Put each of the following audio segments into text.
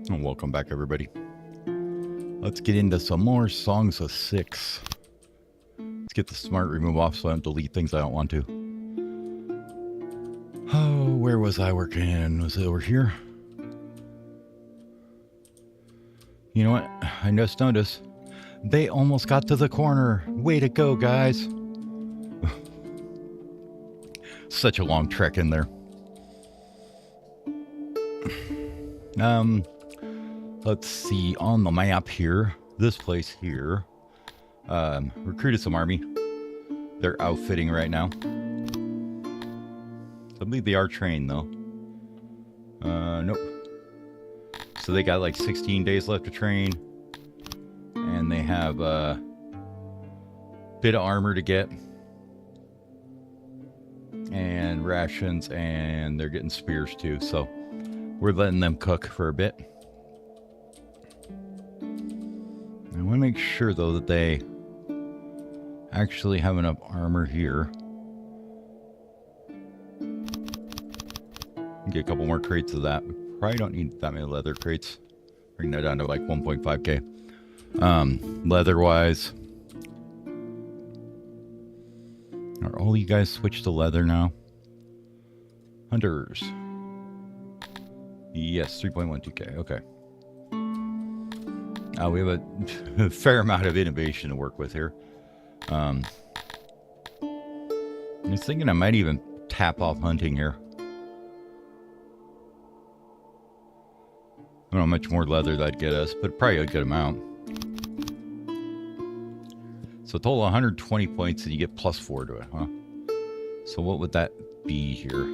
And welcome back, everybody. Let's get into some more Songs of Six. Let's get the smart remove off so I don't delete things I don't want to. Oh, where was I working? Was it over here? You know what? I just noticed. They almost got to the corner. Way to go, guys. Such a long trek in there. Let's see, on the map here, this place here, recruited some army. They're outfitting right now. I believe they are trained, though. Nope. So they got like 16 days left to train. And they have a bit of armor to get. And rations, and they're getting spears too. So we're letting them cook for a bit. I want to make sure, though, that they actually have enough armor here. Get a couple more crates of that. We probably don't need that many leather crates. Bring that down to like 1.5k. Leather-wise. Are all you guys switched to leather now? Hunters. Yes, 3.12k. Okay. We have a fair amount of innovation to work with here. I was thinking I might even tap off hunting here. I don't know how much more leather that'd get us, but probably a good amount. So a total of 120 points and you get +4 to it, huh? So what would that be here?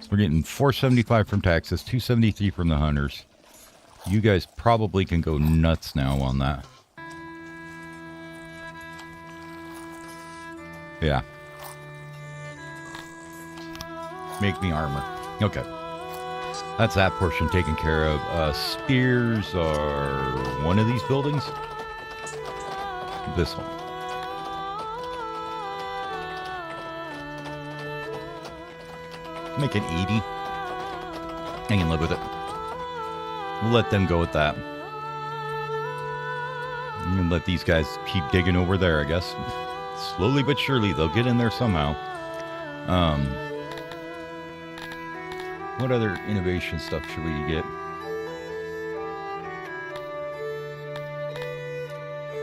We're getting 475 from taxes, 273 from the hunters. You guys probably can go nuts now on that. Yeah. Make me armor. Okay. That's that portion taken care of. Spears are one of these buildings. This one. Make it 80. I can live with it. We'll let them go with that. And let these guys keep digging over there, I guess. Slowly but surely, they'll get in there somehow. What other innovation stuff should we get?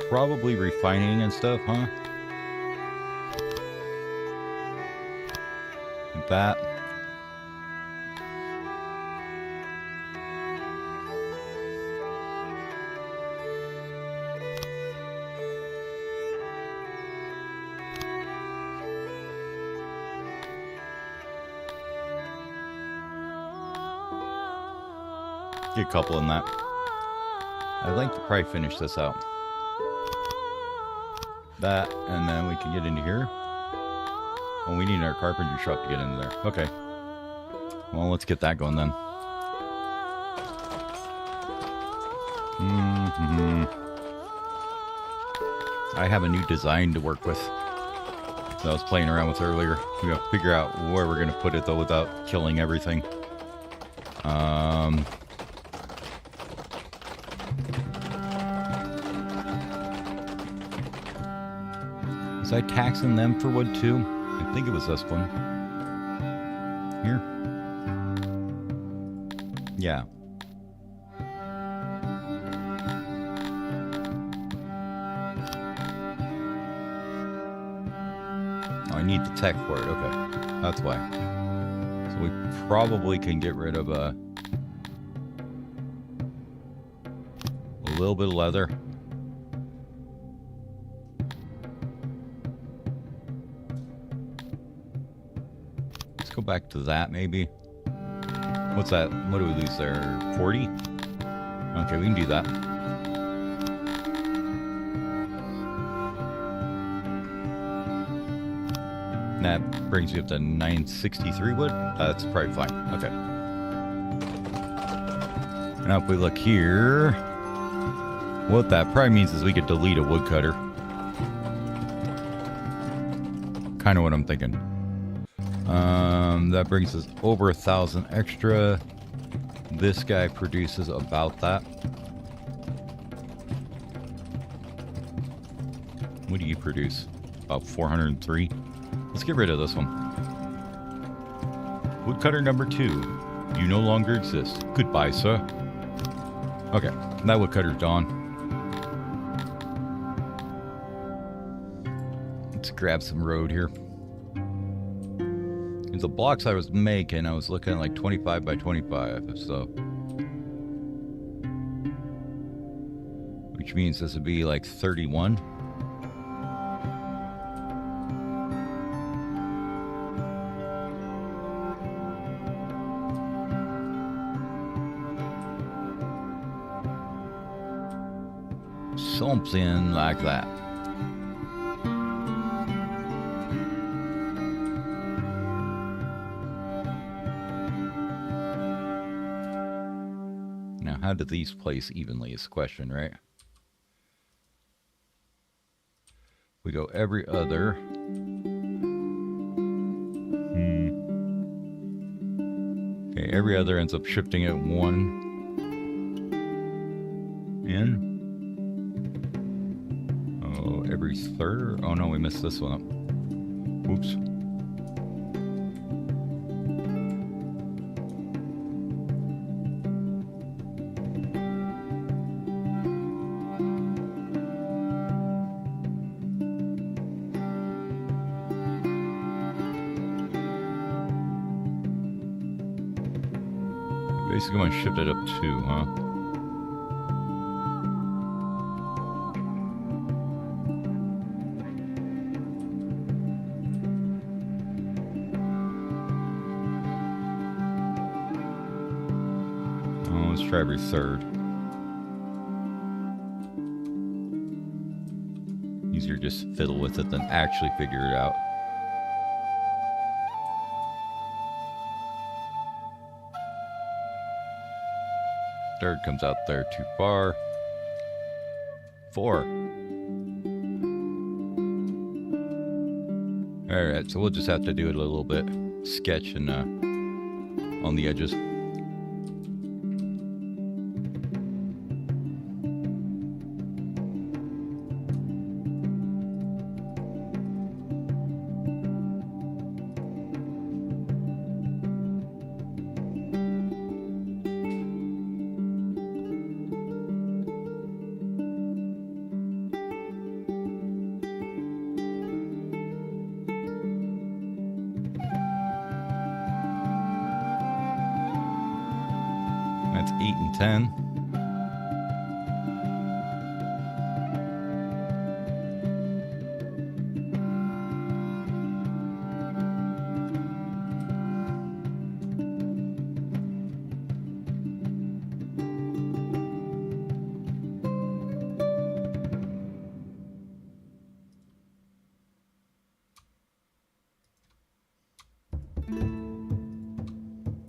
Probably refining and stuff, huh? Like that. Get a couple in that. I'd like to probably finish this out. That, and then we can get into here. Oh, we need our carpentry shop to get into there. Okay. Well, let's get that going then. I have a new design to work with that I was playing around with earlier. We gotta figure out where we're gonna put it though without killing everything. Was I taxing them for wood too? I think it was this one. Here? Yeah. Oh, I need the tech for it. Okay. That's why. So we probably can get rid of a little bit of leather. Go back to that maybe. What's that? What do we lose there? 40? Okay, we can do that. And that brings me up to 963 wood. That's probably fine. Okay. Now if we look here, What that probably means is we could delete a woodcutter. Kind of what I'm thinking. That brings us over 1,000 extra. This guy produces about that. What do you produce? About 403. Let's get rid of this one. Woodcutter number 2. You no longer exist. Goodbye, sir. Okay, that woodcutter's gone. Let's grab some road here. The blocks I was making, I was looking at like 25 by 25, so. Which means this would be like 31. Something like that. Now, how do these place evenly is the question, right? We go every other. Okay, every other ends up shifting at 1 in. Every third? Oh no, we missed this one up. Oops. Basically, I'm going to shift it up 2, huh? Try every third. Easier to just fiddle with it than actually figure it out. Third comes out there too far. 4. Alright, so we'll just have to do it a little bit. Sketch and on the edges. That's 8 and 10.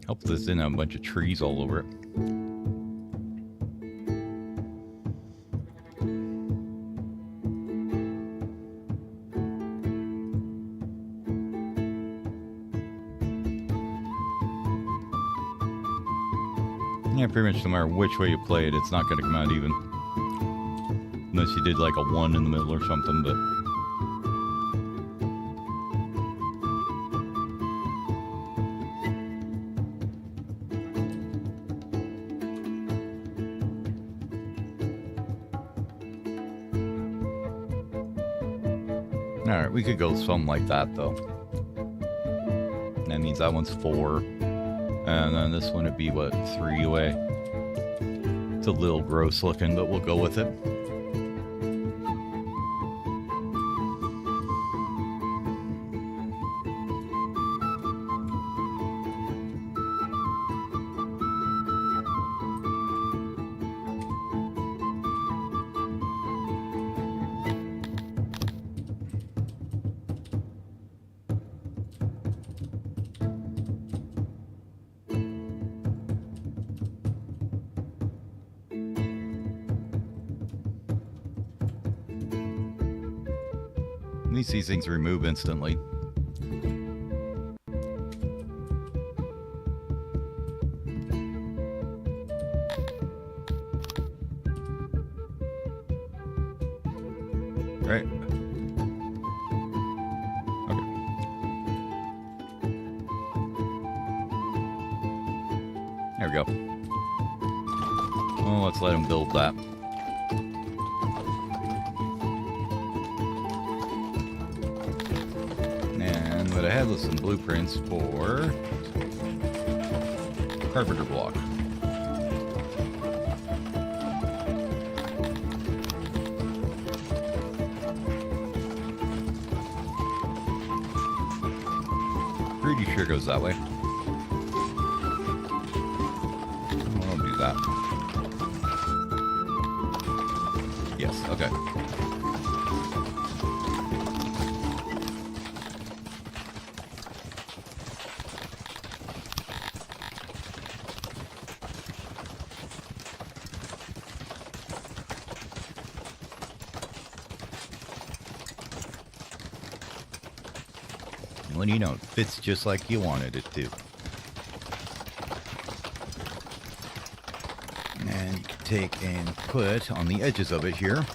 Hope this didn't have a bunch of trees all over it. Yeah, pretty much no matter which way you play it, it's not going to come out even. Unless you did like a 1 in the middle or something, but... Alright, we could go something like that, though. That means that one's 4. And then this one would be, what, 3 away? It's a little gross looking, but we'll go with it. At least these things remove instantly. Right. Okay. There we go. Well, let's let him build that. And what I had was some blueprints for carpenter block. Pretty sure it goes that way. I'll do that. Yes, okay. Well, you know, it fits just like you wanted it to. And you can take and put on the edges of it here.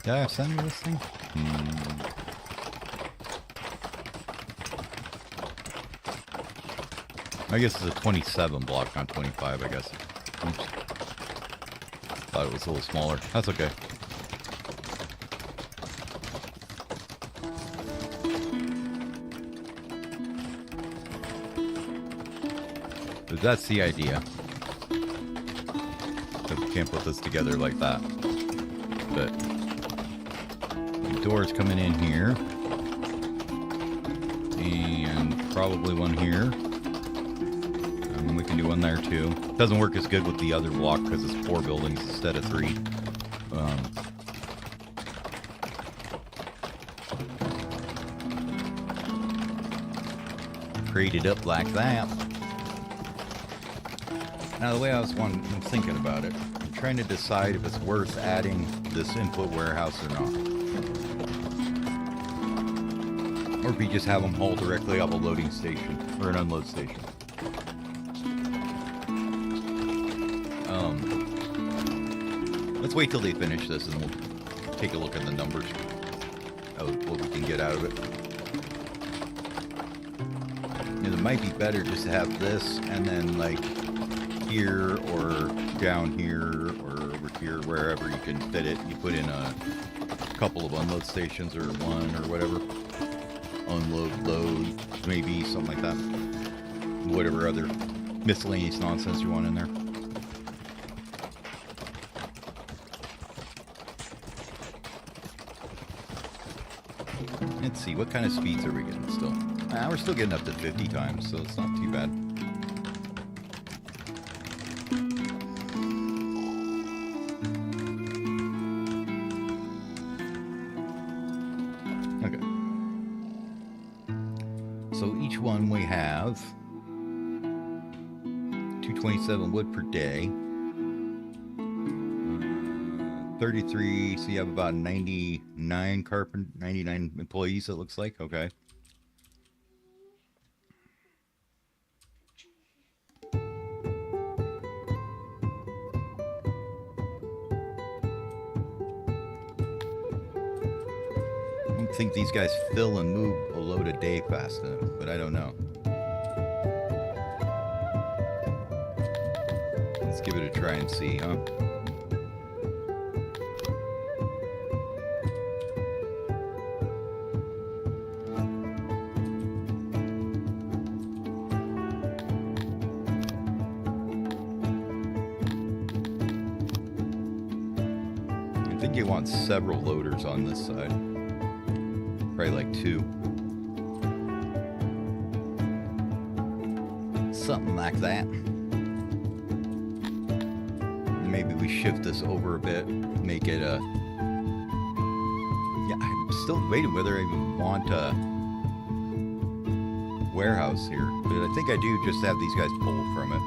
Did I send you this thing? I guess it's a 27 block, not 25, I guess. Oops. Thought it was a little smaller. That's okay. But that's the idea. But we can't put this together like that. But the door's coming in here. And probably one here. We can do one there too. Doesn't work as good with the other block because it's 4 buildings instead of 3. Create it up like that. Now the way I'm thinking about it, I'm trying to decide if it's worth adding this input warehouse or not. Or if you just have them haul directly off a loading station or an unload station. Let's wait till they finish this and we'll take a look at the numbers of what we can get out of it. And it might be better just to have this and then like here or down here or over here, wherever you can fit it. You put in a couple of unload stations or one or whatever. Unload, load, maybe something like that. Whatever other miscellaneous nonsense you want in there. Let's see, what kind of speeds are we getting still? We're still getting up to 50 times, so it's not too bad. Okay. So each one we have 227 wood per day. 33, so you have about 99 employees, it looks like. Okay. I don't think these guys fill and move a load a day fast enough, but I don't know. Let's give it a try and see, huh? I think you want several loaders on this side. Probably like 2. Something like that. Maybe we shift this over a bit, make it a... Yeah, I'm still debating whether I even want warehouse here, but I think I do just have these guys pull from it.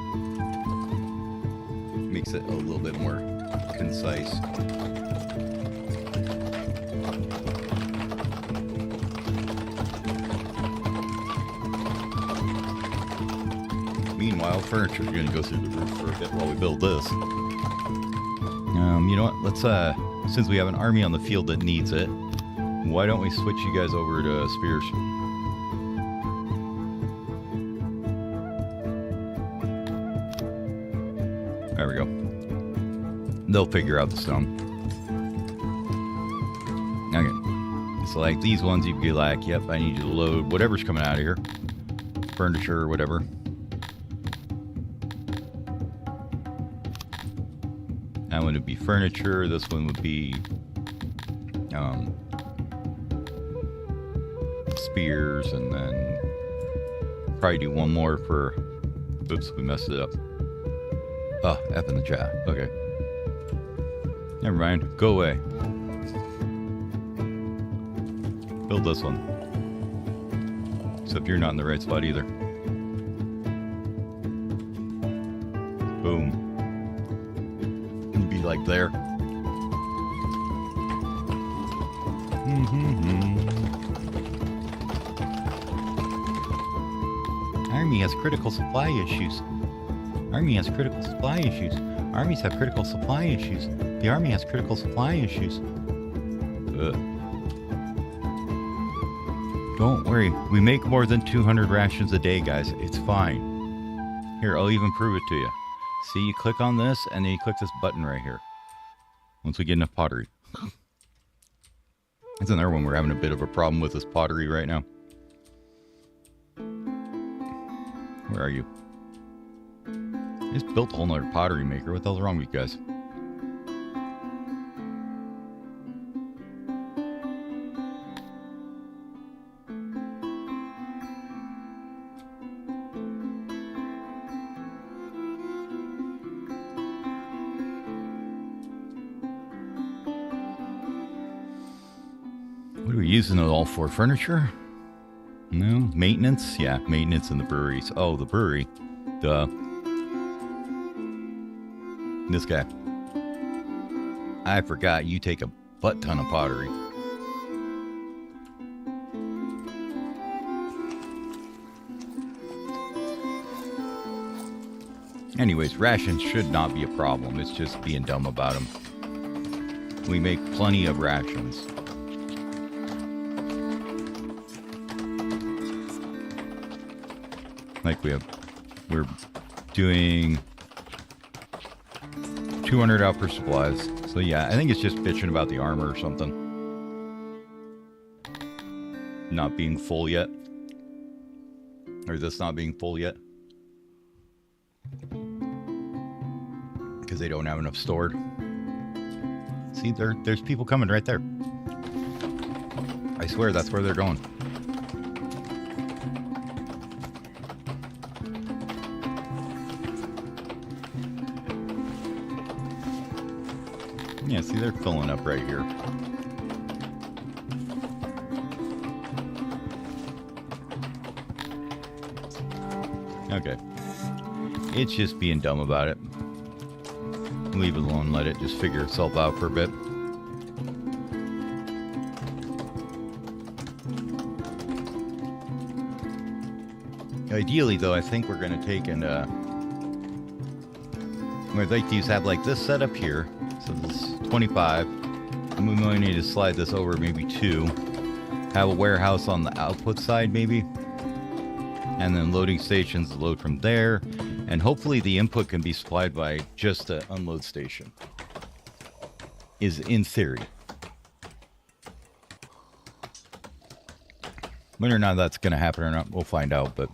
Makes it a little bit more concise. Meanwhile, furniture is going to go through the roof for a bit while we build this. You know what? Let's, since we have an army on the field that needs it, why don't we switch you guys over to spears? There we go. They'll figure out the stone. Okay. So like these ones, you'd be like, yep, I need you to load whatever's coming out of here. Furniture or whatever. That one would be furniture. This one would be spears, and then probably do one more for... Oops, we messed it up. Oh, F in the chat. Okay. Never mind. Go away. Build this one. Except you're not in the right spot either. Boom. You'd be like there. Army has critical supply issues. Army has critical supply issues. Armies have critical supply issues. The army has critical supply issues. Don't worry. We make more than 200 rations a day, guys. It's fine. Here, I'll even prove it to you. See, you click on this, and then you click this button right here. Once we get enough pottery. That's another one we're having a bit of a problem with, this pottery right now. Where are you? I just built a whole nother pottery maker. What the hell's wrong with you guys? What are we using it all for? Furniture? No? Maintenance? Yeah, maintenance in the breweries. Oh, the brewery. Duh. This guy. I forgot you take a butt ton of pottery. Anyways, rations should not be a problem. It's just being dumb about them. We make plenty of rations. Like we're doing 200 out for supplies. So yeah, I think it's just bitching about the armor or something. Not being full yet. Or this not being full yet. Because they don't have enough stored. See, there's people coming right there. I swear that's where they're going. Yeah, see, they're filling up right here. Okay. It's just being dumb about it. Leave it alone, let it just figure itself out for a bit. Ideally, though, I think we're going to take and, I'd like to have like this setup here. So this is 25. And we might need to slide this over maybe 2. Have a warehouse on the output side maybe. And then loading stations to load from there. And hopefully the input can be supplied by just an unload station. Is in theory. Whether or not that's going to happen or not, we'll find out. But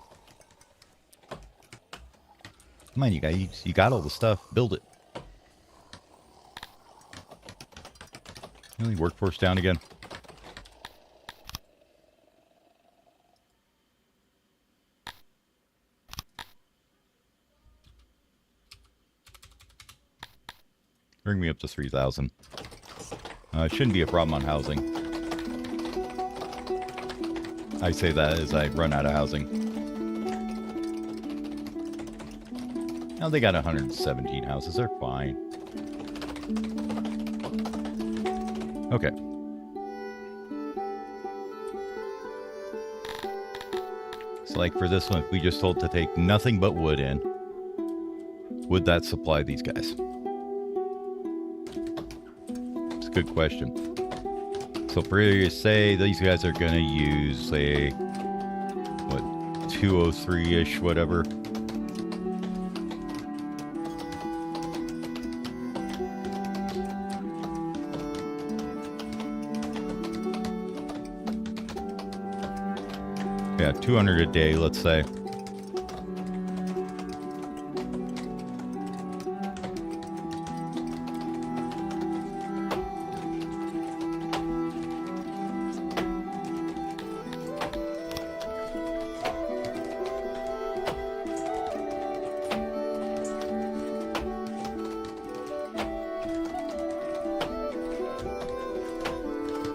come on, you guys, you got all the stuff. Build it. Really, workforce down again. Bring me up to 3,000. It shouldn't be a problem on housing. I say that as I run out of housing. Now they got 117 houses. They're fine. Okay. So like for this one, if we just told to take nothing but wood in, would that supply these guys? It's a good question. So for say these guys are going to use, say, what, 203-ish, whatever. Yeah, 200 a day, let's say.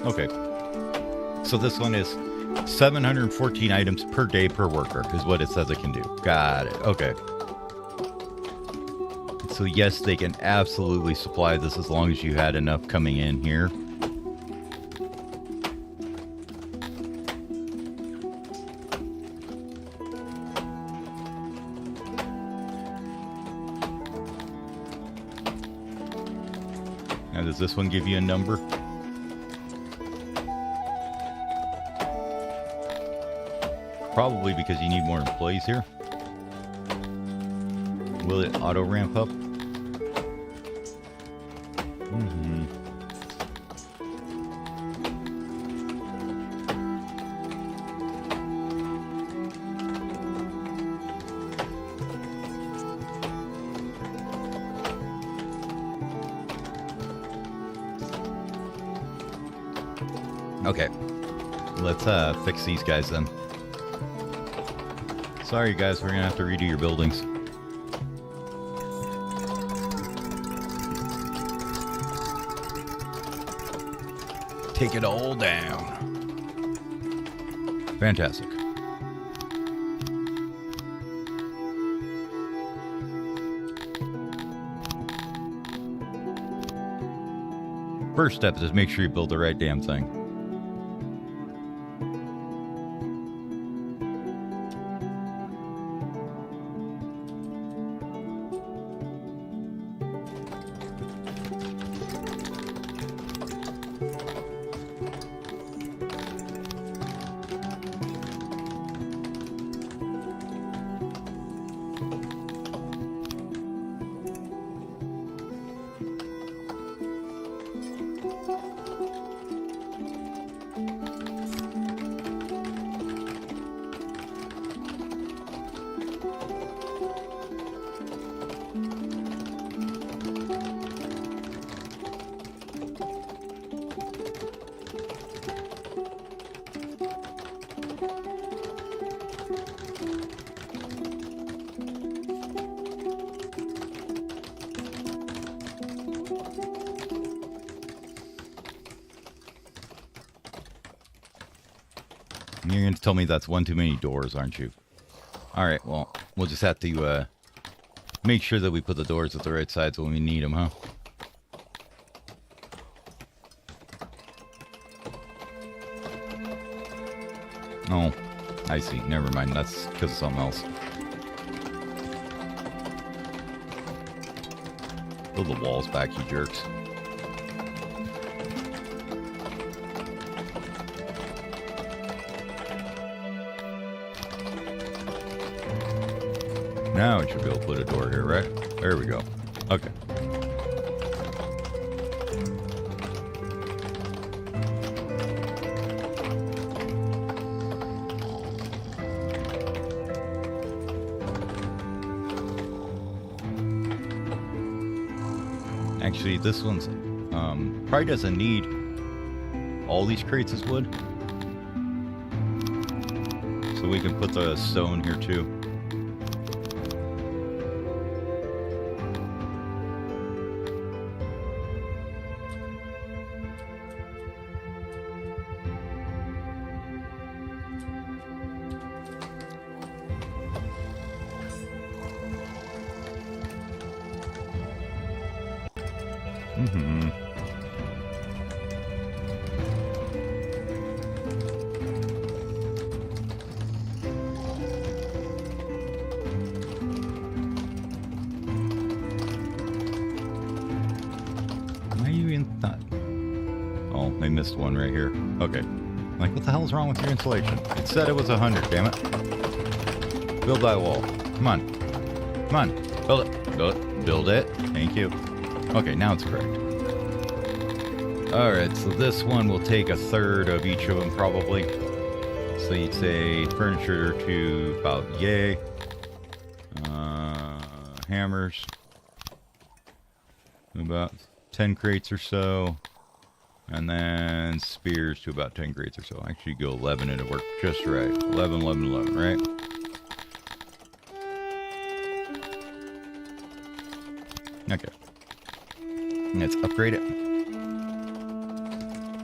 Okay. So this one is 714 items per day per worker is what it says it can do. Got it. Okay. So yes, they can absolutely supply this as long as you had enough coming in here. Now, does this one give you a number? Probably because you need more employees here. Will it auto ramp up? Okay, let's fix these guys then. Sorry guys, we're gonna have to redo your buildings. Take it all down. Fantastic. First step is make sure you build the right damn thing. You're going to tell me that's one too many doors, aren't you? Alright, well, we'll just have to make sure that we put the doors at the right sides when we need them, huh? Oh, I see. Never mind. That's because of something else. Pull the walls back, you jerks. Now I should be able to put a door here, right? There we go. Okay. Actually, this one's probably doesn't need all these crates as wood. So we can put the stone here too. Mm-hmm. Why are you in that? Oh, they missed one right here. Okay. Like, what the hell's wrong with your insulation? It said it was 100, damn it. Build that wall. Come on. Come on. Build it. Build it. Build it. Thank you. Okay, now it's correct. Alright, so this one will take a third of each of them, probably. So you'd say furniture to about yay. Hammers. About 10 crates or so. And then spears to about 10 crates or so. Actually, go 11 and it worked just right. 11, 11, 11, right? Okay. Let's upgrade it.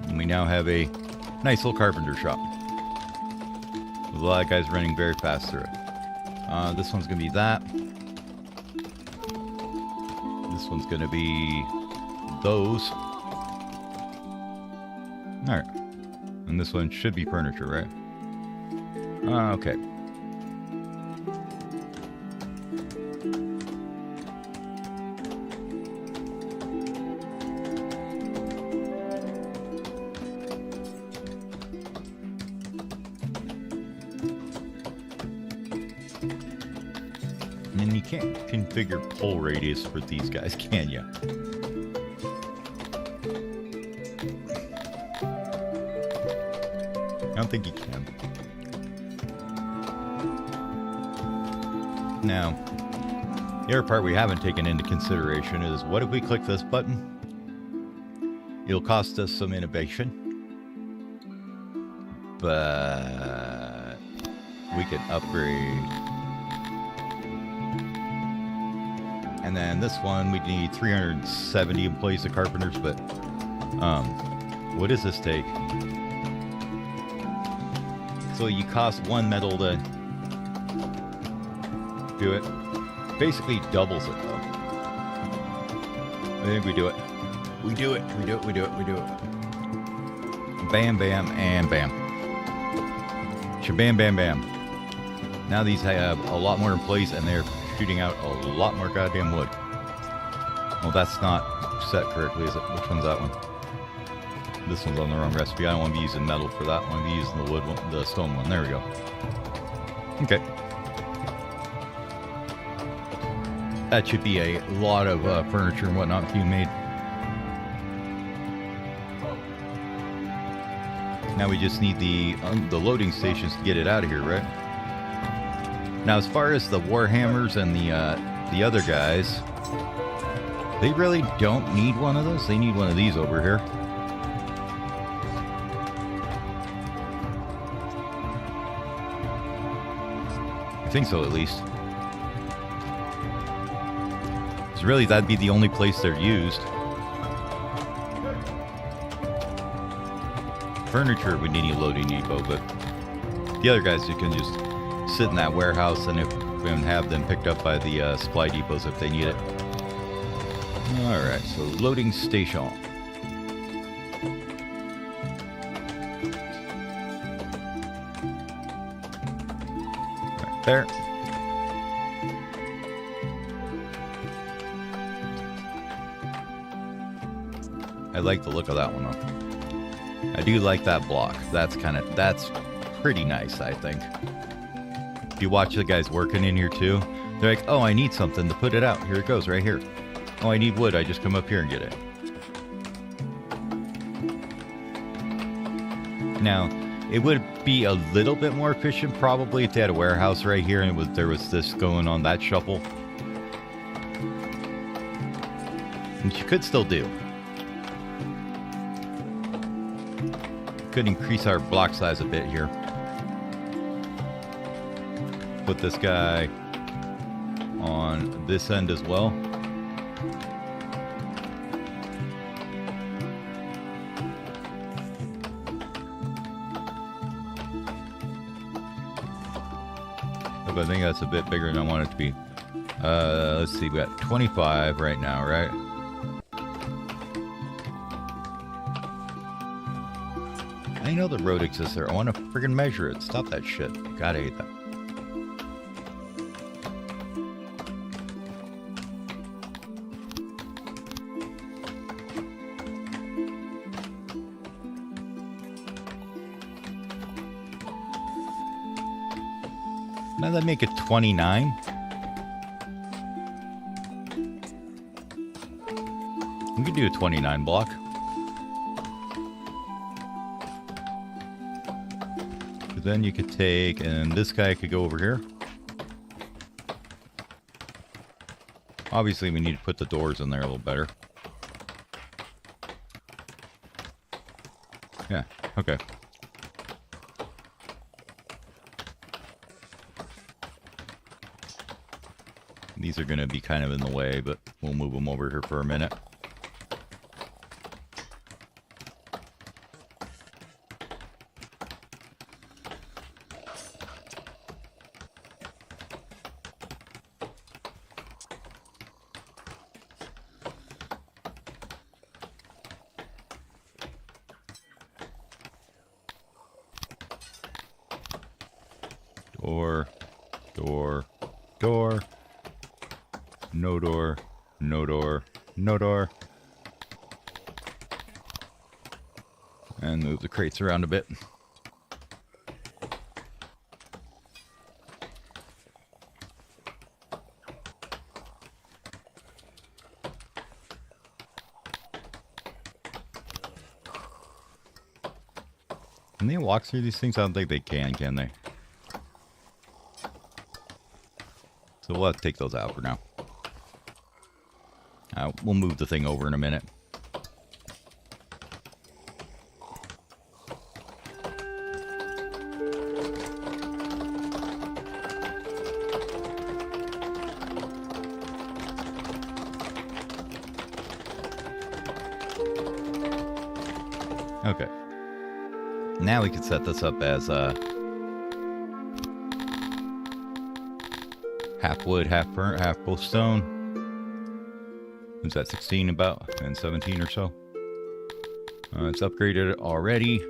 And we now have a nice little carpenter shop. With a lot of guys running very fast through it. This one's going to be that. This one's going to be those. Alright. And this one should be furniture, right? Okay. And you can't configure pull radius for these guys, can you? I don't think you can. Now, the other part we haven't taken into consideration is, what if we click this button? It'll cost us some innovation, but we can upgrade. And then this one, we need 370 employees of carpenters, but what does this take? So you cost 1 metal to do it. Basically doubles it though. I think we do it. We do it. We do it. We do it. We do it. Bam, bam, and bam. Shabam, bam, bam. Now these have a lot more employees and they're shooting out a lot more goddamn wood. Well, that's not set correctly, is it? Which one's that one? This one's on the wrong recipe. I don't want to be using metal for that one. I want to be using the wood one, the stone one. There we go. Okay. That should be a lot of furniture and whatnot being made. Now we just need the loading stations to get it out of here, right? Now, as far as the Warhammers and the other guys, they really don't need one of those. They need one of these over here. I think so, at least. Because really, that'd be the only place they're used. Furniture would need a loading depot, but the other guys, you can just sit in that warehouse and have them picked up by the supply depots if they need it. Alright, so loading station. Right there. I like the look of that one though. I do like that block. That's pretty nice, I think. If you watch the guys working in here too, they're like, oh, I need something to put it out. Here it goes, right here. Oh, I need wood. I just come up here and get it. Now, it would be a little bit more efficient probably if they had a warehouse right here and there was this going on that shuffle. Which you could still do. Could increase our block size a bit here. Put this guy on this end as well. I think that's a bit bigger than I want it to be. Let's see, we got 25 right now, right? I know the road exists there. I want to friggin' measure it. Stop that shit. God, I hate that. Now that make it 29. We could do a 29 block. But then you could take, and this guy could go over here. Obviously, we need to put the doors in there a little better. Yeah, okay. These are going to be kind of in the way, but we'll move them over here for a minute. Door, door, door. No door, no door, no door. And move the crates around a bit. Can they walk through these things? I don't think they can they? So we'll have to take those out for now. We'll move the thing over in a minute. Okay. Now we can set this up as half wood, half burnt, half both stone. Is that 16 about, and 17 or so? It's upgraded already.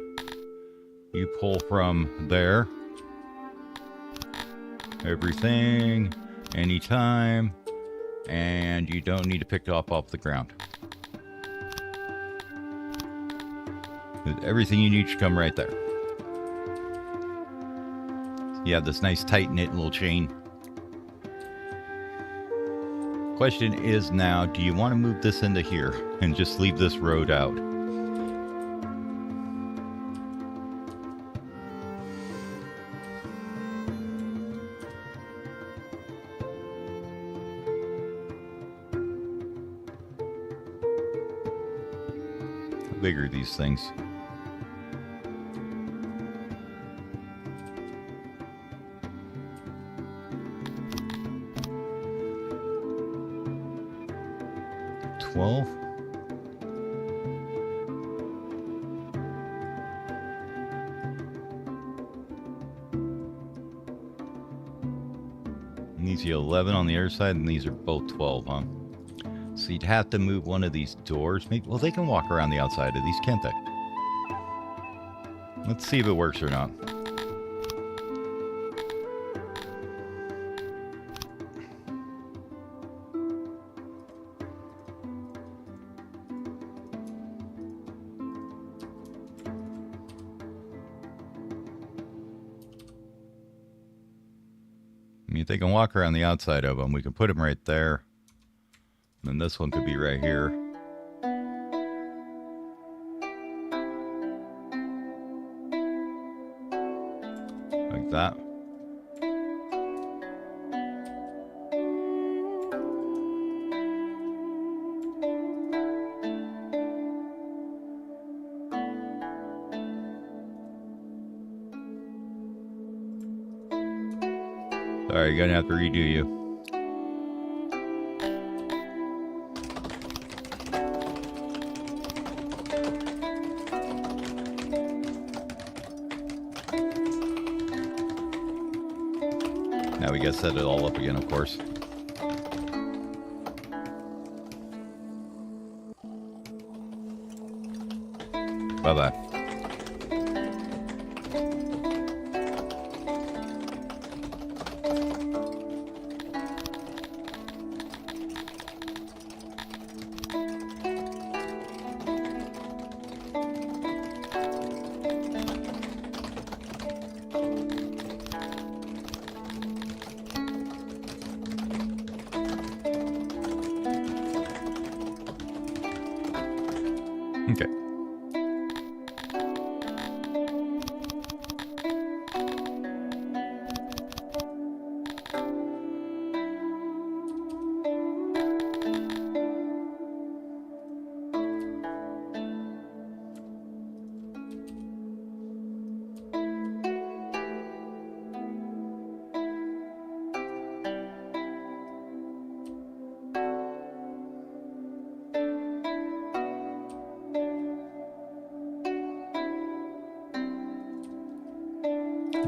You pull from there. Everything, anytime, and you don't need to pick it up off the ground. Everything you need should come right there. You have this nice tight knit little chain. Question is now, do you want to move this into here and just leave this road out? How big are these things? And these are 11 on the other side, and these are both 12, huh? So you'd have to move one of these doors. Maybe, well, they can walk around the outside of these, can't they? Let's see if it works or not. If they can walk around the outside of them, we can put them right there. And then this one could be right here. Like that. Sorry, you're gonna have to redo you. Now we gotta set it all up again, of course. Bye-bye.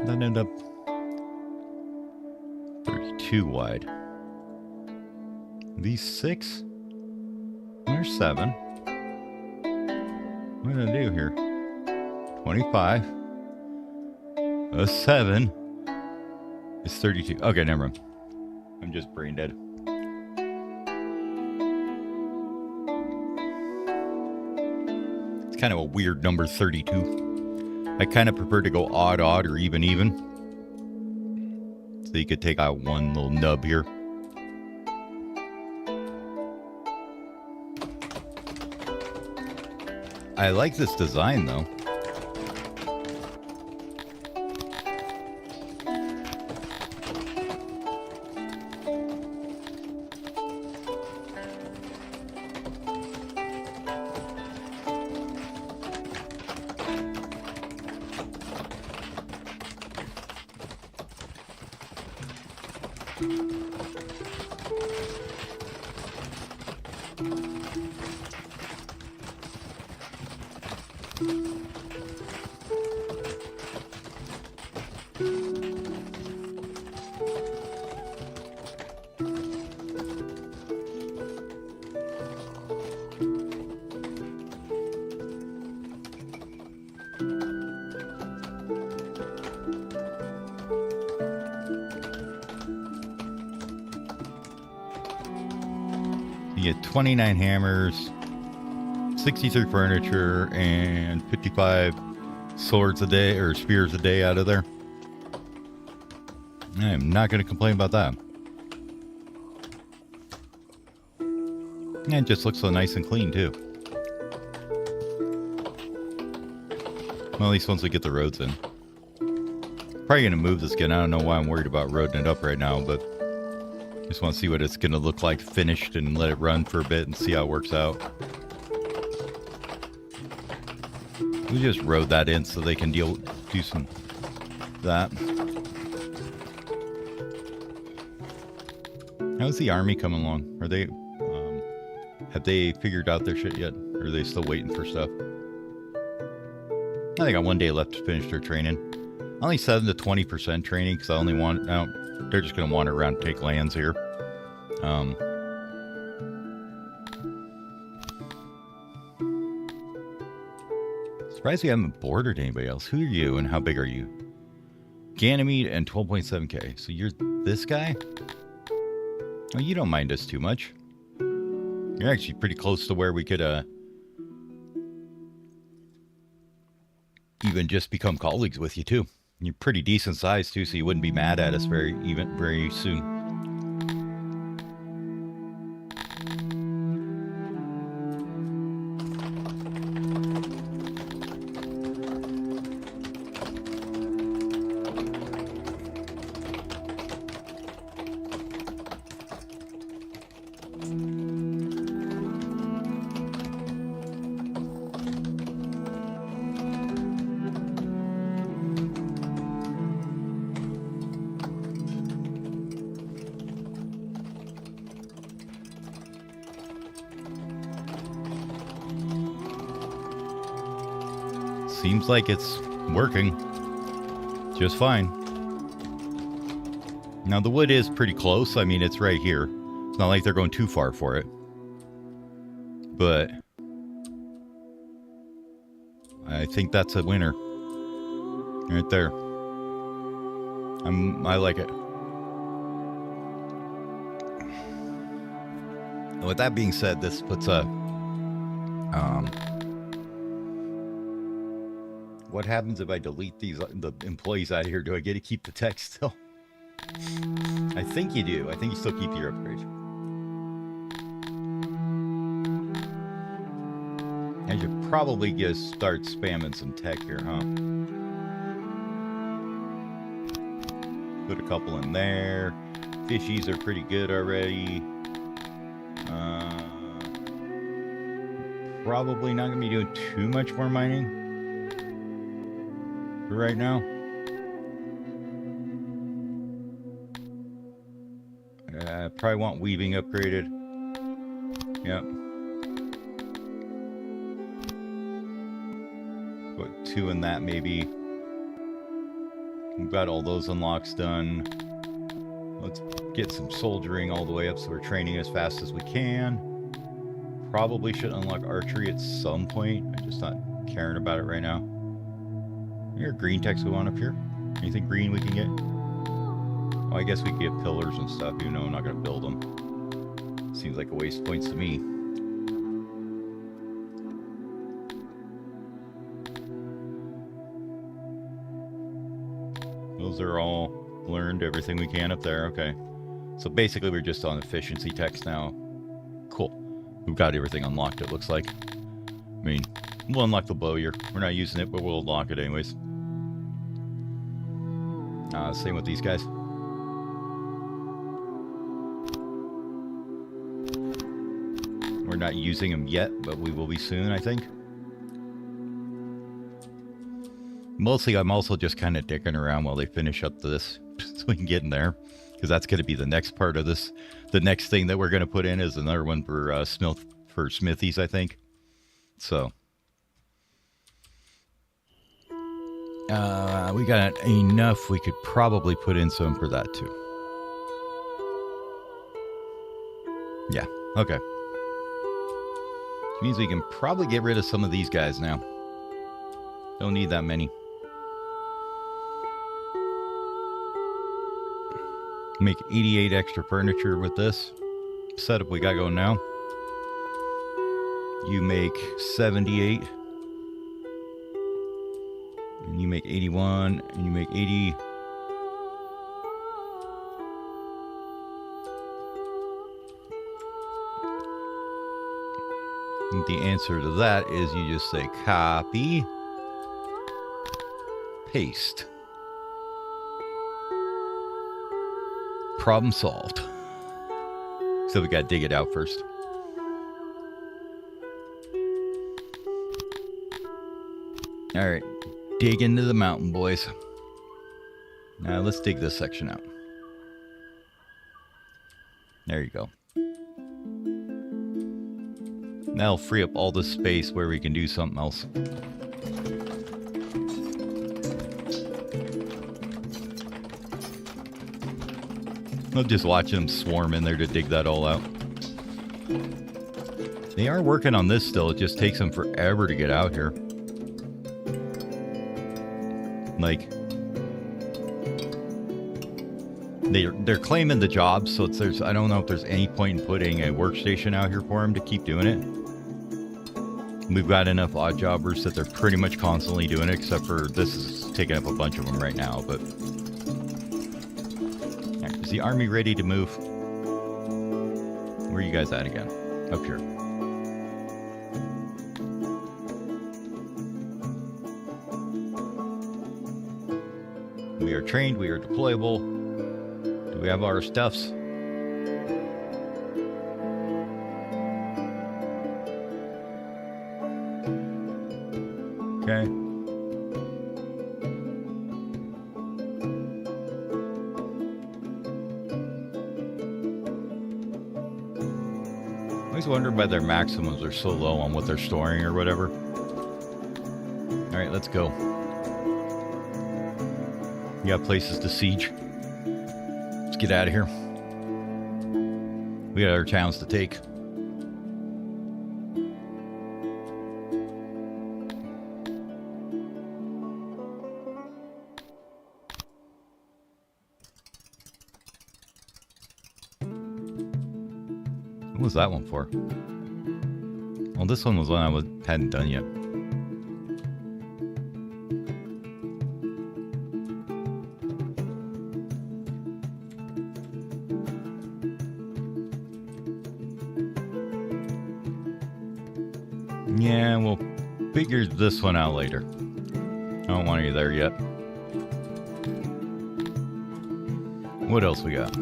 That ended up 32 wide. These 6? There's 7. What did I do here? 25. A 7 is 32. Okay, never mind. I'm just brain dead. It's kind of a weird number, 32. I kind of prefer to go odd, odd, or even, even. So you could take out one little nub here. I like this design, though. You get 29 hammers, 63 furniture, and 55 swords a day, or spears a day out of there. I am not going to complain about that. And it just looks so nice and clean, too. Well, at least once we get the roads in. Probably going to move this again. I don't know why I'm worried about roading it up right now, but just want to see what it's going to look like finished and let it run for a bit and see how it works out. We just rode that in so they can do some that. How's the army coming along? Are they have they figured out their shit yet? Or are they still waiting for stuff? I think I got 1 day left to finish their training. Only 7 to 20% training because I only want now. They're just going to wander around and take lands here. Surprised we haven't bordered anybody else. Who are you and how big are you? Ganymede and 12.7k. So you're this guy? Oh, you don't mind us too much. You're actually pretty close to where we could even just become colleagues with you too. You're pretty decent size too, so you wouldn't be mad at us very soon. Seems like it's working just fine. Now the wood is pretty close. I mean, it's right here. It's not like they're going too far for it. But I think that's a winner. Right there. I like it. With that being said, this puts a what happens if I delete the employees out of here? Do I get to keep the text still? I think you do. I think you still keep your upgrade. I should probably just start spamming some tech here, huh? Put a couple in there. Fishies are pretty good already. Probably not going to be doing too much more mining for right now. Probably want weaving upgraded. Yep. Put 2 in that maybe. We've got all those unlocks done. Let's get some soldiering all the way up so we're training as fast as we can. Probably should unlock archery at some point. I'm just not caring about it right now. Here, green techs we want up here. Anything green we can get? Oh, I guess we can get pillars and stuff, even though I'm not going to build them. Seems like a waste of points to me. Those are all learned, everything we can up there. Okay. So basically we're just on efficiency techs now. Cool. We've got everything unlocked, it looks like. I mean, we'll unlock the bowyer. We're not using it, but we'll unlock it anyways. Same with these guys. We're not using them yet, but we will be soon, I think. Mostly, I'm also just kind of dicking around while they finish up this so we can get in there. Because that's going to be the next part of this. The next thing that we're going to put in is another one for smithies, I think. So. We got enough. We could probably put in some for that too. Yeah, okay. Which means we can probably get rid of some of these guys now. Don't need that many. Make 88 extra furniture with this setup we got going now. You make 78. And you make 81. And you make 80. And the answer to that is you just say copy, paste. Problem solved. So we got to dig it out first. All right, dig into the mountain, boys. Now let's dig this section out. There you go. That'll free up all the space where we can do something else. I'm just watching them swarm in there to dig that all out. They are working on this still. It just takes them forever to get out here. Like, they're claiming the job, so there's I don't know if there's any point in putting a workstation out here for them to keep doing it. We've got enough odd jobbers that they're pretty much constantly doing it, except for this is taking up a bunch of them right now, but... Is the army ready to move? Where are you guys at again? Up here. We are trained, we are deployable. Do we have our stuffs? Okay. I always wonder why their maximums are so low on what they're storing or whatever. Alright, let's go. We got places to siege. Let's get out of here. We got our towns to take. What was that one for? Well, this one was one I hadn't done yet. Yeah, we'll figure this one out later. I don't want you there yet. What else we got?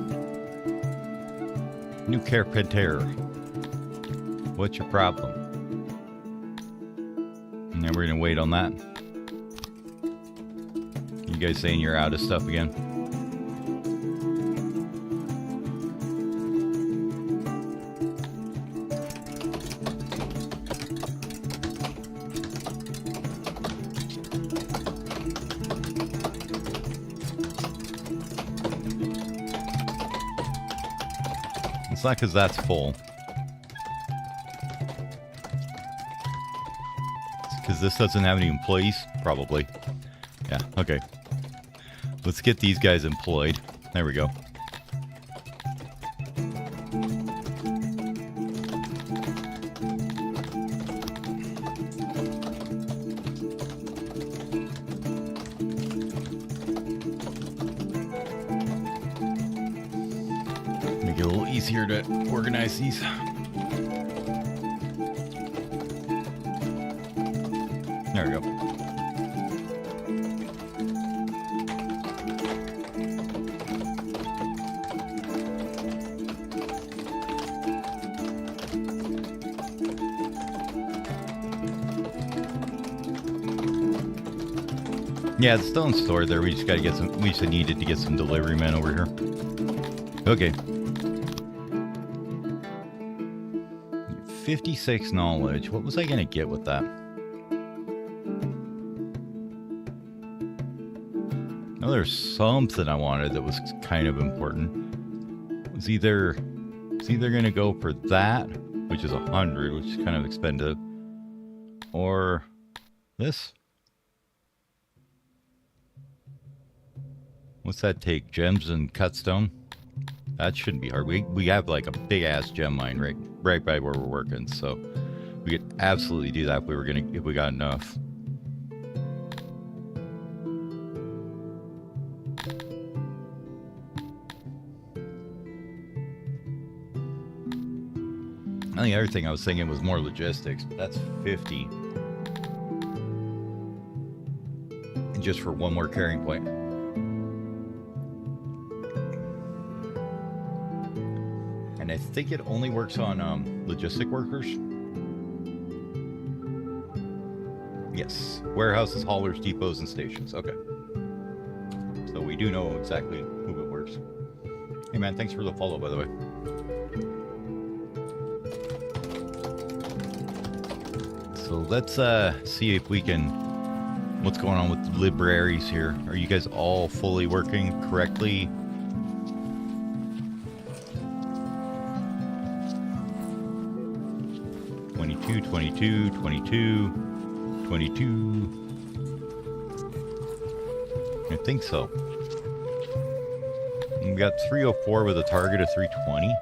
New carpenter. What's your problem? And then we're gonna wait on that. You guys saying you're out of stuff again? not because that's full. It's because this doesn't have any employees? Probably. Yeah, okay. Let's get these guys employed. There we go. Make it a little easier to organize these. There we go. Yeah, the stone's stored there. We just gotta get some. We just needed to get some delivery men over here. Okay. 56 knowledge. What was I gonna get with that? Oh, there's something I wanted that was kind of important. It's either gonna go for that, which is 100, which is kind of expensive, or this. What's that take? Gems and cut stone? That shouldn't be hard. We have like a big ass gem mine right by where we're working, so we could absolutely do that if we got enough. And the other thing I was thinking was more logistics, but that's 50. And just for one more carrying point. And I think it only works on logistic workers. Yes. Warehouses, haulers, depots, and stations. Okay. So we do know exactly who it works. Hey man, thanks for the follow, by the way. So let's see if we can... What's going on with the libraries here? Are you guys all fully working correctly? Two, 22, 22, 22. I think so. And we got 304 with a target of 320.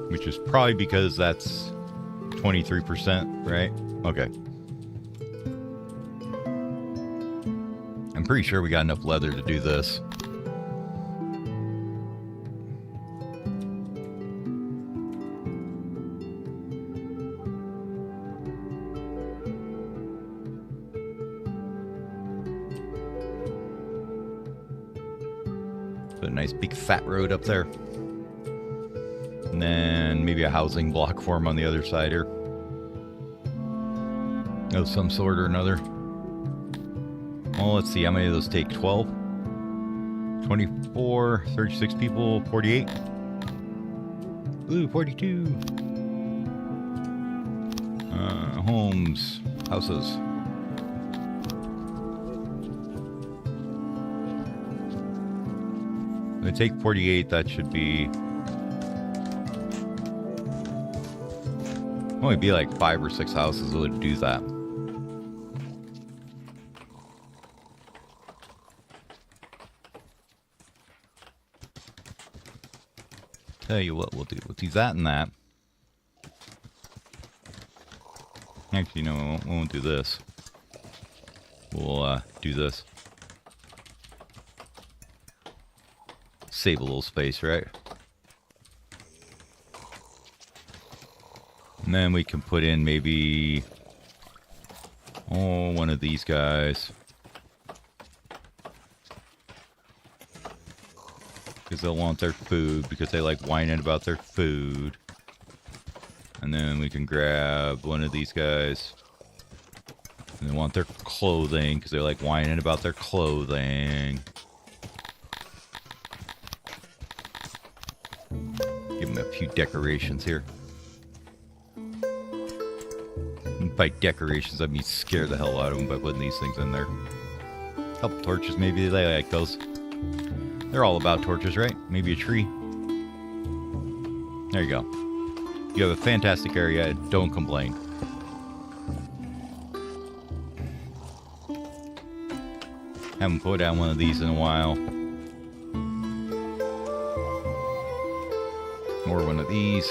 Which is probably because that's 23%, right? Okay. I'm pretty sure we got enough leather to do this. A nice big fat road up there. And then maybe a housing block form on the other side here. Of some sort or another. Well, let's see. How many of those take? 12? 24, 36 people, 48. Ooh, 42. Homes, houses. If I take 48, that should be... only be like 5 or 6 houses that would do that. Tell you what we'll do. We'll do that and that. Actually, no, we won't do this. We'll do this. Save a little space, right? And then we can put in maybe... oh, one of these guys. Because they'll want their food, because they like whining about their food. And then we can grab one of these guys. And they want their clothing, because they like whining about their clothing. Give them a few decorations here. And by decorations, I mean scare the hell out of them by putting these things in there. Couple torches, maybe they like those. They're all about torches, right? Maybe a tree. There you go. You have a fantastic area. Don't complain. Haven't put down one of these in a while. Or one of these.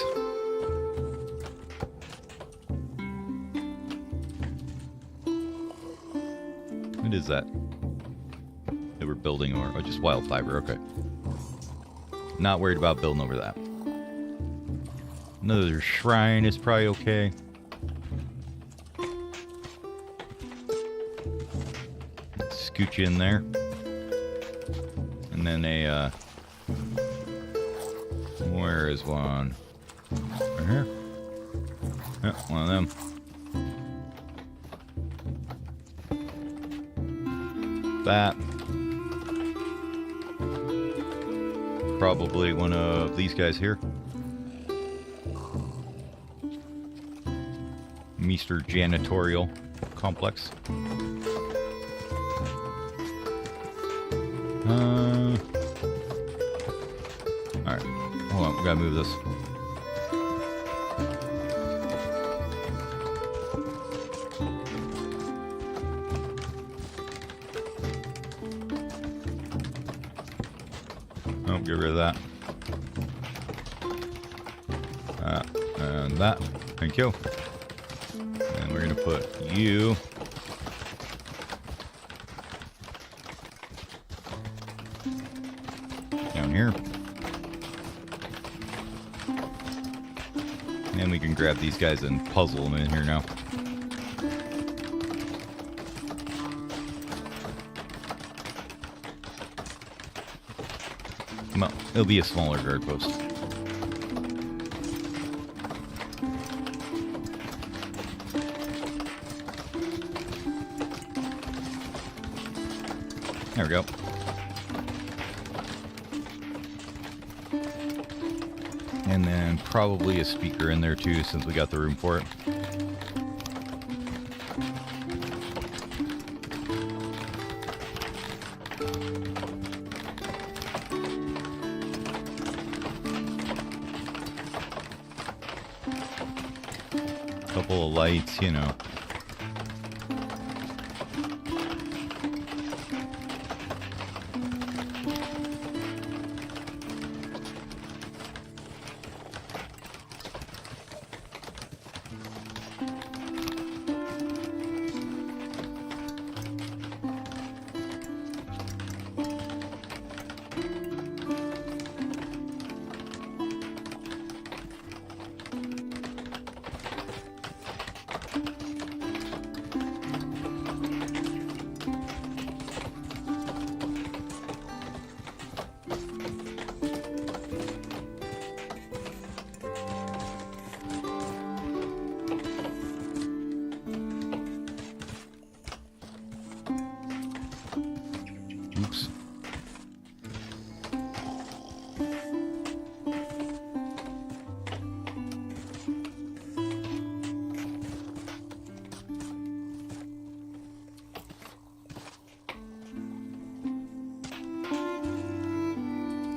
What is that? They were building over, just wild fiber, okay. Not worried about building over that. Another shrine is probably okay. Scoot you in there. And then a, where is one? Right here? Yeah, one of them. That. Probably one of these guys here. Mr. Janitorial Complex. Alright. Hold on, we gotta move this. Oh, get rid of that. And that. Thank you. And we're gonna put you down here. And we can grab these guys and puzzle them in here now. Well, it'll be a smaller guard post. There we go. And then probably a speaker in there too, since we got the room for it. Couple of lights, you know. Oops.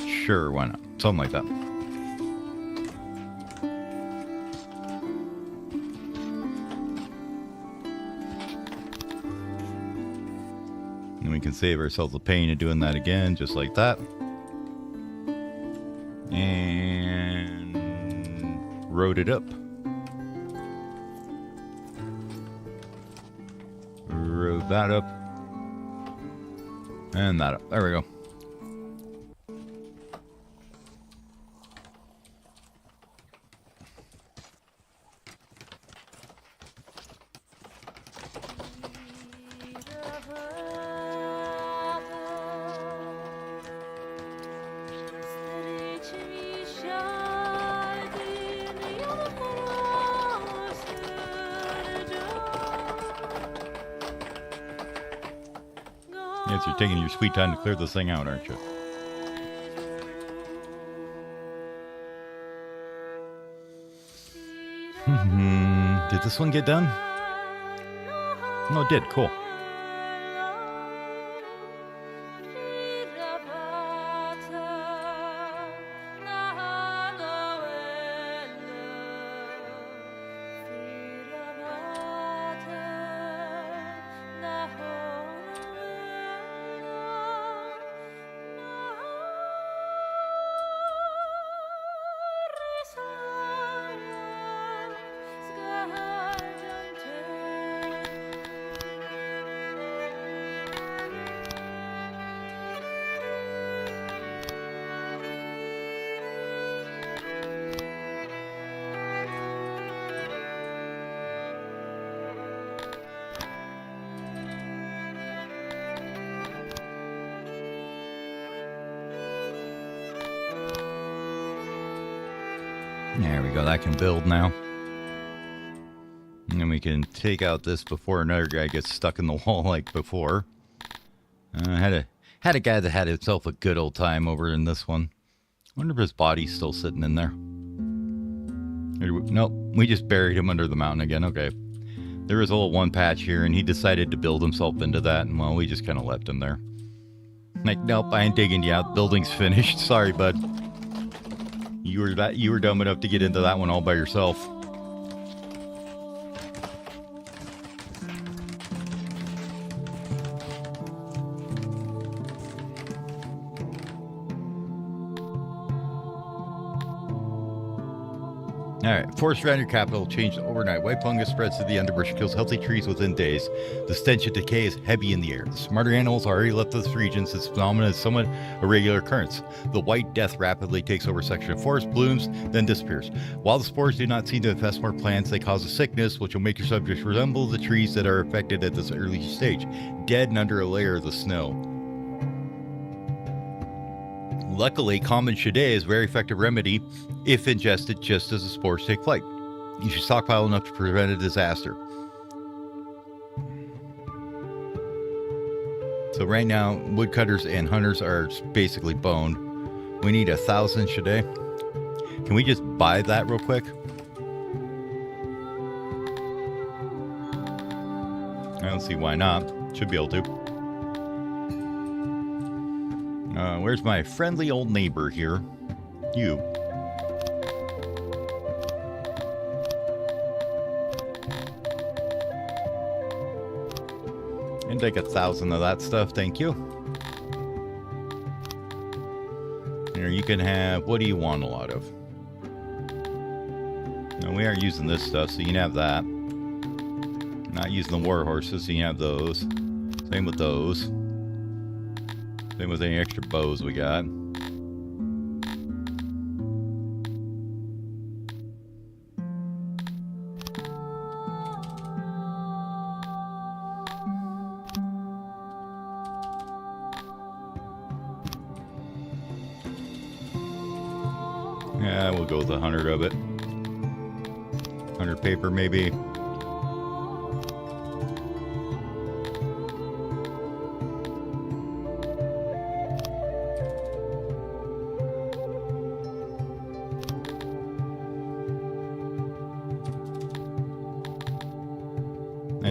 Sure, why not? Something like that. And we can save ourselves the pain of doing that again, just like that. And road it up. Road that up. And that up. There we go. Yes, you're taking your sweet time to clear this thing out, aren't you? Did this one get done? No, it did. Cool. There we go. That can build now. And then we can take out this before another guy gets stuck in the wall like before. Had a guy that had himself a good old time over in this one. Wonder if his body's still sitting in there. Nope, we just buried him under the mountain again. Okay. There was a little one patch here, and he decided to build himself into that, and well, we just kind of left him there. Like, nope, I ain't digging you out. Building's finished. Sorry, bud. You were dumb enough to get into that one all by yourself. Alright, forest around your capital changed overnight. White fungus spreads to the underbrush, kills healthy trees within days. The stench of decay is heavy in the air. The smarter animals already left this region, since this phenomenon is somewhat a regular occurrence. The white death rapidly takes over a section of forest, blooms, then disappears. While the spores do not seem to infest more plants, they cause a sickness which will make your subjects resemble the trees that are affected at this early stage, dead and under a layer of the snow. Luckily, common Shade is a very effective remedy if ingested just as the spores take flight. You should stockpile enough to prevent a disaster. So right now, woodcutters and hunters are basically boned. We need 1,000 Shade. Can we just buy that real quick? I don't see why not. Should be able to. Where's my friendly old neighbor here? You. And take 1,000 of that stuff, thank you. Here, you can have, what do you want a lot of? No, we aren't using this stuff, so you can have that. Not using the war horses, so you can have those. Same with those. Same with any extra bows we got. Yeah, we'll go with 100 of it. 100 paper, maybe.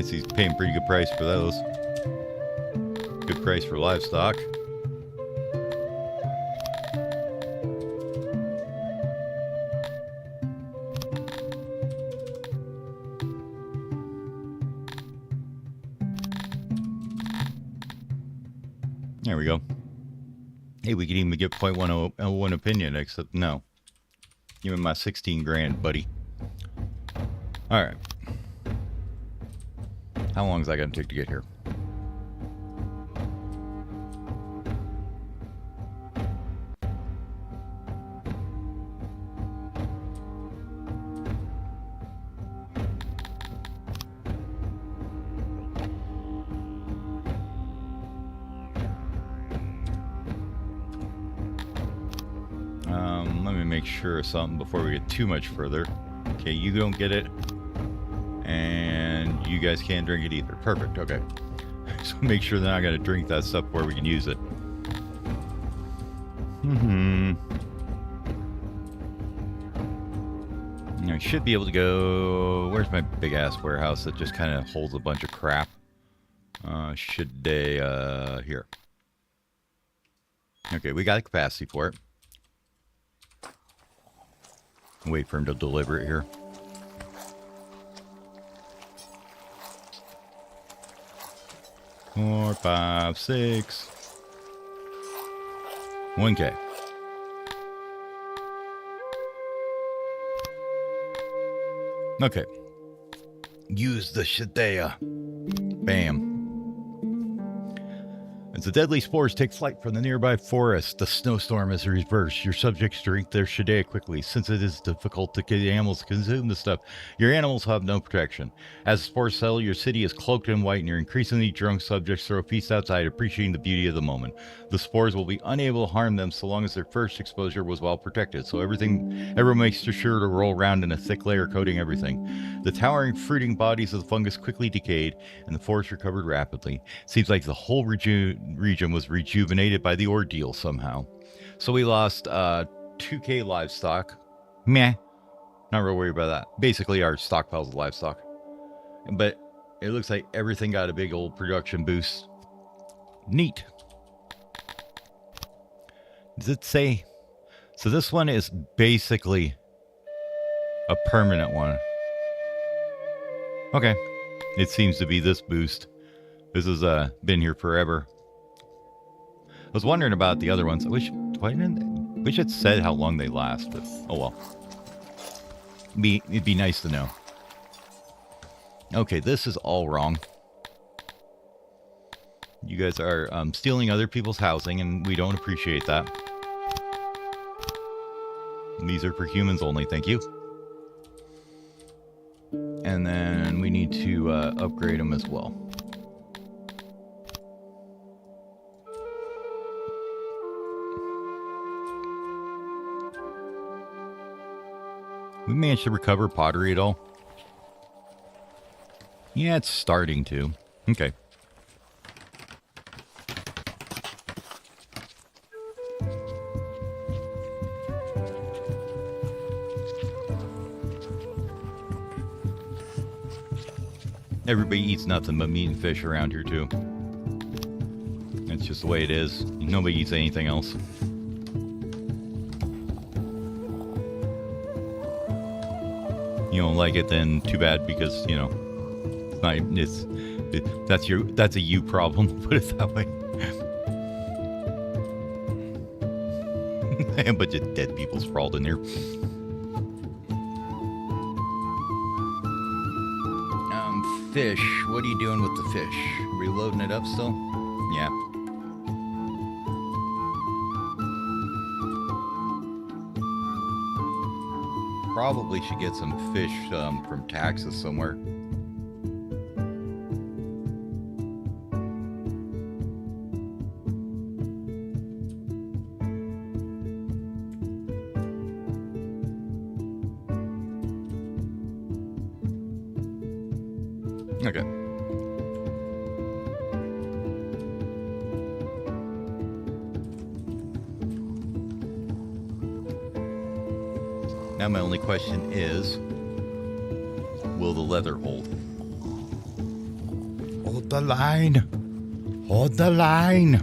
He's paying pretty good price for those. Good price for livestock. There we go. Hey, we can even get 0.101 opinion, except no. Give me my 16 grand, buddy. Alright. How long is that going to take to get here? Let me make sure of something before we get too much further. Okay, you don't get it. And you guys can't drink it either. Perfect, okay. So make sure they're not going to drink that stuff before we can use it. I should be able to go... Where's my big-ass warehouse that just kind of holds a bunch of crap? Should they... here. Okay, we got the capacity for it. Wait for him to deliver it here. 4, 5, 6. 1K. Okay. Use the Shade. Bam. As the deadly spores take flight from the nearby forest, the snowstorm is reversed. Your subjects drink their shidea quickly, since it is difficult to get animals to consume the stuff. Your animals have no protection. As the spores settle, your city is cloaked in white, and your increasingly drunk subjects throw a feast outside, appreciating the beauty of the moment. The spores will be unable to harm them so long as their first exposure was well protected, so everyone makes sure to roll around in a thick layer coating everything. The towering, fruiting bodies of the fungus quickly decayed, and the forest recovered rapidly. Seems like the whole region was rejuvenated by the ordeal somehow. So we lost 2K livestock. Meh. Not real worried about that. Basically our stockpiles of livestock. But it looks like everything got a big old production boost. Neat. Does it say? So this one is basically a permanent one. Okay. It seems to be this boost. This has been here forever. I was wondering about the other ones. I wish it said how long they last, but oh well. It'd be nice to know. Okay, this is all wrong. You guys are stealing other people's housing, and we don't appreciate that. These are for humans only, thank you. And then we need to upgrade them as well. We managed to recover pottery at all? Yeah, it's starting to. Okay. Everybody eats nothing but meat and fish around here, too. That's just the way it is. Nobody eats anything else. You don't like it, then too bad, because, you know, that's a you problem, put it that way. A bunch of dead people sprawled in there. Fish. What are you doing with the fish? Reloading it up still? Yeah. Probably should get some fish from Texas somewhere. Okay. Now my only question is, will the leather hold? Hold the line! Hold the line!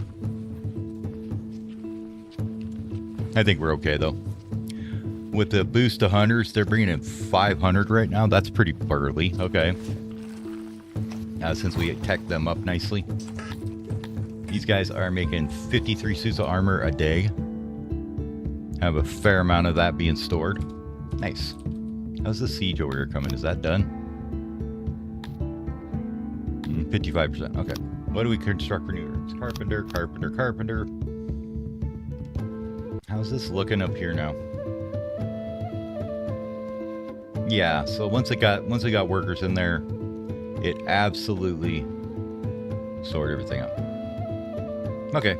I think we're okay, though. With the boost to hunters, they're bringing in 500 right now. That's pretty burly. Okay. Since we teched them up nicely. These guys are making 53 suits of armor a day. Have a fair amount of that being stored. Nice. How's the siege over here coming? Is that done? 55%. Okay. What do we construct for new rooms? Carpenter, carpenter, carpenter. How's this looking up here now? Yeah, so once we got workers in there, it absolutely sorted everything out. Okay.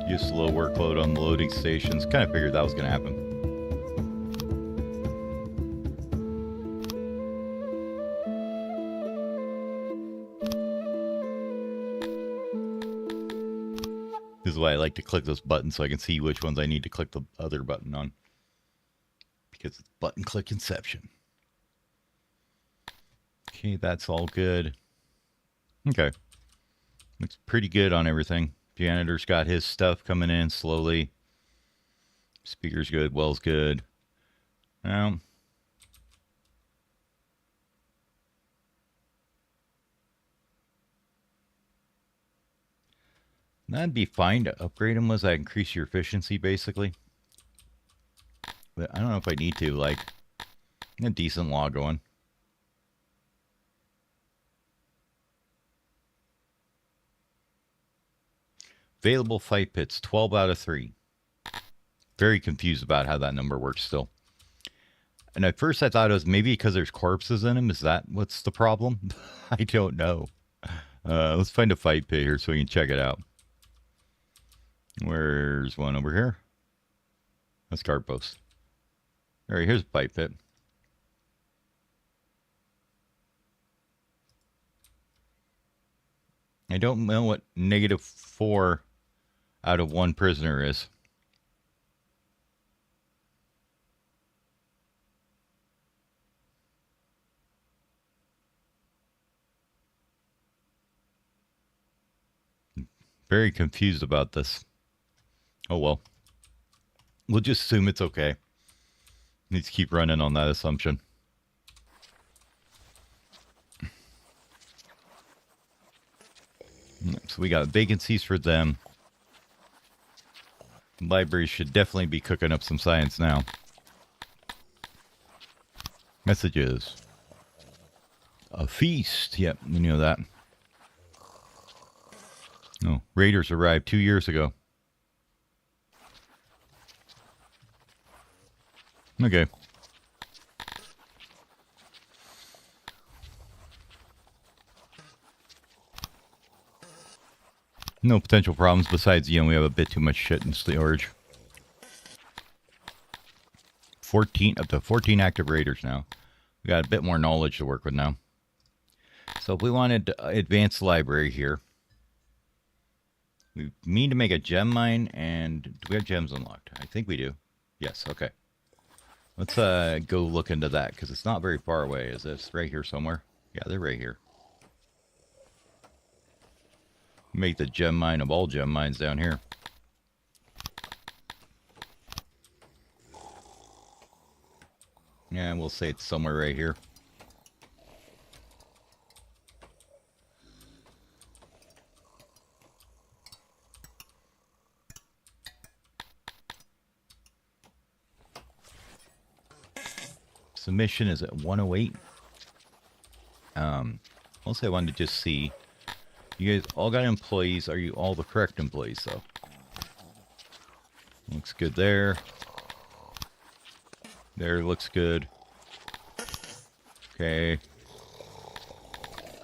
Just low workload on the loading stations. Kind of figured that was going to happen. This is why I like to click those buttons so I can see which ones I need to click the other button on. Because it's button click inception. Okay, that's all good. Okay. Looks pretty good on everything. Janitor's got his stuff coming in slowly. Speaker's good. Well's good. Now, that'd be fine to upgrade them. Was that increase your efficiency, basically? But I don't know if I need to. Like, a decent law going. Available fight pits, 12 out of 3. Very confused about how that number works still. And at first I thought it was maybe because there's corpses in them. Is that what's the problem? I don't know. Let's find a fight pit here so we can check it out. Where's one over here? That's guard post. All right, here's a fight pit. I don't know what -4 out of 1 prisoner is. Very confused about this. Oh well. We'll just assume it's okay. Need to keep running on that assumption. So we got vacancies for them. Libraries should definitely be cooking up some science now. Messages. A feast. Yep, we knew that. Oh, raiders arrived 2 years ago. Okay. No potential problems besides, we have a bit too much shit in storage. 14 up to 14 active raiders now. We got a bit more knowledge to work with now. So if we wanted to advance the library here, we need to make a gem mine, and do we have gems unlocked? I think we do. Yes, okay. Let's go look into that, because it's not very far away. Is this right here somewhere? Yeah, they're right here. Make the gem mine of all gem mines down here. Yeah, we'll say it's somewhere right here. Submission is at 108. Also, I wanted to just see. You guys all got employees. Are you all the correct employees, though? Looks good there. There looks good. Okay.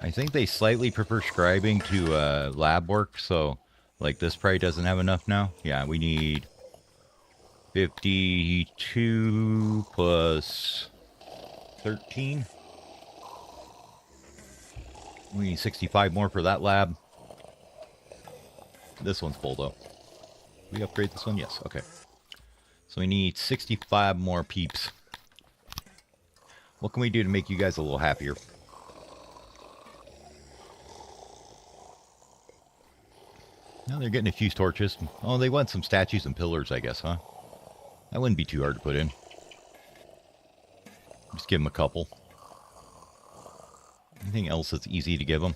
I think they slightly prefer scribing to lab work, so like this probably doesn't have enough now. Yeah, we need 52 plus 13. We need 65 more for that lab. This one's full though. We upgrade this one? Yes, okay. So we need 65 more peeps. What can we do to make you guys a little happier? Now they're getting a few torches. Oh, they want some statues and pillars, I guess, huh? That wouldn't be too hard to put in. Just give them a couple. Anything else that's easy to give them?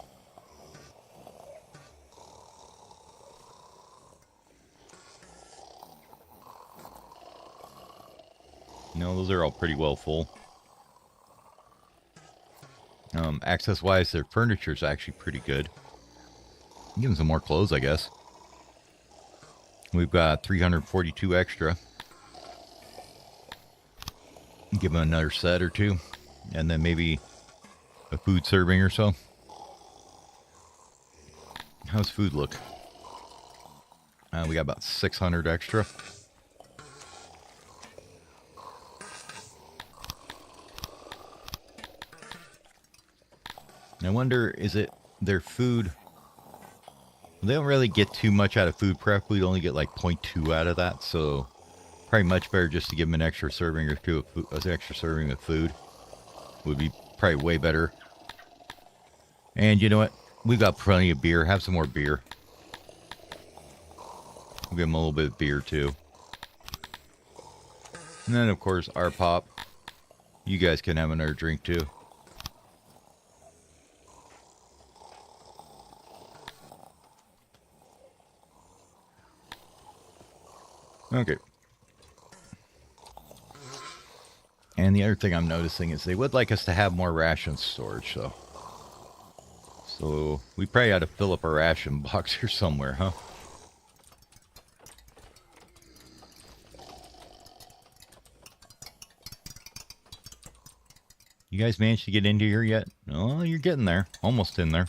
No, those are all pretty well full. Access-wise, their furniture is actually pretty good. Give them some more clothes, I guess. We've got 342 extra. Give them another set or two. And then maybe a food serving or so. How's food look? We got about 600 extra. I wonder, is it their food? They don't really get too much out of food prep. We only get like 0.2 out of that, so probably much better just to give them an extra serving or two of food, an extra serving of food. Would be probably way better. And you know what? We've got plenty of beer. Have some more beer. We'll give them a little bit of beer too. And then of course our pop. You guys can have another drink too. Okay. And the other thing I'm noticing is they would like us to have more ration storage, so we probably ought to fill up a ration box here somewhere, huh? You guys managed to get into here yet? Oh, you're getting there. Almost in there.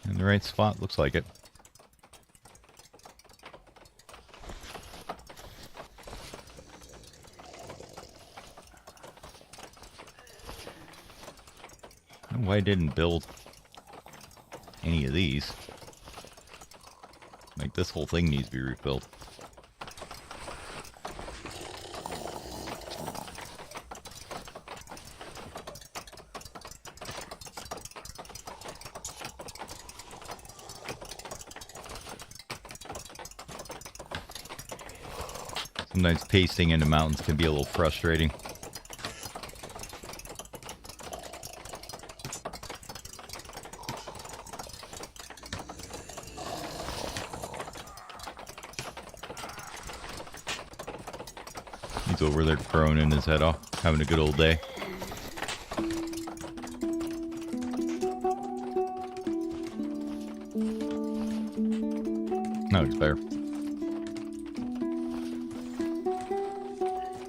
In the right spot, looks like it. Why didn't build any of these? Like, this whole thing needs to be rebuilt. Sometimes pasting into mountains can be a little frustrating. He's over there croning his head off, having a good old day. That looks better.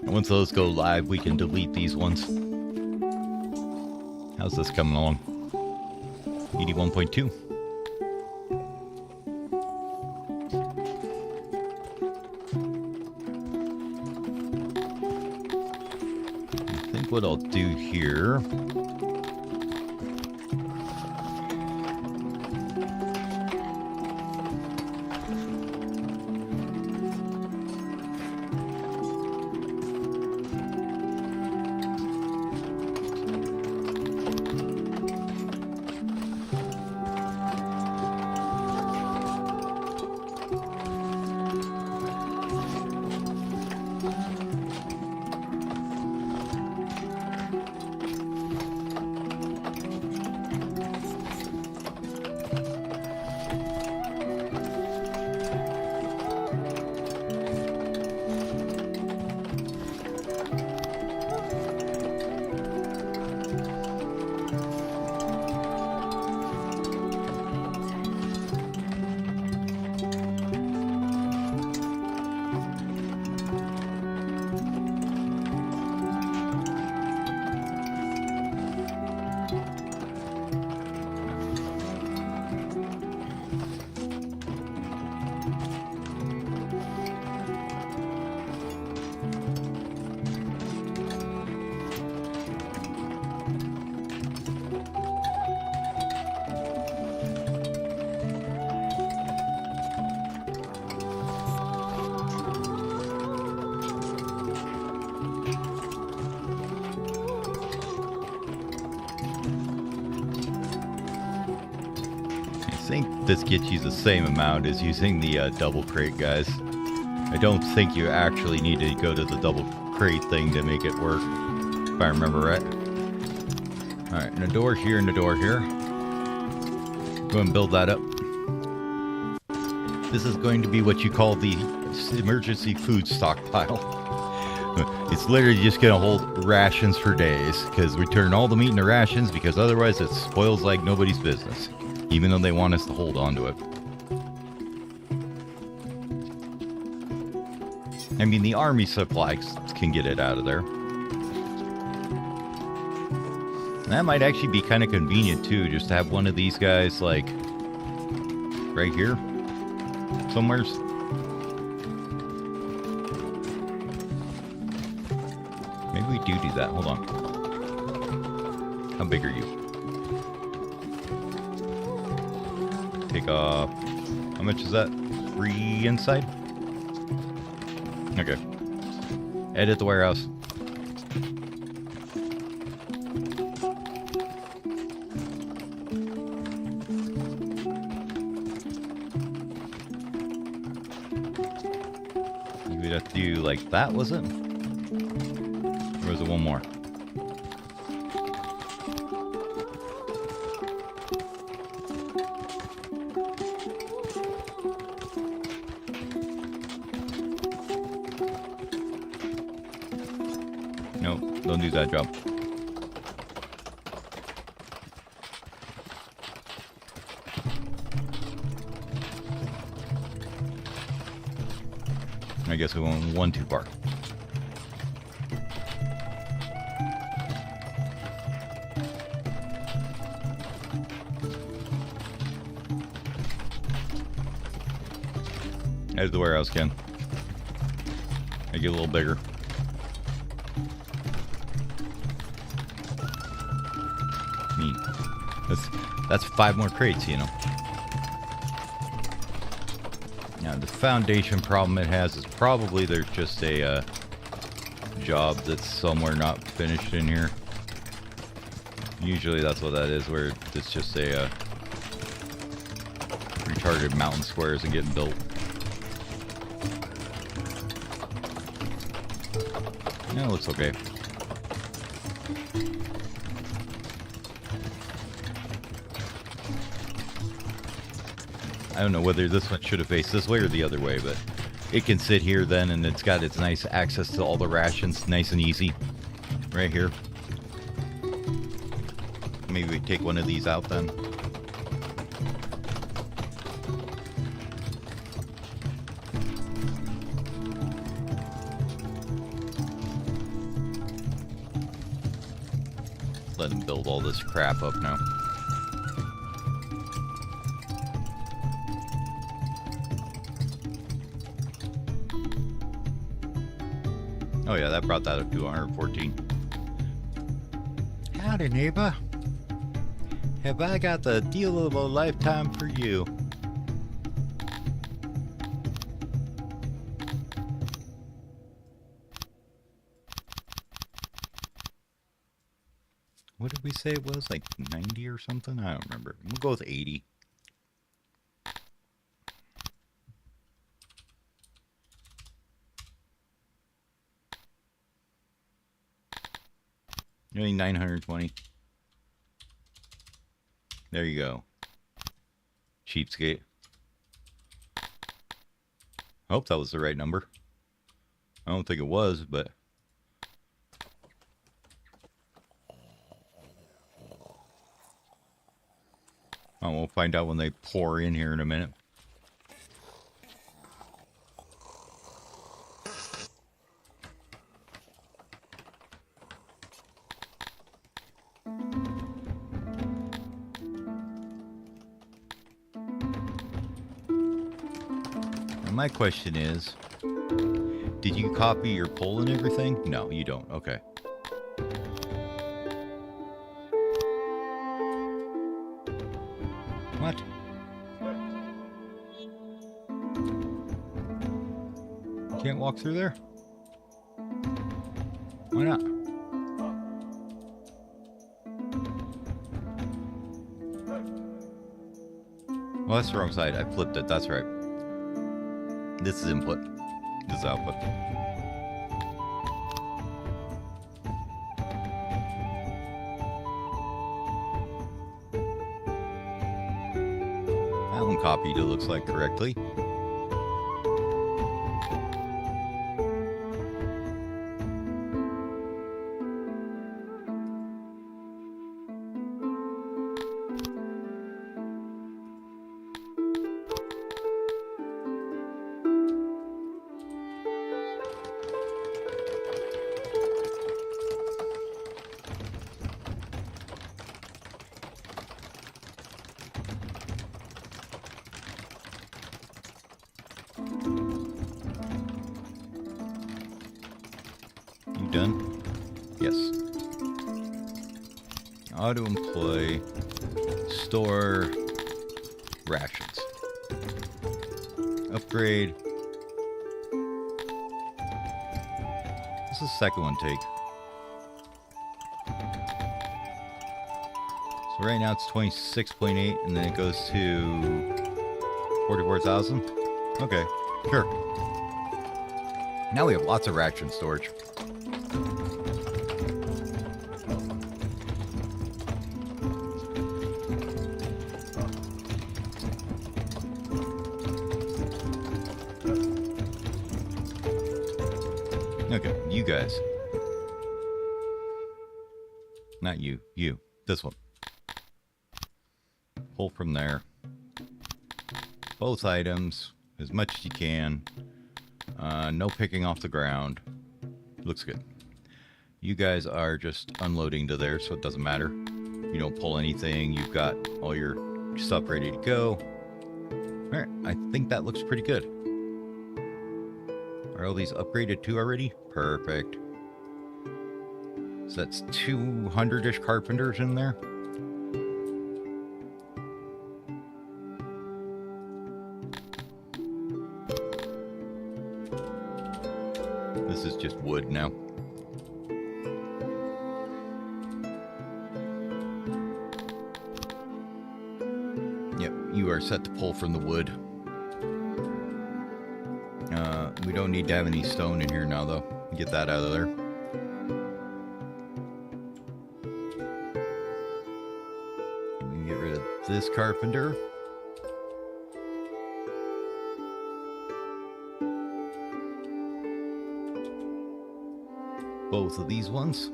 And once those go live, we can delete these ones. How's this coming along? 81.2. I think what I'll do here... I think this gets you the same amount as using the double crate, guys. I don't think you actually need to go to the double crate thing to make it work, if I remember right. Alright, and a door here and a door here. Go and build that up. This is going to be what you call the emergency food stockpile. It's literally just going to hold rations for days, because we turn all the meat into rations, because otherwise it spoils like nobody's business. Even though they want us to hold on to it. I mean, the army supplies can get it out of there. And that might actually be kind of convenient too, just to have one of these guys like right here somewheres. Maybe we do that. Hold on. How big are you? Take off. How much is that? 3 inside? Okay. Edit the warehouse. We'd have to do like that, was it? Or was it one more? No, don't do that job. I guess we went one too far. There's the warehouse, Ken. Make it a little bigger. Neat. That's 5 more crates, you know. Now, the foundation problem it has is probably there's just a job that's somewhere not finished in here. Usually that's what that is, where it's just a retarded mountain squares and getting built. Yeah, it looks okay. I don't know whether this one should have faced this way or the other way, but it can sit here then, and it's got its nice access to all the rations, nice and easy. Right here. Maybe we take one of these out then. Let him build all this crap up now. Oh yeah, that brought that up to 114. Howdy, neighbor. Have I got the deal of a lifetime for you? What did we say it was? Like 90 or something? I don't remember. We'll go with 80. Only 920. There you go. Cheapskate. I hope that was the right number. I don't think it was, but... Oh, we'll find out when they pour in here in a minute. My question is, did you copy your poll and everything? No, you don't. Okay. What? You can't walk through there? Why not? Well, that's the wrong side. I flipped it. That's right. This is input. This is output. That one copied, it looks like, correctly. Done? Yes. Auto employ, store rations, upgrade, What's the second one take? So right now it's 26.8, and then it goes to 44,000. Okay, sure. Now we have lots of ration storage. Okay, you guys. Not you, you. This one. Pull from there. Both items, as much as you can. No picking off the ground. Looks good. You guys are just unloading to there, so it doesn't matter. You don't pull anything. You've got all your stuff ready to go. Alright, I think that looks pretty good. Are all these upgraded too already? Perfect. So that's 200-ish carpenters in there. This is just wood now. Yep, you are set to pull from the wood. We don't need to have any stone in here now, though. Get that out of there. We can get rid of this carpenter. Both of these ones.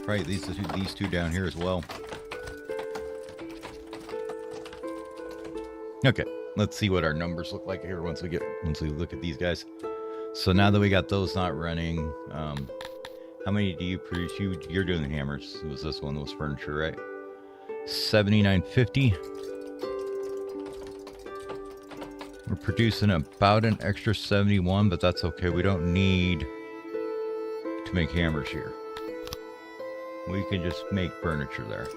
Right, these two down here as well. Okay, let's see what our numbers look like here once we look at these guys. So now that we got those not running, how many do you produce? You're doing the hammers. It was this one that was furniture, right? 79.50. We're producing about an extra 71, but that's okay. We don't need to make hammers here. We can just make furniture there.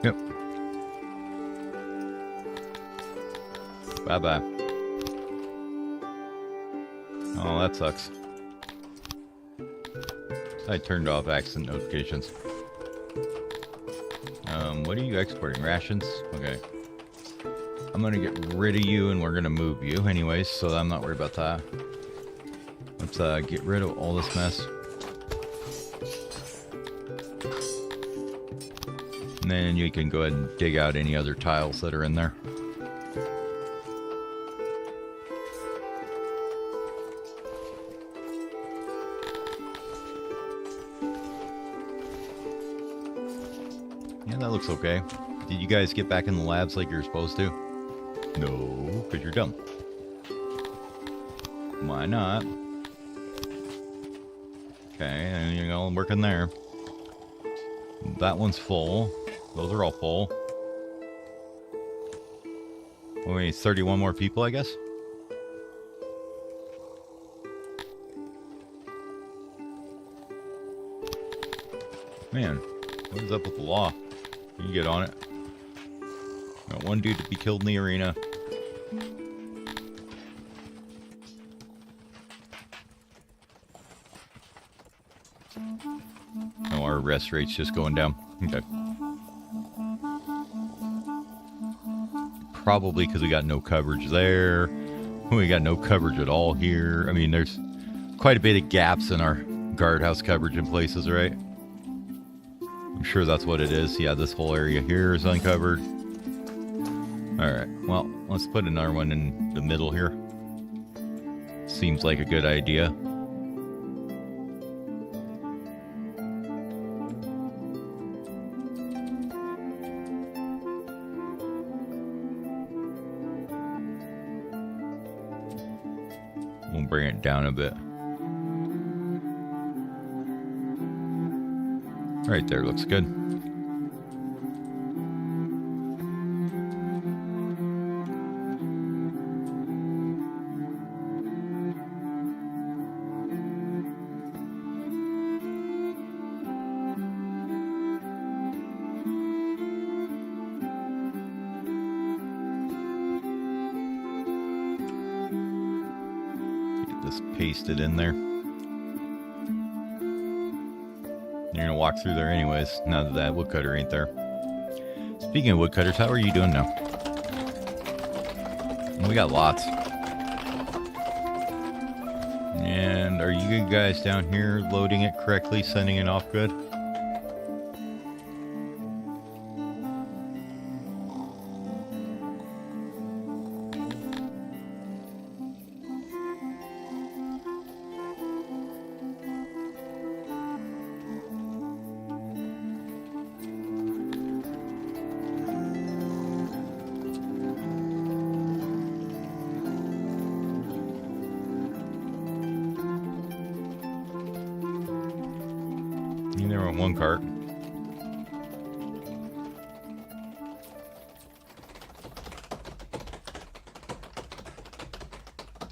Yep. Bye-bye. Oh, that sucks. I turned off accident notifications. What are you exporting? Rations? Okay. I'm gonna get rid of you and we're gonna move you anyways, so I'm not worried about that. Let's get rid of all this mess. And then you can go ahead and dig out any other tiles that are in there. Yeah, that looks okay. Did you guys get back in the labs like you're supposed to? No, because you're dumb. Why not? Okay, and you're all working there. That one's full. Those are all full. Well, we need 31 more people, I guess. Man, what is up with the law? You can get on it. Got one dude to be killed in the arena. Oh, our arrest rate's just going down. Okay. Probably because we got no coverage there. We got no coverage at all here. I mean, there's quite a bit of gaps in our guardhouse coverage in places, right? I'm sure that's what it is. Yeah, this whole area here is uncovered. Alright, well, let's put another one in the middle here. Seems like a good idea. We'll bring it down a bit. Right there, looks good. this pasted in there. You're gonna walk through there anyways, now that that woodcutter ain't there. Speaking of woodcutters, how are you doing now? We got lots. And are you guys down here loading it correctly, sending it off good? There went one cart.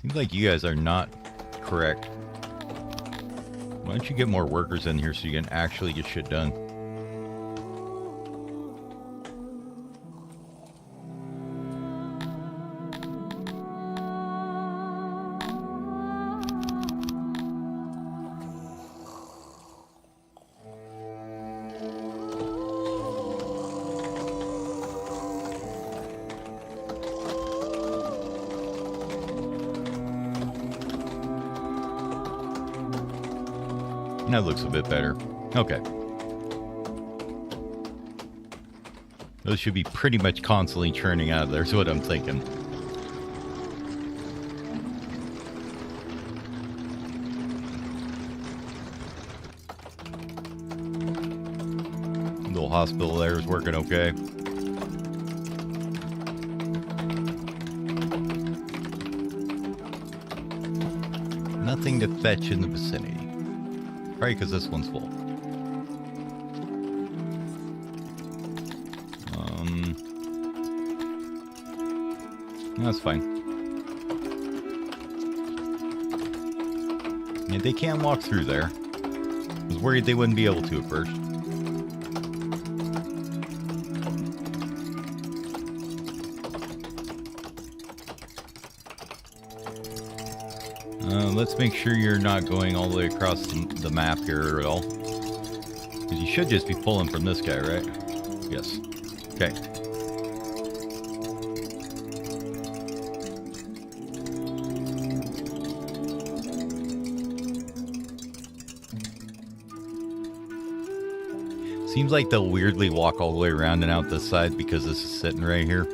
Seems like you guys are not correct. Why don't you get more workers in here so you can actually get shit done? That looks a bit better. Okay. Those should be pretty much constantly churning out of there, is what I'm thinking. The little hospital there is working okay. Nothing to fetch in the vicinity. Probably because this one's full. That's fine. Yeah, they can walk through there. I was worried they wouldn't be able to at first. Let's make sure you're not going all the way across the map here at all. Because you should just be pulling from this guy, right? Yes. Okay. Seems like they'll weirdly walk all the way around and out this side because this is sitting right here.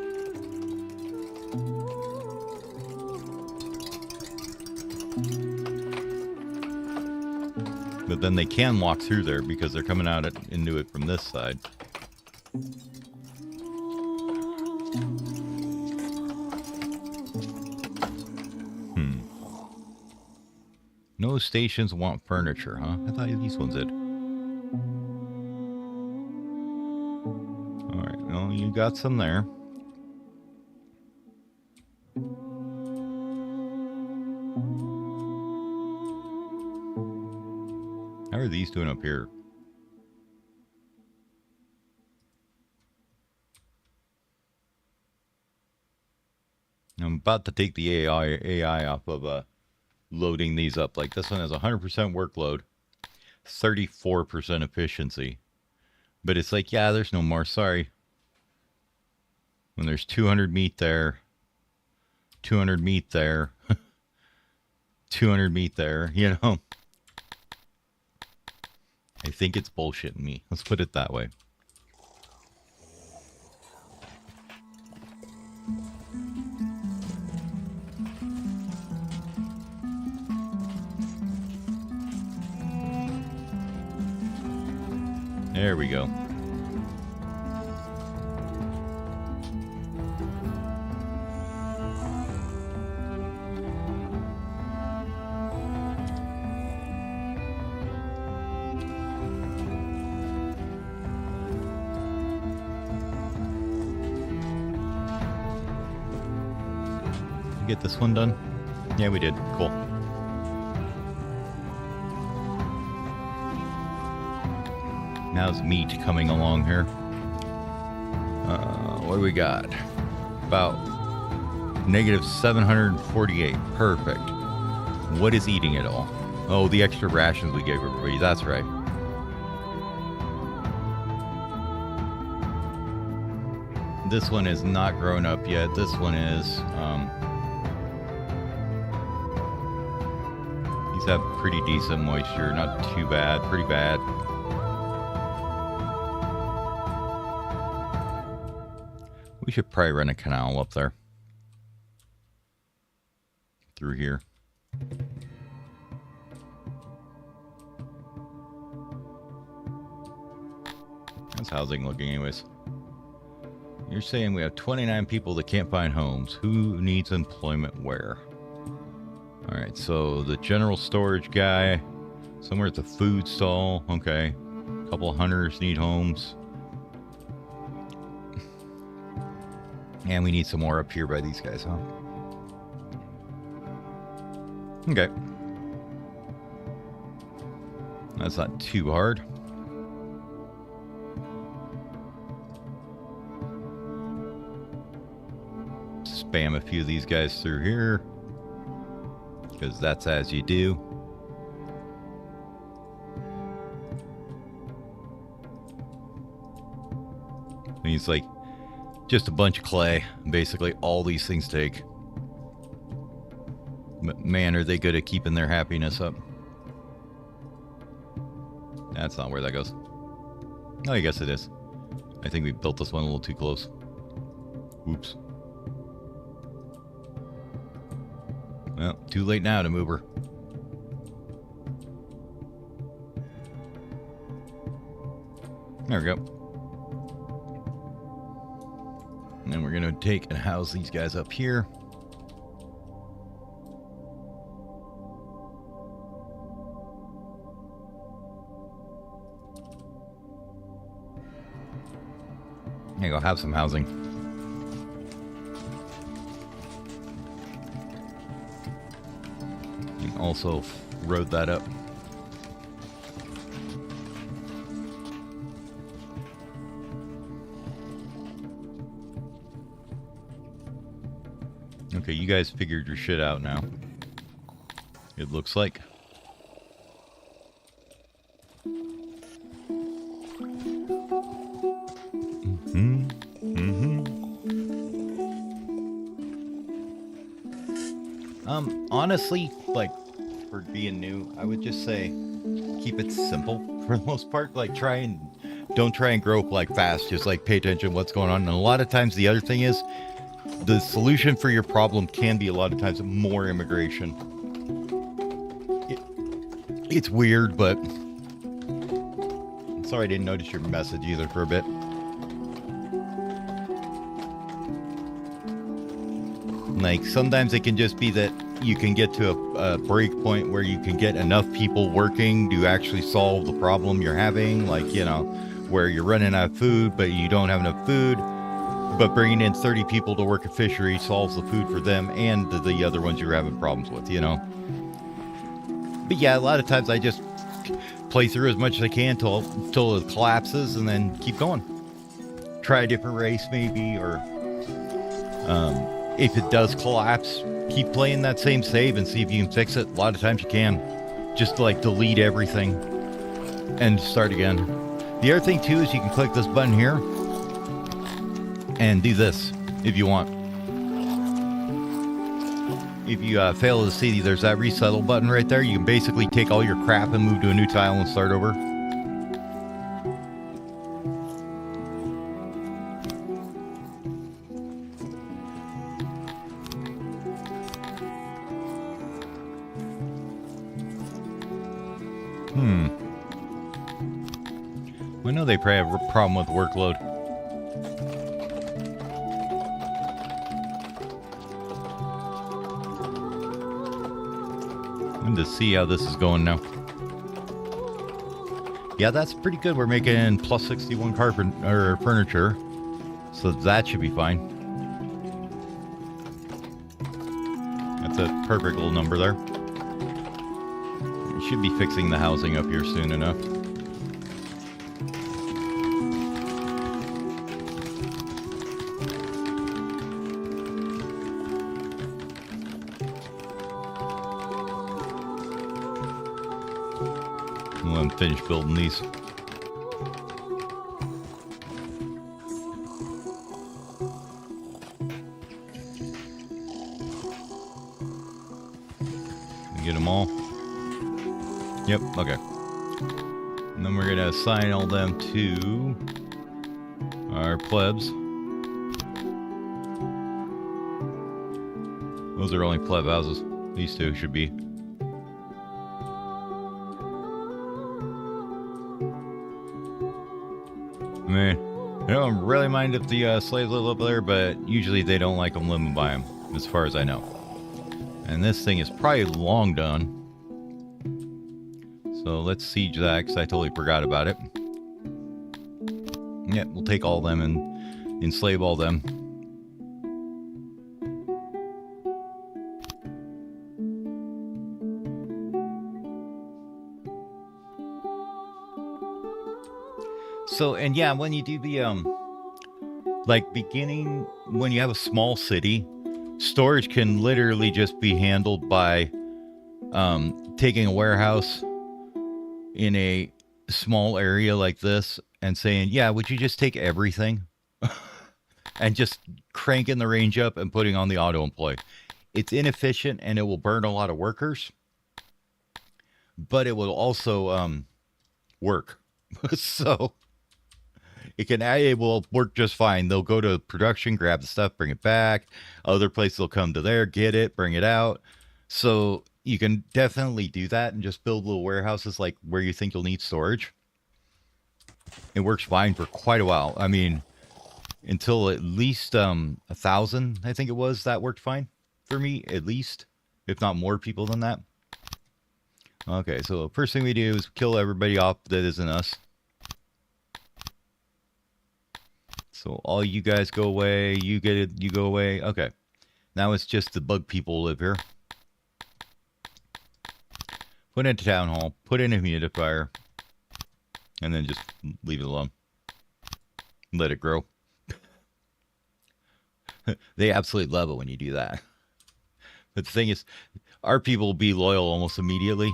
But then they can walk through there because they're coming out into it from this side. No stations want furniture, huh? I thought these ones did. Alright, well, you got some there. How are these doing up here? I'm about to take the AI off of loading these up. Like this one has 100% workload, 34% efficiency. But it's like, yeah, there's no more. Sorry. When there's 200 meat there, 200 meat there, 200 meat there, you know. I think it's bullshitting me. Let's put it that way. There we go. Get this one done? Yeah, we did. Cool. How's meat coming along here? What do we got? About negative 748. Perfect. What is eating it all? Oh, the extra rations we gave everybody. That's right. This one is not grown up yet. This one is. These have pretty decent moisture. Not too bad. Pretty bad. We should probably run a canal up there. Through here. How's housing looking anyways? You're saying we have 29 people that can't find homes. Who needs employment where? Alright, so the general storage guy. Somewhere at the food stall. Okay. A couple hunters need homes. And we need some more up here by these guys, huh? Okay. That's not too hard. Spam a few of these guys through here. Because that's as you do. He's like just a bunch of clay. Basically all these things take. But man, are they good at keeping their happiness up. That's not where that goes. Oh, I guess it is. I think we built this one a little too close. Oops. Well, too late now to move her. There we go. And then we're going to take and house these guys up here. There you go, have some housing. And also road that up. Okay, you guys figured your shit out now. It looks like. Honestly, like, for being new, I would just say keep it simple for the most part. Like, don't try and grow like fast. Just like pay attention to what's going on. And a lot of times the other thing is the solution for your problem can be a lot of times more immigration. It's weird, but sorry I didn't notice your message either for a bit. Like, sometimes it can just be that you can get to a break point where you can get enough people working to actually solve the problem you're having. Like, you know, where you're running out of food, but you don't have enough food. But bringing in 30 people to work a fishery solves the food for them and the other ones you're having problems with, you know. But yeah, a lot of times I just play through as much as I can till it collapses and then keep going. Try a different race maybe, or if it does collapse, keep playing that same save and see if you can fix it. A lot of times you can. Just like delete everything and start again. The other thing too is you can click this button here and do this if you want. If you fail to see, there's that resettle button right there. You can basically take all your crap and move to a new tile and start over. I know they probably have a problem with workload. I'm to see how this is going now. Yeah, that's pretty good. We're making plus 61 furniture, so that should be fine. That's a perfect little number there. We should be fixing the housing up here soon enough. I'm going to finish building these. Get them all? Yep, okay. And then we're going to assign all them to our plebs. Those are only pleb houses. These two should be. I mean, I don't really mind if the slaves live up there, but usually they don't like them living by them, as far as I know. And this thing is probably long done. So let's siege that, because I totally forgot about it. Yeah, we'll take all them and enslave all them. So, and yeah, when you do the, like beginning, when you have a small city, storage can literally just be handled by, taking a warehouse in a small area like this and saying, yeah, would you just take everything and just cranking the range up and putting on the auto employ. It's inefficient and it will burn a lot of workers, but it will also, work. So it will work just fine. They'll go to production, grab the stuff, bring it back. Other places will come to there, get it, bring it out. So you can definitely do that and just build little warehouses like where you think you'll need storage. It works fine for quite a while. I mean, until at least 1,000, I think it was, that worked fine for me, at least, if not more people than that. Okay, so the first thing we do is kill everybody off that isn't us. So all you guys go away, you get it, you go away. Okay. Now it's just the bug people live here. Put in a town hall, put in a humidifier, and then just leave it alone. Let it grow. They absolutely love it when you do that. But the thing is, our people will be loyal almost immediately.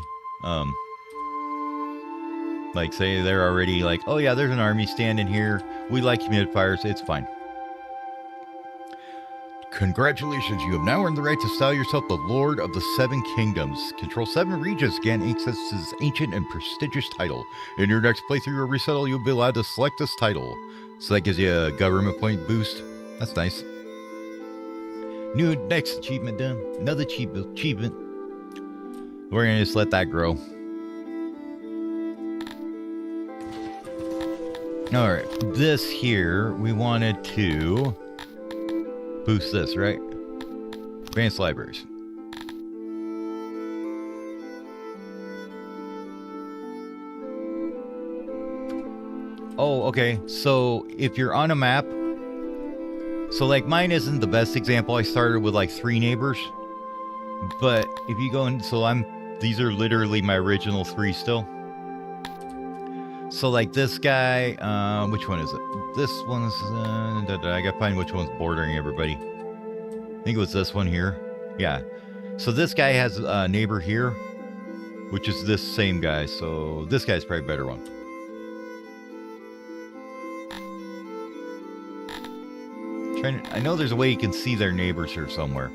Like, say they're already like, oh yeah, there's an army standing here. We like humidifiers. It's fine. Congratulations, you have now earned the right to style yourself the Lord of the Seven Kingdoms. Control 7 regions, gain access to this ancient and prestigious title. In your next playthrough or resettle, you'll be allowed to select this title. So that gives you a government point boost. That's nice. New next achievement done. Another achievement. We're going to just let that grow. Alright, this here, we wanted to boost this, right? Advanced libraries. Oh, okay. So if you're on a map, so like mine isn't the best example. I started with like 3 neighbors, but if you go in, so these are literally my original 3 still. So like this guy, which one is it? This one's, I gotta find which one's bordering everybody. I think it was this one here. Yeah. So this guy has a neighbor here, which is this same guy. So this guy's probably a better one. I know there's a way you can see their neighbors here somewhere.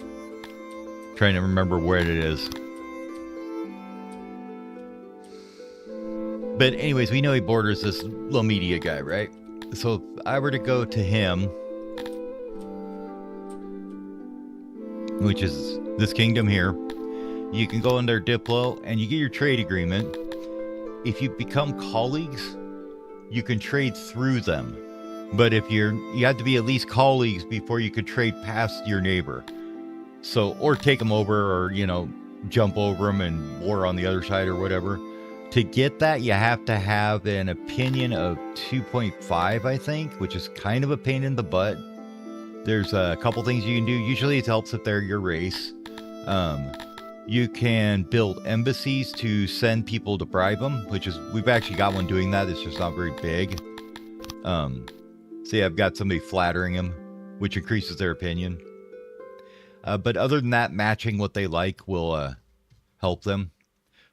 Trying to remember where it is. But anyways, we know he borders this little media guy, right? So if I were to go to him, which is this kingdom here, you can go under Diplo and you get your trade agreement. If you become colleagues, you can trade through them. But if you have to be at least colleagues before you could trade past your neighbor. So, or take them over, or, you know, jump over them and war on the other side or whatever. To get that, you have to have an opinion of 2.5, I think, which is kind of a pain in the butt. There's a couple things you can do. Usually it helps if they're your race. You can build embassies to send people to bribe them, which is, we've actually got one doing that. It's just not very big. See, I've got somebody flattering them, which increases their opinion. But other than that, matching what they like will help them.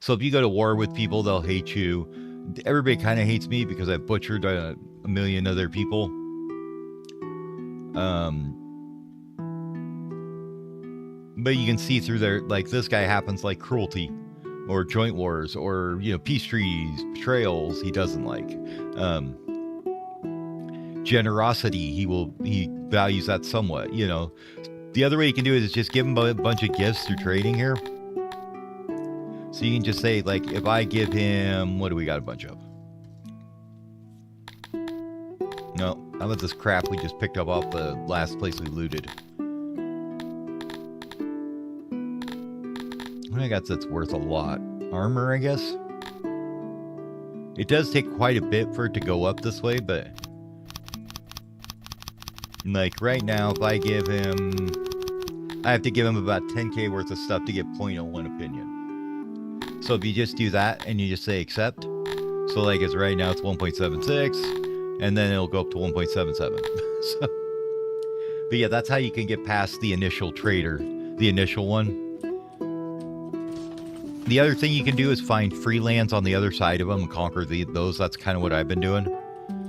So if you go to war with people, they'll hate you. Everybody kind of hates me because I've butchered a million other people. But you can see through there, like, this guy happens like cruelty or joint wars or, you know, peace treaties, betrayals he doesn't like. Generosity, he values that somewhat, you know. The other way you can do it is just give him a bunch of gifts through trading here. So you can just say, like, if I give him, what do we got a bunch of? No, how about this crap we just picked up off the last place we looted? What I got that's worth a lot? Armor, I guess? It does take quite a bit for it to go up this way, but... like, right now, if I give him... I have to give him about 10k worth of stuff to get 0.01 opinion. So if you just do that, and you just say accept... so, like, it's right now, it's 1.76, and then it'll go up to 1.77. So... but yeah, that's how you can get past the initial trader. The initial one. The other thing you can do is find free lands on the other side of them and conquer those. That's kind of what I've been doing.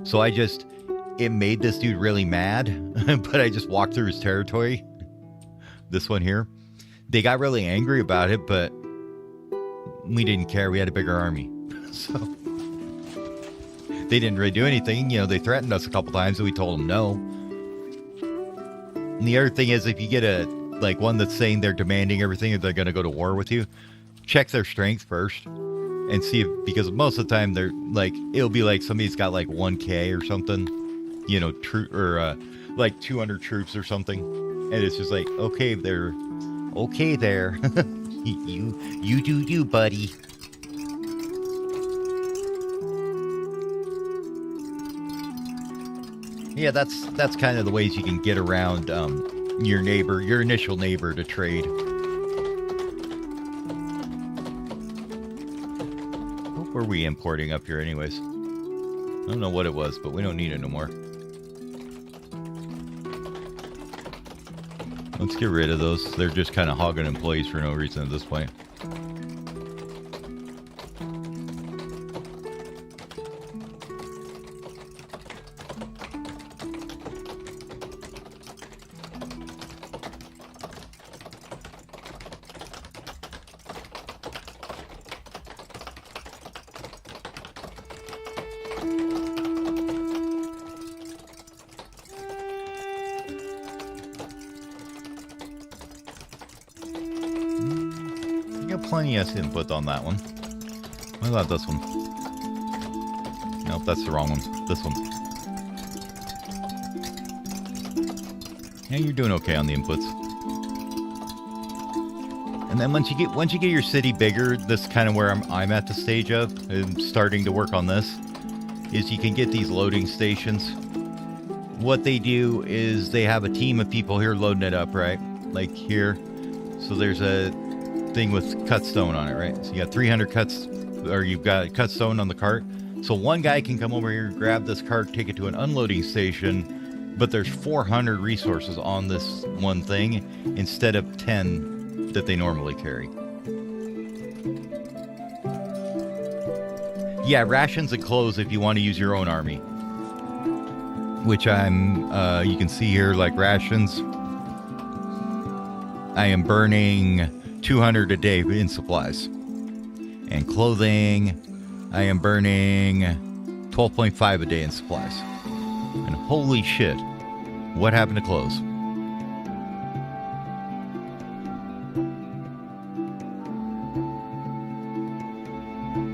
So it made this dude really mad, but I just walked through his territory. This one here. They got really angry about it, but we didn't care. We had a bigger army. So they didn't really do anything. You know, they threatened us a couple times and we told them no. And the other thing is, if you get one that's saying they're demanding everything and they're going to go to war with you, check their strength first and see if, because most of the time they're like, it'll be like somebody's got like 1k or something, you know, like 200 troops or something, and it's just like, okay, they're okay there. you do you, buddy. Yeah, that's kind of the ways you can get around your initial neighbor to trade. What were we importing up here anyways? I don't know what it was, but we don't need it no more. Let's get rid of those. They're just kind of hogging employees for no reason at this point. Plenty of input on that one. What about this one? Nope, that's the wrong one. This one. Yeah, you're doing okay on the inputs. And then once you get your city bigger, this is kind of where I'm at the stage of. I'm starting to work on this. Is you can get these loading stations. What they do is they have a team of people here loading it up, right? Like here. So there's a thing with cut stone on it, right? So you got 300 cuts, or you've got cut stone on the cart. So one guy can come over here, grab this cart, take it to an unloading station, but there's 400 resources on this one thing instead of 10 that they normally carry. Yeah, rations and clothes if you want to use your own army. Which you can see here, like rations. I am burning 200 a day in supplies. And clothing, I am burning 12.5 a day in supplies. And holy shit, what happened to clothes?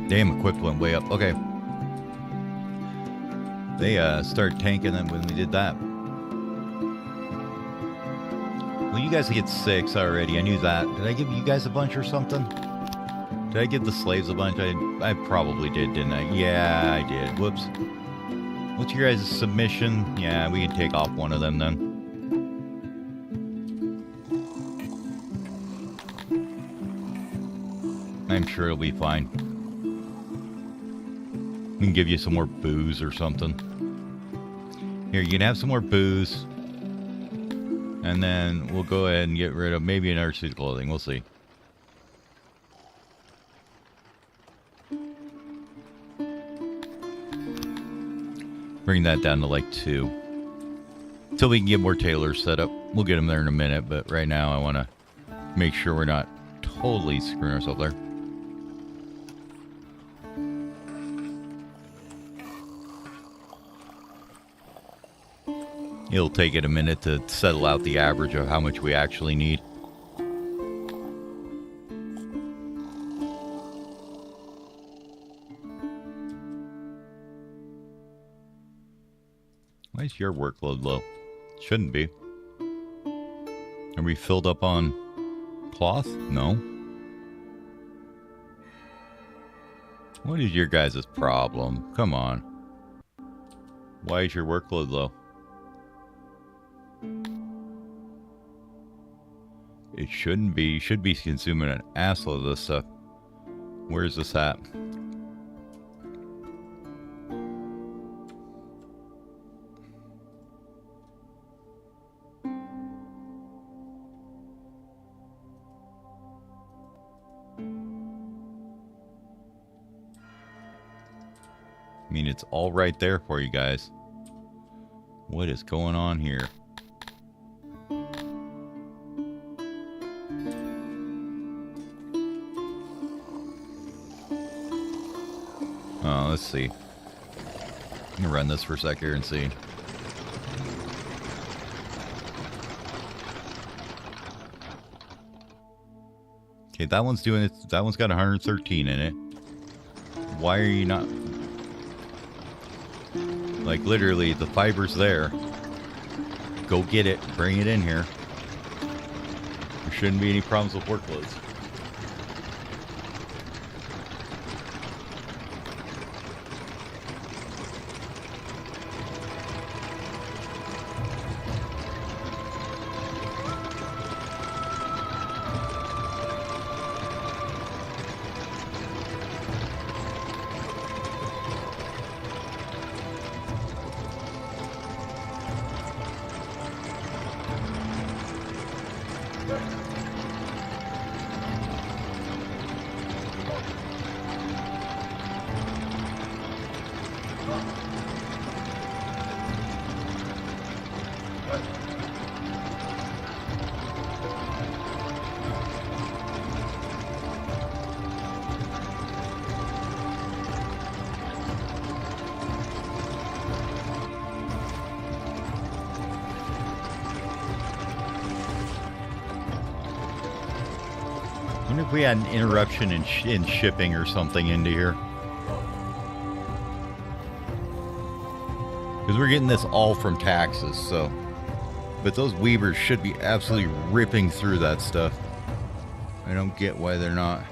Damn, equipped went way up. Okay. They started tanking them when we did that. Well, you guys get 6 already. I knew that. Did I give you guys a bunch or something? Did I give the slaves a bunch? I probably did, didn't I? Yeah, I did. Whoops. What's your guys' submission? Yeah, we can take off one of them then. I'm sure it'll be fine. We can give you some more booze or something. Here, you can have some more booze. And then we'll go ahead and get rid of maybe another suit of clothing. We'll see. Bring that down to like 2. Until we can get more tailors set up. We'll get them there in a minute, but right now I want to make sure we're not totally screwing ourselves there. It'll take it a minute to settle out the average of how much we actually need. Why is your workload low? Shouldn't be. Are we filled up on cloth? No. What is your guys' problem? Come on. Why is your workload low? It shouldn't be. You should be consuming an assload of this stuff. Where's this at? I mean, it's all right there for you guys. What is going on here? Oh, let's see. I'm gonna run this for a sec here and see. Okay, that one's doing it. That one's got 113 in it. Why are you not... Like, literally, the fiber's there. Go get it. Bring it in here. There shouldn't be any problems with workloads. I wonder if we had an interruption in shipping or something into here. Because we're getting this all from taxes, so... But those weavers should be absolutely ripping through that stuff. I don't get why they're not.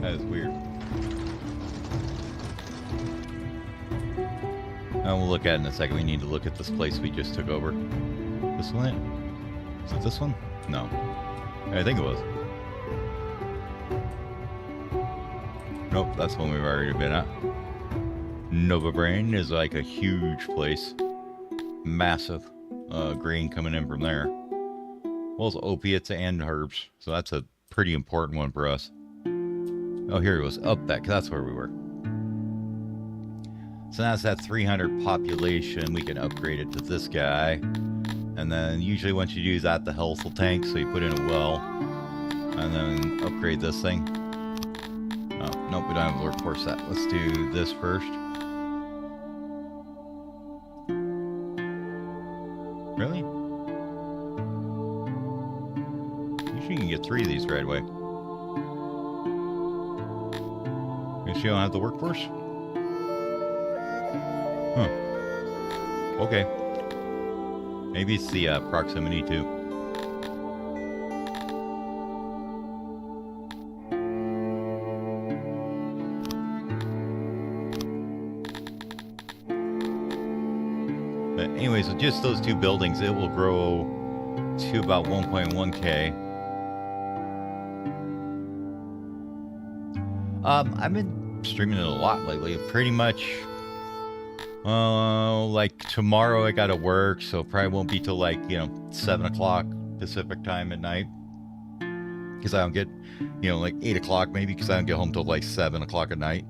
That is weird. We'll look at it in a second. We need to look at this place we just took over. This one? Is it this one? No. I think it was. Nope, that's one we've already been at. Nova Brain is like a huge place. Massive grain coming in from there. Well, it's opiates and herbs. So that's a pretty important one for us. Oh, here it was. Up that. That's where we were. So now it's at 300 population. We can upgrade it to this guy. And then usually once you do that, the health will tank. So you put in a well. And then upgrade this thing. Oh, nope, we don't have a workforce set. Let's do this first. Really? Usually you can get 3 of these right away. Guess you don't have the workforce? Huh. Okay. Maybe it's the proximity too. But anyways, with just those two buildings, it will grow to about 1.1K. I've been streaming it a lot lately. Pretty much, like tomorrow I gotta work, so probably won't be till like, 7 o'clock Pacific time at night. Because I don't get, like 8 o'clock maybe, because I don't get home till like 7 o'clock at night.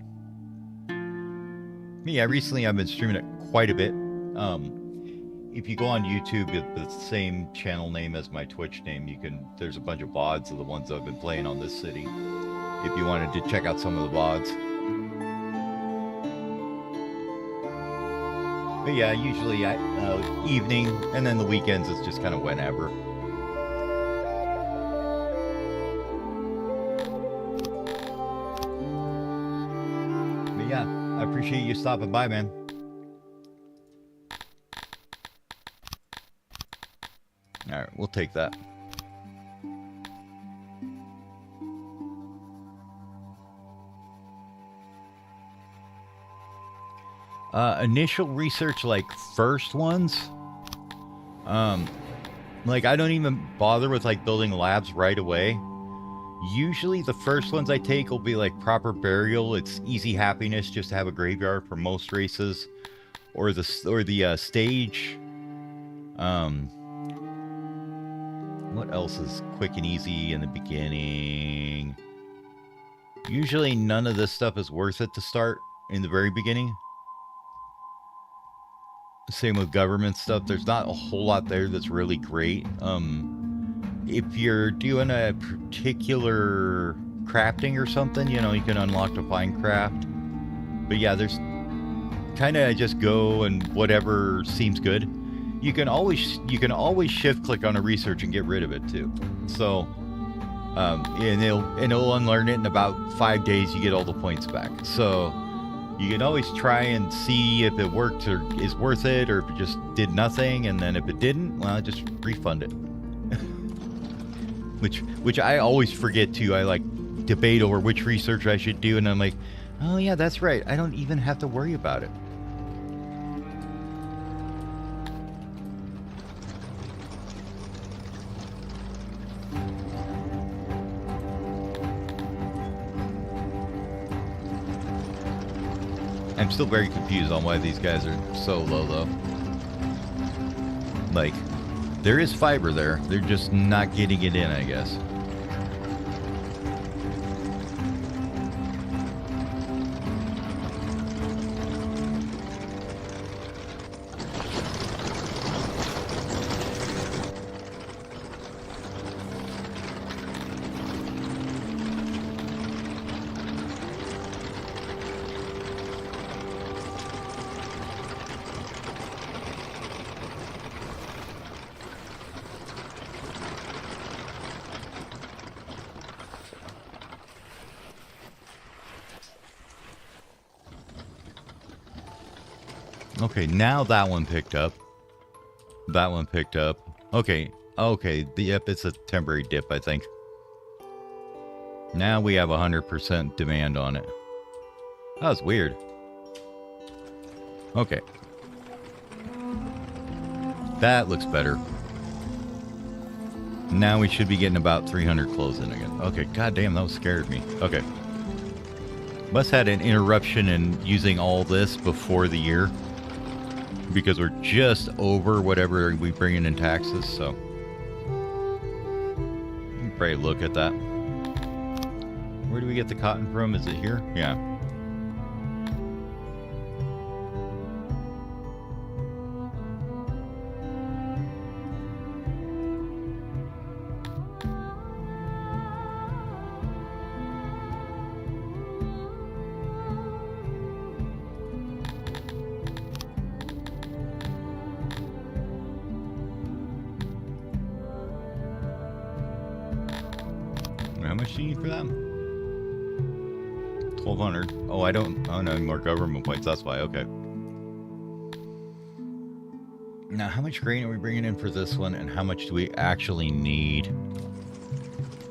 Yeah, recently I've been streaming it quite a bit. If you go on YouTube with the same channel name as my Twitch name, there's a bunch of VODs of the ones I've been playing on this city. If you wanted to check out some of the VODs. But yeah, usually evening, and then the weekends is just kind of whenever. But yeah, I appreciate you stopping by, man. All right, we'll take that. Initial research, like first ones, like I don't even bother with like building labs right away. Usually the first ones I take will be like proper burial. It's easy happiness just to have a graveyard for most races, or the stage. What else is quick and easy in the beginning? Usually none of this stuff is worth it to start in the very beginning. Same with government stuff. There's not a whole lot there that's really great. If you're doing a particular crafting or something, you can unlock Define Craft. But yeah, there's kind of just go and whatever seems good. You can always shift click on a research and get rid of it too. So, and it'll unlearn it in about 5 days. You get all the points back. So you can always try and see if it worked or is worth it, or if it just did nothing. And then if it didn't, well, just refund it. which I always forget to. I like debate over which research I should do, and I'm like, oh yeah, that's right. I don't even have to worry about it. I'm still very confused on why these guys are so low, though. Like, there is fiber there. They're just not getting it in, I guess. Okay, now that one picked up. That one picked up. Okay, yep, it's a temporary dip, I think. Now we have 100% demand on it. That was weird. Okay. That looks better. Now we should be getting about 300 clothes in again. Okay, goddamn, that scared me. Okay. Must have had an interruption in using all this before the year, because we're just over whatever we bring in taxes, so you can probably look at that. Where do we get the cotton from? Is it here? Yeah. How much do you need for them? 1,200. Oh, I don't. Oh, no, more government points. That's why. Okay. Now, how much grain are we bringing in for this one, and how much do we actually need?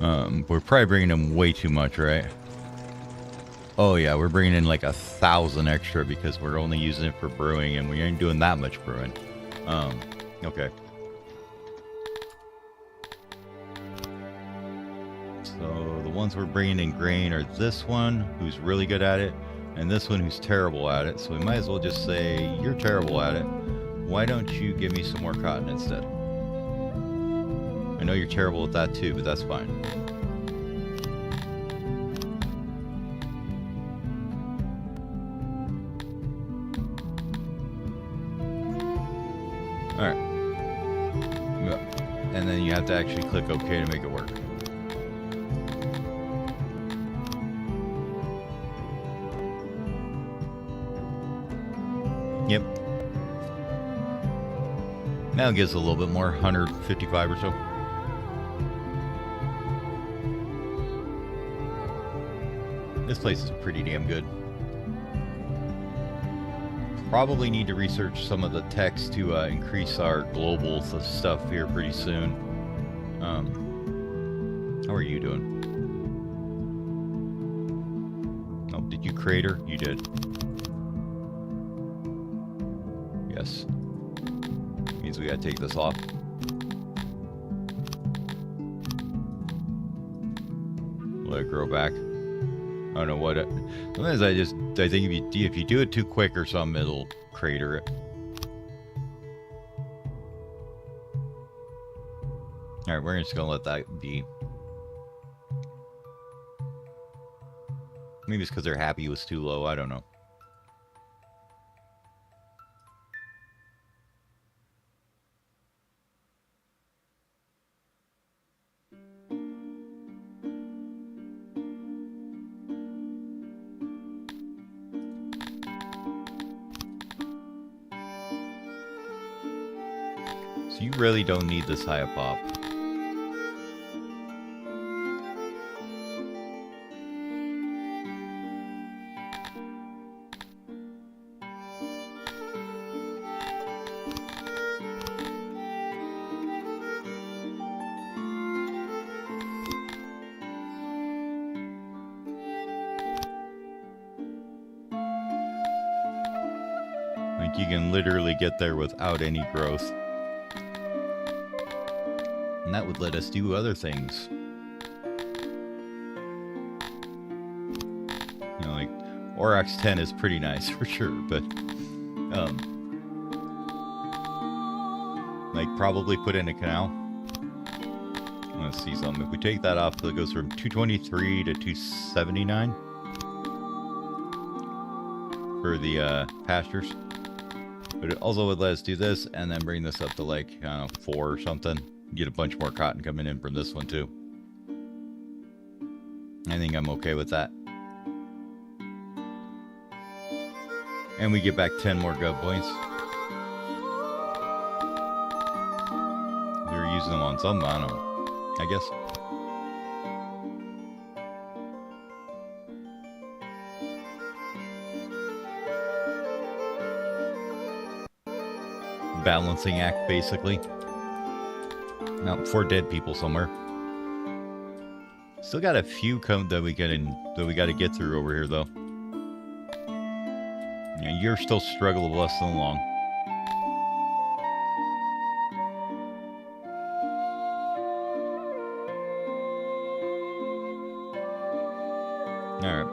We're probably bringing in way too much, right? Oh yeah, we're bringing in like 1,000 extra because we're only using it for brewing, and we ain't doing that much brewing. Okay. So the ones we're bringing in grain are this one, who's really good at it, and this one who's terrible at it. So we might as well just say, you're terrible at it. Why don't you give me some more cotton instead? I know you're terrible at that too, but that's fine. Alright. And then you have to actually click OK to make it work. Yep. Now it gives a little bit more, 155 or so. This place is pretty damn good. Probably need to research some of the text to increase our global stuff here pretty soon. How are you doing? Oh, did you crater? You did. Yes. Means we gotta take this off. Let it grow back. I don't know what it, sometimes I think if you do it too quick or something, it'll crater it. Alright, we're just gonna let that be. Maybe it's because they're happy it was too low, I don't know. So you really don't need this high a pop. Like you can literally get there without any growth. And that would let us do other things. You know, like Aurochs 10 is pretty nice for sure, but like probably put in a canal. Let's see something. If we take that off, it goes from 223 to 279 for the pastures. But it also would let us do this and then bring this up to like, I don't know, 4 or something. Get a bunch more cotton coming in from this one too. I think I'm okay with that. And we get back 10 more gov points. We were using them on some, I don't know, I guess. Balancing act, basically. Now, 4 dead people somewhere. Still got a few that we got to get through over here, though. Yeah, you're still struggling less than long. All right.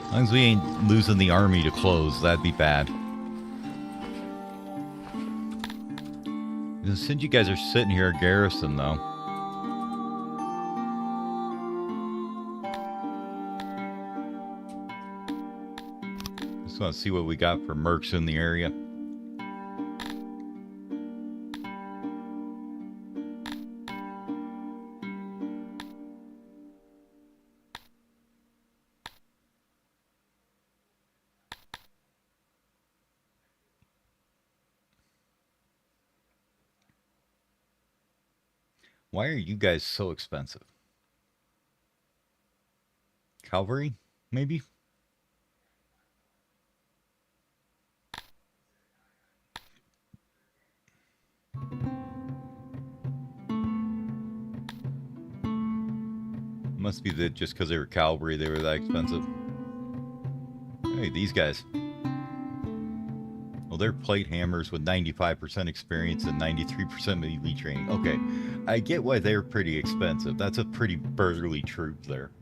As long as we ain't losing the army to close, that'd be bad. Since you guys are sitting here at garrison, though. Just want to see what we got for mercs in the area. Why are you guys so expensive? Cavalry, maybe? Must be that just because they were cavalry, they were that expensive. Hey, these guys. Well, they're plate hammers with 95% experience and 93% melee training. Okay, I get why they're pretty expensive. That's a pretty burly troop there.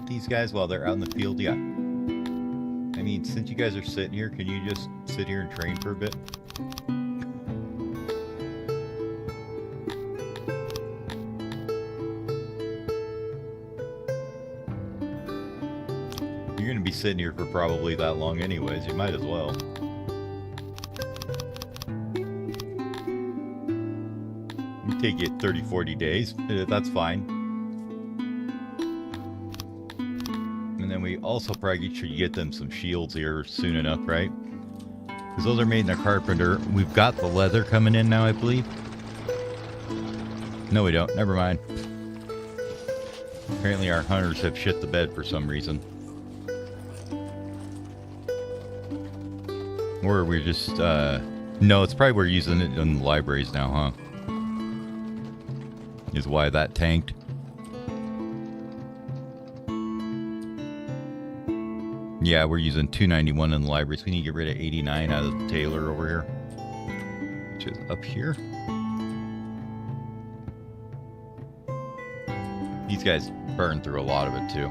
These guys while they're out in the field? Yeah. I mean, since you guys are sitting here, can you just sit here and train for a bit? You're gonna be sitting here for probably that long anyways. You might as well. You take it 30-40 days. That's fine. We also probably should get them some shields here soon enough, right? Because those are made in a carpenter. We've got the leather coming in now, I believe. No, we don't. Never mind. Apparently our hunters have shit the bed for some reason. Or we're just, no, it's probably we're using it in the libraries now, huh? Is why that tanked. Yeah, we're using 291 in the libraries. We need to get rid of 89 out of the tailor over here. Which is up here. These guys burn through a lot of it too.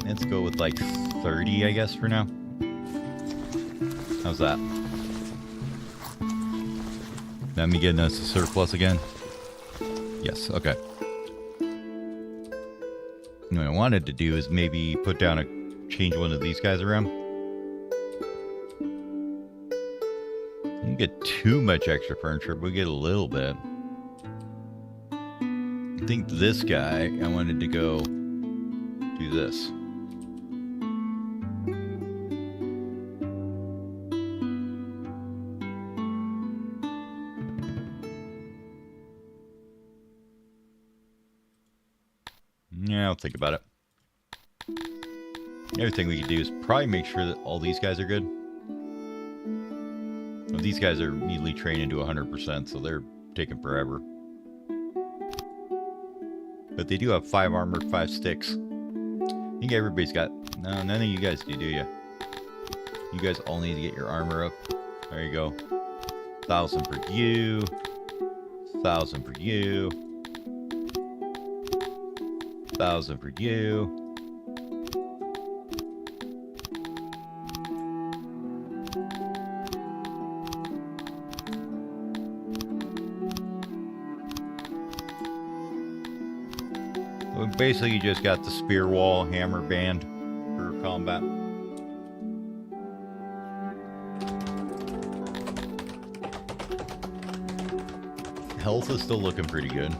Let's go with like 30, I guess, for now. How's that? That me getting us a surplus again? Yes, okay. What I wanted to do is maybe put down change one of these guys around. We don't get too much extra furniture, but we get a little bit. I think this guy, I wanted to go do this. Yeah, I'll think about it. The other thing we could do is probably make sure that all these guys are good. Well, these guys are immediately trained into 100%, so they're taking forever. But they do have 5 armor, 5 sticks. I think everybody's got... No, none of you guys do you? You guys all need to get your armor up. There you go. 1,000 for you. 1,000 for you. 1,000 for you. We basically just got the spear wall hammer band for combat. Health is still looking pretty good.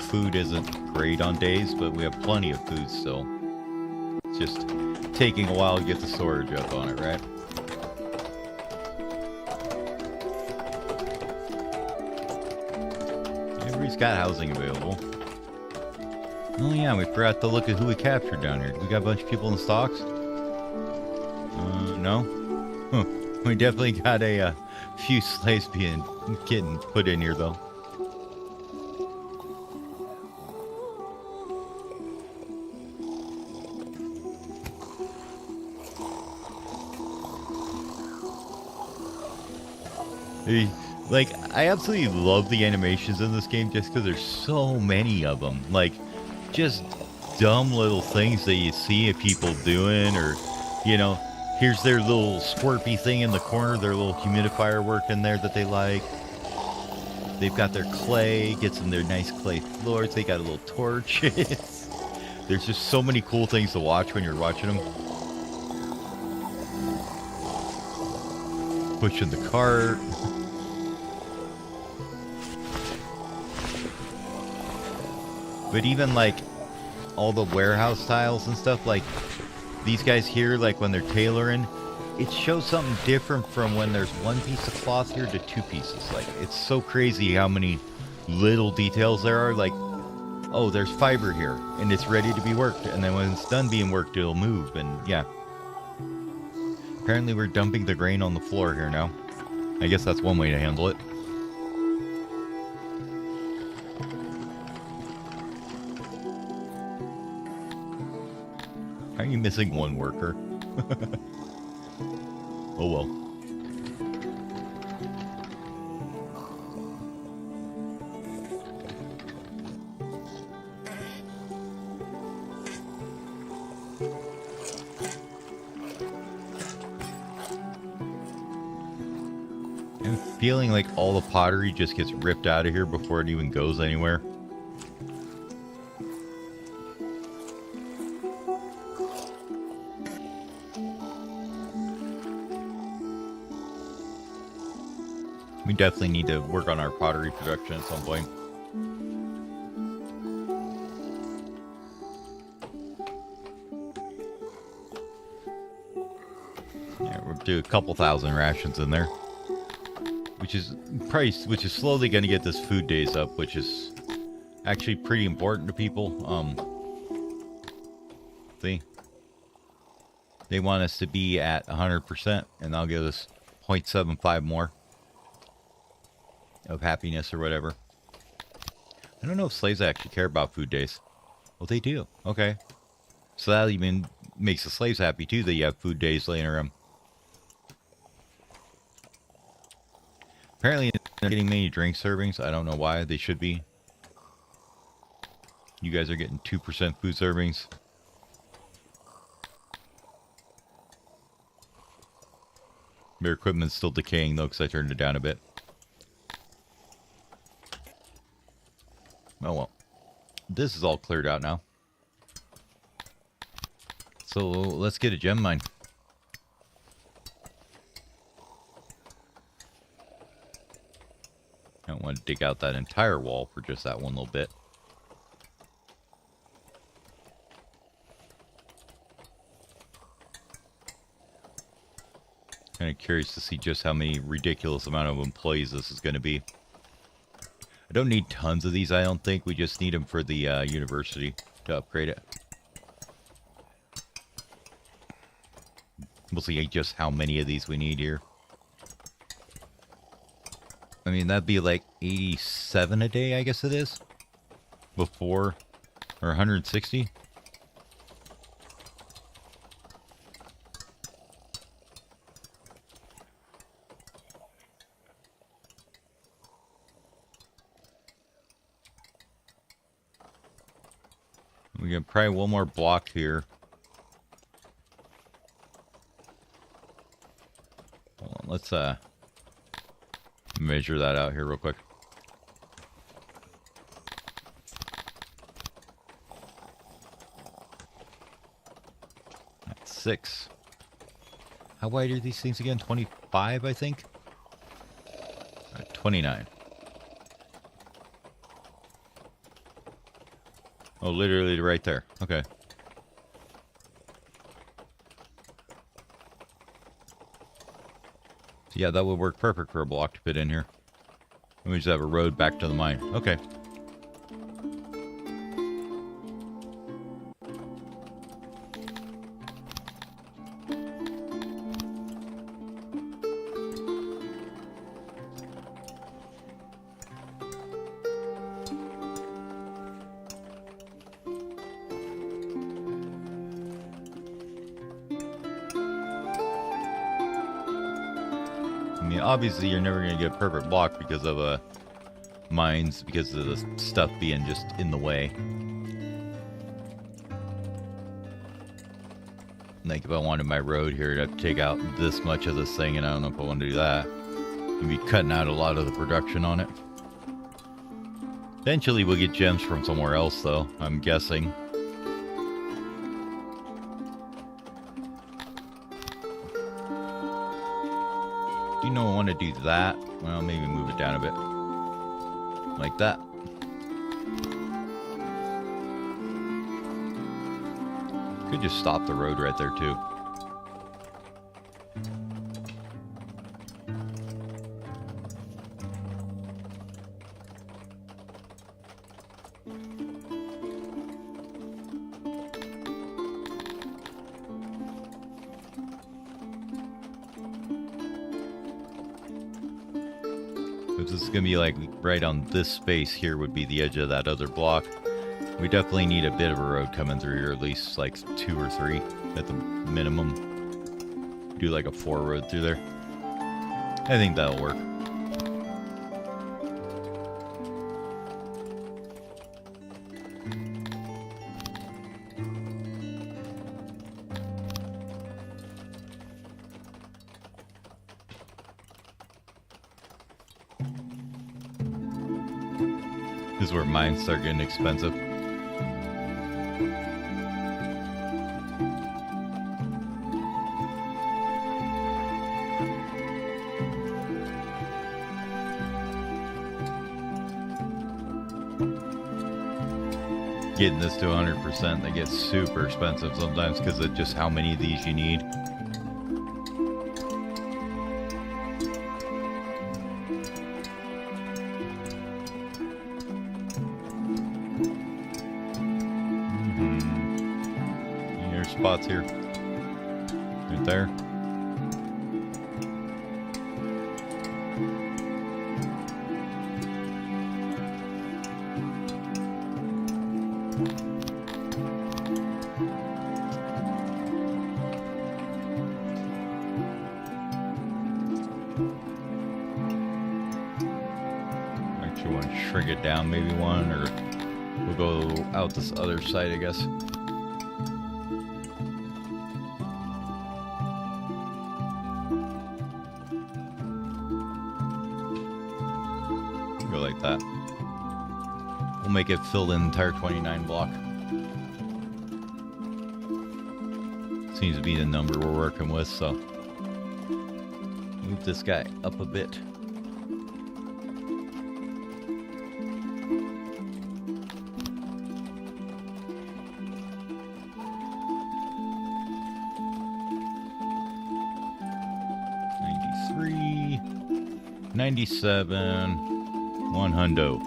Food isn't great on days, but we have plenty of food still. It's just taking a while to get the storage up on it, right? Everybody's got housing available. Oh yeah, we forgot to look at who we captured down here. We got a bunch of people in the stocks? No? Huh. We definitely got a few slaves getting put in here, though. Like, I absolutely love the animations in this game just because there's so many of them. Like, just dumb little things that you see people doing, or, you know, here's their little squirpy thing in the corner, their little humidifier working there that they like. They've got their clay, gets them their nice clay floors, they got little torches. There's just so many cool things to watch when you're watching them. Pushing the cart. But even like all the warehouse tiles and stuff, like these guys here, like when they're tailoring, it shows something different from when there's one piece of cloth here to two pieces. Like, it's so crazy how many little details there are. Like, oh, there's fiber here, and it's ready to be worked. And then when it's done being worked, it'll move. And yeah. Apparently we're dumping the grain on the floor here now. I guess that's one way to handle it. How are you missing one worker? Oh well. I'm feeling like all the pottery just gets ripped out of here before it even goes anywhere. We definitely need to work on our pottery production at some point. Yeah, we'll do a couple thousand rations in there. Which is slowly going to get this food days up, which is actually pretty important to people. See? They want us to be at 100%, and they'll give us 0.75 more of happiness or whatever. I don't know if slaves actually care about food days. Well, they do. Okay. So that even makes the slaves happy, too, that you have food days laying around. Apparently, they're getting many drink servings. I don't know why. They should be. You guys are getting 2% food servings. Their equipment's still decaying, though, because I turned it down a bit. Oh, well. This is all cleared out now. So, let's get a gem mine. I don't want to dig out that entire wall for just that one little bit. Kind of curious to see just how many ridiculous amount of employees this is going to be. I don't need tons of these, I don't think. We just need them for the university to upgrade it. We'll see just how many of these we need here. I mean, that'd be like 87 a day, I guess it is. Before, or 160. We got probably one more block here. Hold on, let's measure that out here real quick. That's 6. How wide are these things again? 25, I think? 29. Oh, literally right there. Okay. So yeah, that would work perfect for a block to fit in here. And we just have a road back to the mine. Okay. I mean, obviously you're never going to get a perfect block because of mines, because of the stuff being just in the way. Like if I wanted my road here to take out this much of this thing, and I don't know if I want to do that. You'd be cutting out a lot of the production on it. Eventually we'll get gems from somewhere else though, I'm guessing. Do you know I want to do that? Well, maybe move it down a bit. Like that. Could just stop the road right there too. So this is going to be like right on this space here would be the edge of that other block. We definitely need a bit of a road coming through here, at least like 2 or 3 at the minimum. Do like a 4 road through there. I think that'll work. This is where mines start getting expensive. Getting this to 100%, they get super expensive sometimes because of just how many of these you need. There's spots here. Right there. Actually want to shrink it down maybe one, or we'll go out this other side, I guess. Go like that. We'll make it fill the entire 29 block. Seems to be the number we're working with, so move this guy up a bit. $93, $97, 100.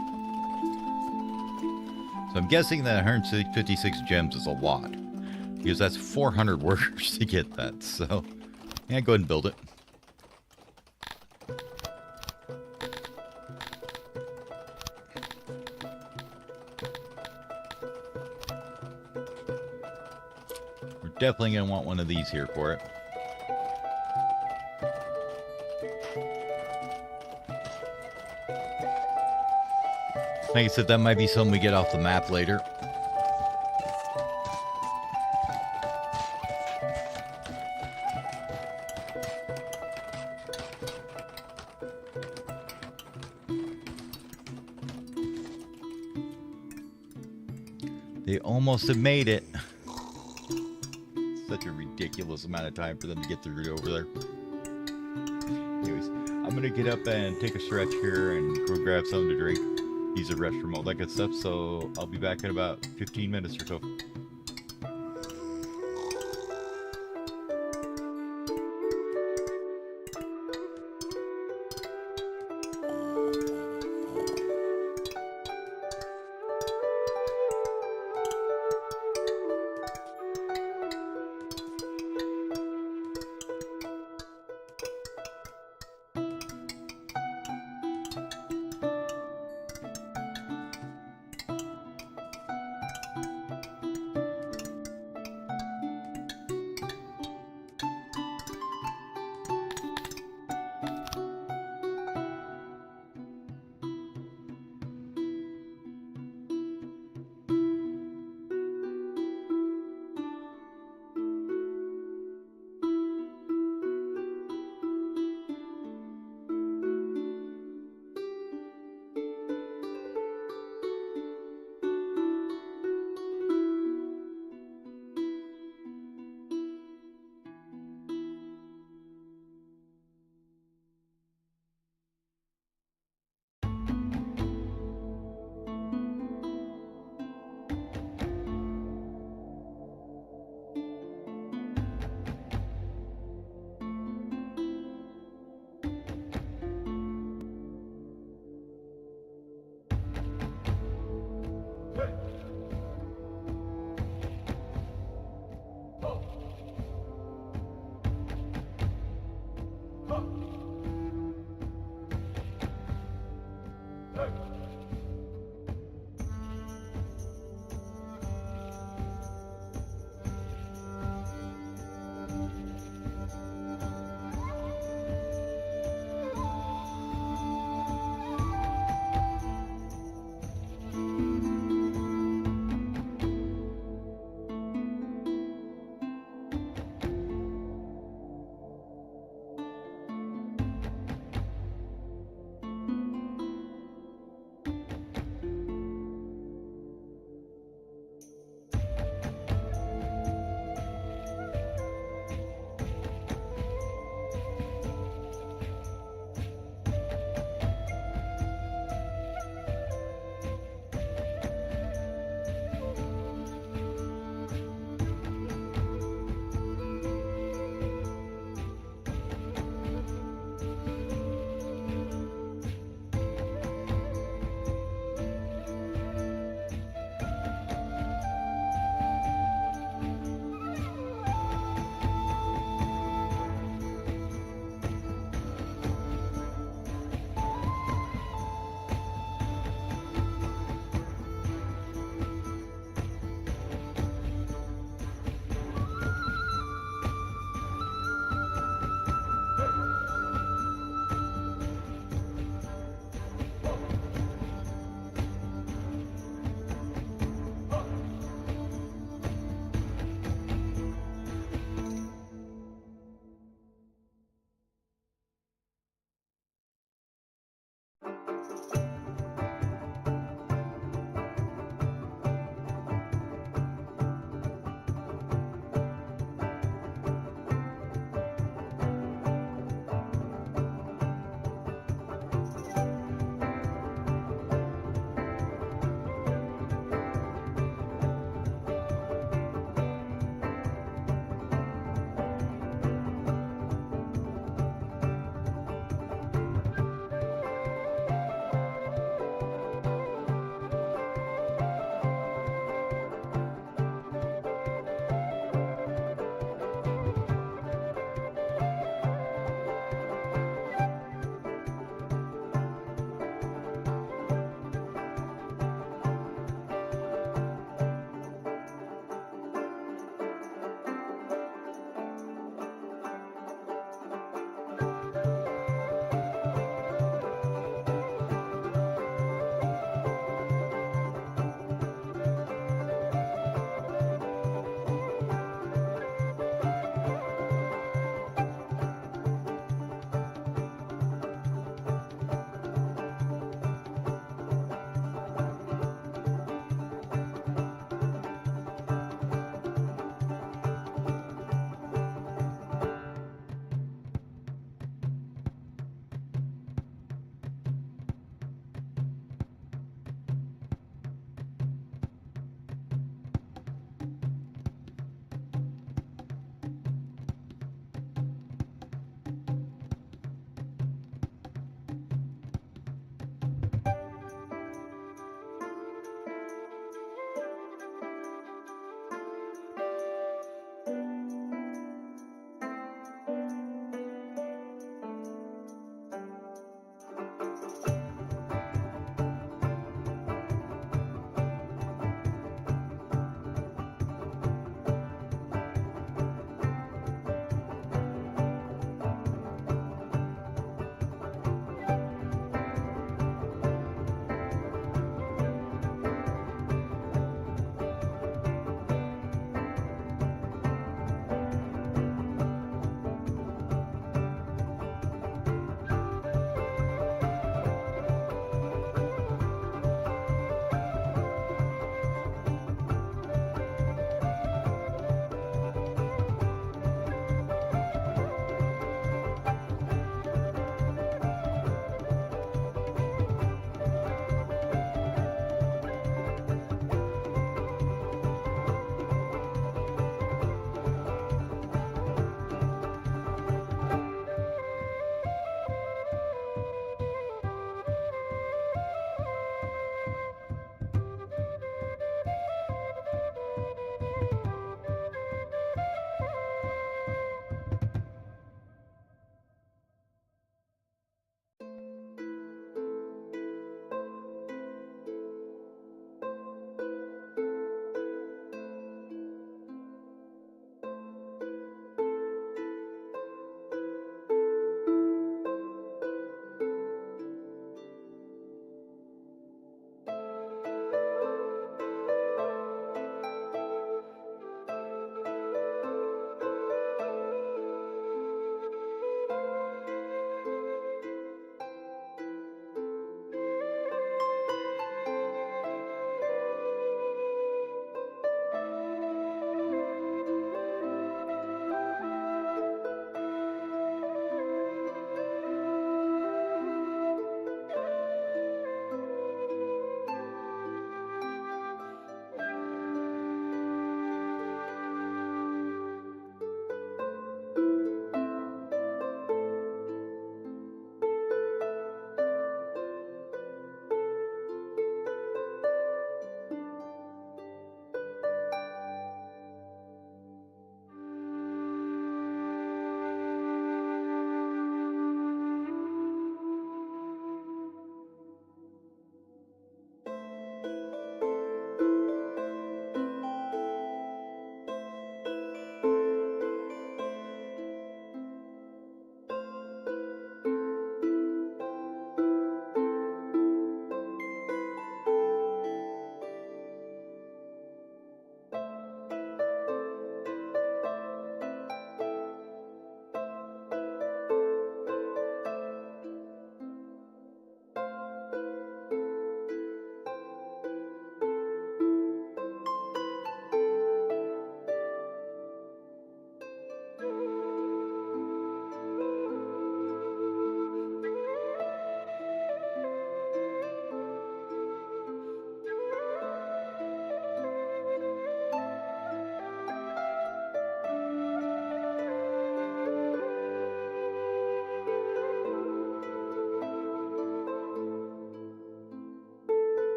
So I'm guessing that 156 gems is a lot, because that's 400 workers to get that. So yeah, go ahead and build it. We're definitely going to want one of these here for it. Like I said, that might be something we get off the map later. They almost have made it. Such a ridiculous amount of time for them to get through over there. Anyways, I'm going to get up and take a stretch here and go grab something to drink. Use a restroom, all that good stuff. So I'll be back in about 15 minutes or so.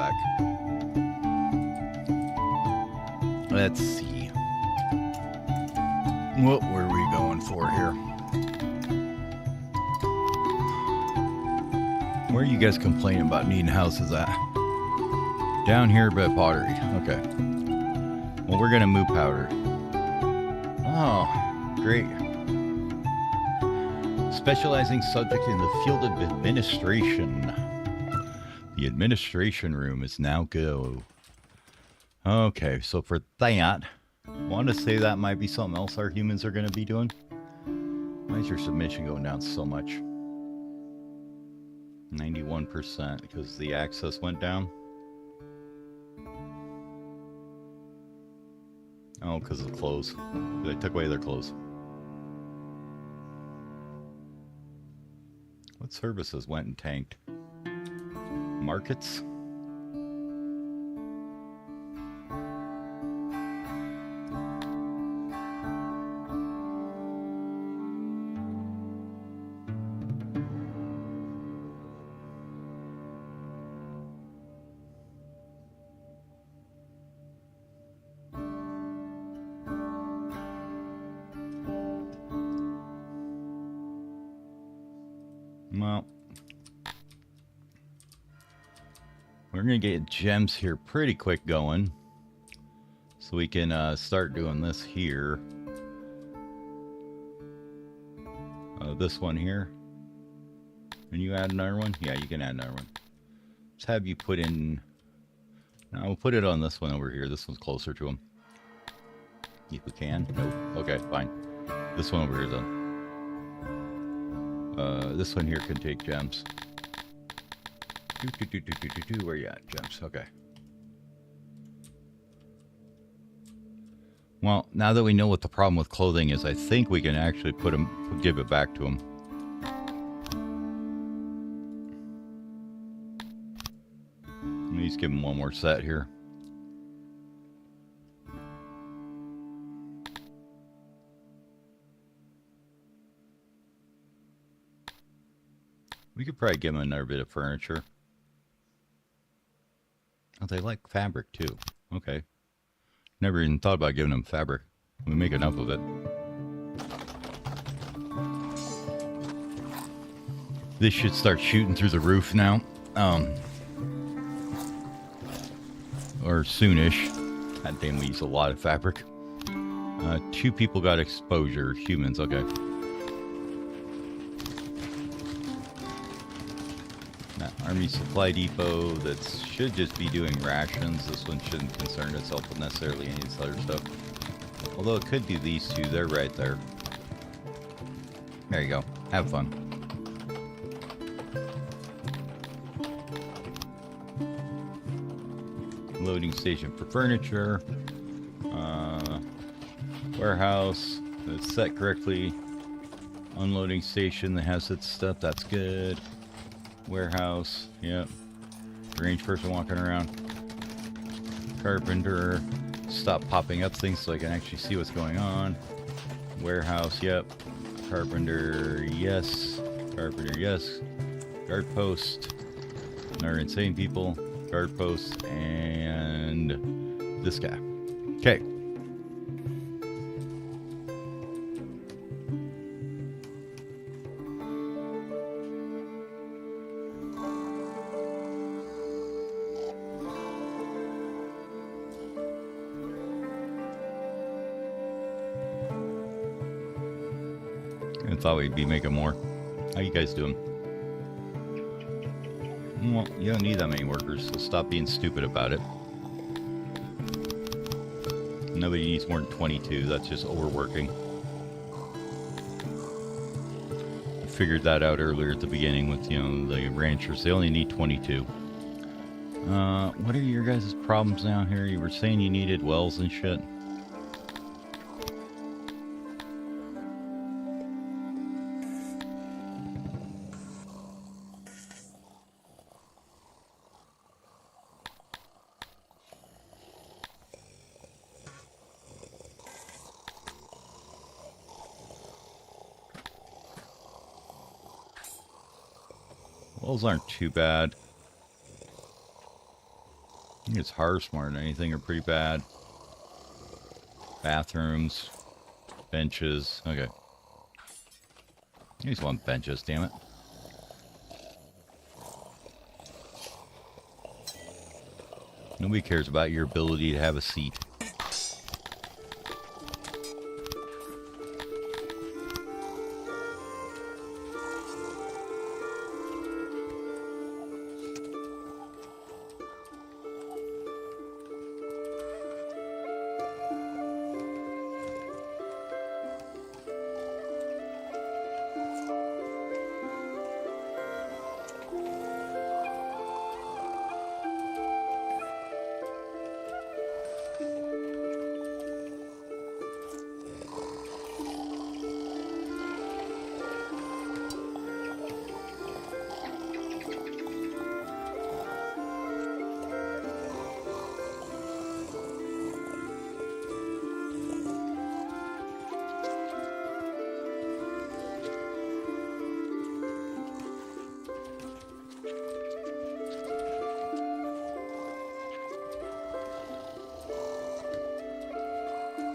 back. Let's see. What were we going for here? Where are you guys complaining about needing houses at? Down here by pottery. Okay. Well, we're going to move powder. Oh, great. Specializing subject in the field of administration. The administration room is now go. Okay, so for that, I want to say that might be something else our humans are going to be doing. Why is your submission going down so much? 91% because the access went down. Oh, because of the clothes. They took away their clothes. What services went and tanked? Markets? Well, we're going to get gems here pretty quick going. So we can start doing this here. This one here. Can you add another one? Yeah, you can add another one. Let's have you put in... No, we'll put it on this one over here. This one's closer to him. If we can. Nope. Okay, fine. This one over here then. This one here can take gems. Where you at? Gems. Okay. Well, now that we know what the problem with clothing is, I think we can actually give it back to him. Let me just give him one more set here. We could probably give him another bit of furniture. Oh, they like fabric too. Okay. Never even thought about giving them fabric. We make enough of it. This should start shooting through the roof now. Or soonish. God damn, we use a lot of fabric. 2 people got exposure. Humans, okay. Army Supply Depot that should just be doing rations. This one shouldn't concern itself with necessarily any of this other stuff. Although it could do these 2. They're right there. There you go. Have fun. Loading station for furniture. Warehouse that's set correctly. Unloading station that has its stuff. That's good. Warehouse, yep. Strange person walking around. Carpenter, stop popping up things so I can actually see what's going on. Warehouse, yep. Carpenter, yes. Carpenter, yes. Guard post. Another insane people. Guard post, and this guy. Okay. I thought we'd be making more. How you guys doing? Well, you don't need that many workers, so stop being stupid about it. Nobody needs more than 22. That's just overworking. I figured that out earlier at the beginning with, you know, the ranchers. They only need 22. What are your guys' problems down here? You were saying you needed wells and shit. Wells aren't too bad. think it's harsh more than anything are pretty bad. Bathrooms, benches. Okay. I just want benches, damn it. Nobody cares about your ability to have a seat.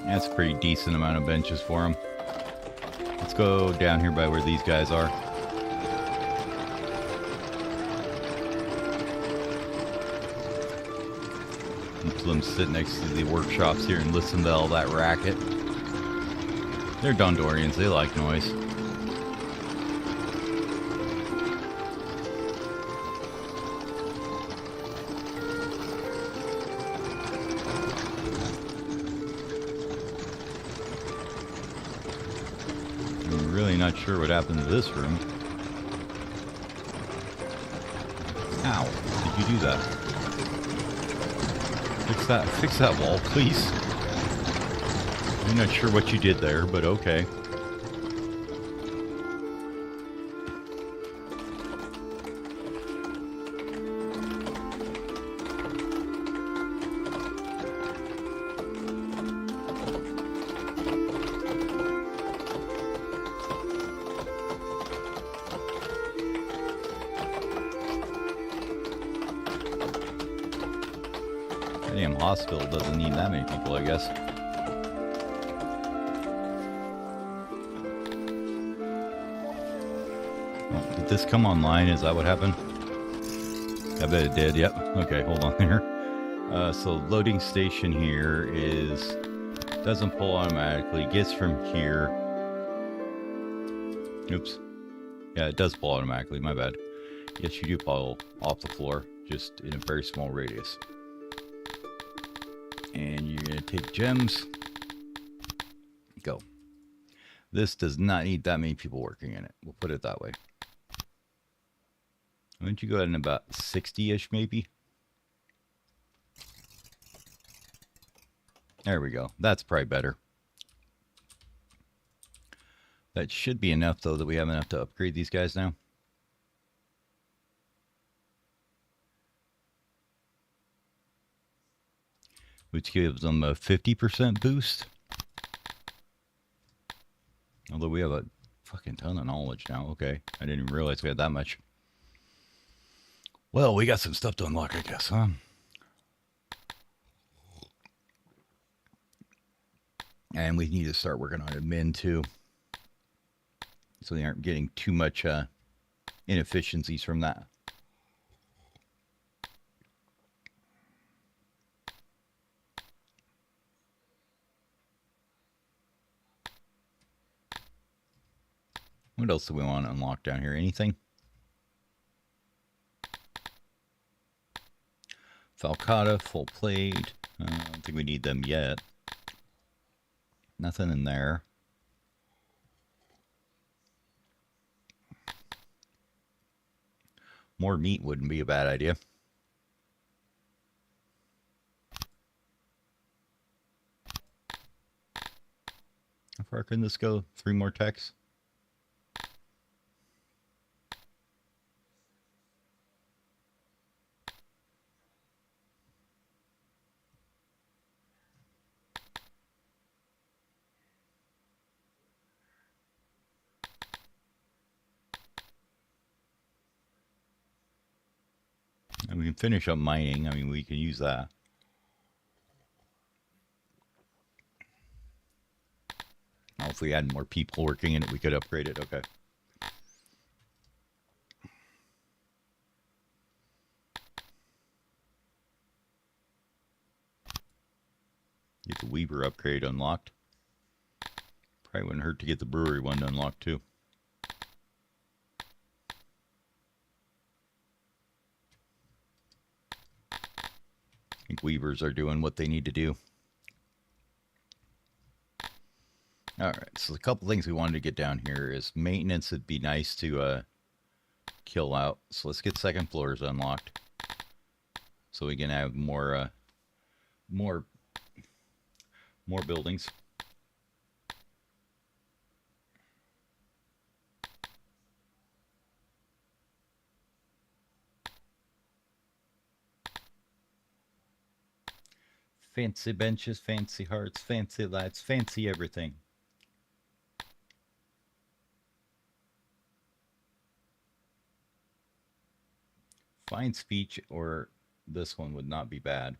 That's a pretty decent amount of benches for them. Let's go down here by where these guys are. Let them sit next to the workshops here and listen to all that racket. They're Dondorians, they like noise. Not sure what happened to this room. Ow, did you do that? Fix that wall, please. I'm not sure what you did there, but okay. Damn hospital doesn't need that many people, I guess. Oh, did this come online? Is that what happened? I bet it did. Yep. Okay, hold on there. So loading station here doesn't pull automatically. Gets from here. Oops. Yeah, it does pull automatically. My bad. Yes, you do pull off the floor, just in a very small radius. And you're going to take gems. Go. This does not need that many people working in it. We'll put it that way. Why don't you go ahead and about 60-ish maybe? There we go. That's probably better. That should be enough, though, that we have enough to upgrade these guys now. Which gives them a 50% boost. Although we have a fucking ton of knowledge now. Okay. I didn't even realize we had that much. Well, we got some stuff to unlock, I guess, huh? And we need to start working on admin, too. So they aren't getting too much inefficiencies from that. What else do we want to unlock down here? Anything? Falcata, full plate. I don't think we need them yet. Nothing in there. More meat wouldn't be a bad idea. How far can this go? 3 more techs? We can finish up mining. I mean, we can use that. Oh, if we had more people working in it, we could upgrade it. Okay. Get the Weaver upgrade unlocked. Probably wouldn't hurt to get the brewery one unlocked too. I think Weavers are doing what they need to do. Alright, so a couple things we wanted to get down here is maintenance. It'd be nice to kill out. So let's get second floors unlocked. So we can have more buildings. Fancy benches, fancy hearts, fancy lights, fancy everything. Fine speech or this one would not be bad.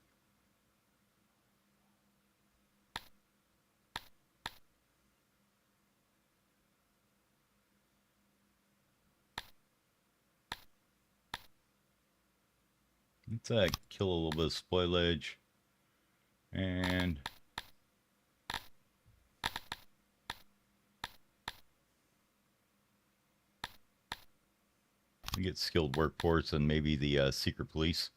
Let's kill a little bit of spoilage. And we get skilled workforce and maybe the secret police.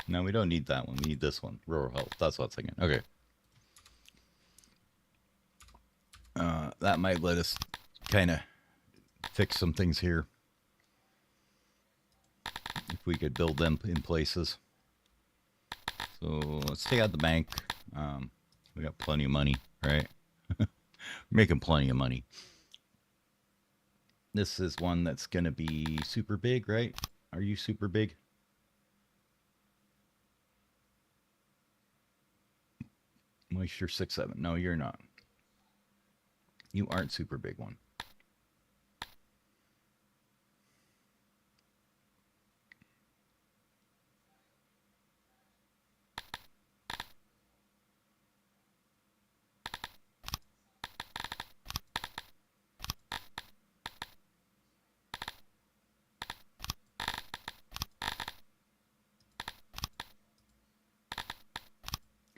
No, we don't need that one. We need this one. Rural health. That's what I was thinking. Okay. That might let us kind of fix some things here. If we could build them in places. So let's take out the bank. We got plenty of money, right? We're making plenty of money. This is one that's going to be super big, right? Are you super big? Moisture 6-7. No, you're not. You aren't super big one.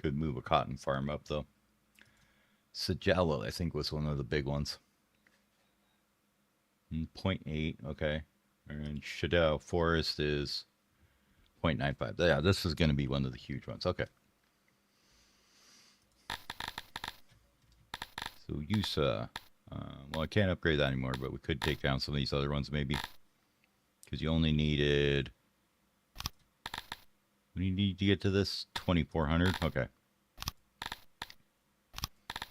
Could move a cotton farm up though. Sajala, I think, was one of the big ones. 0.8, okay. And Shadow Forest is 0.95. Yeah, this is going to be one of the huge ones. Okay. So Yusa, well, I can't upgrade that anymore, but we could take down some of these other ones maybe. Because you only needed... What do you need to get to this? 2,400? Okay.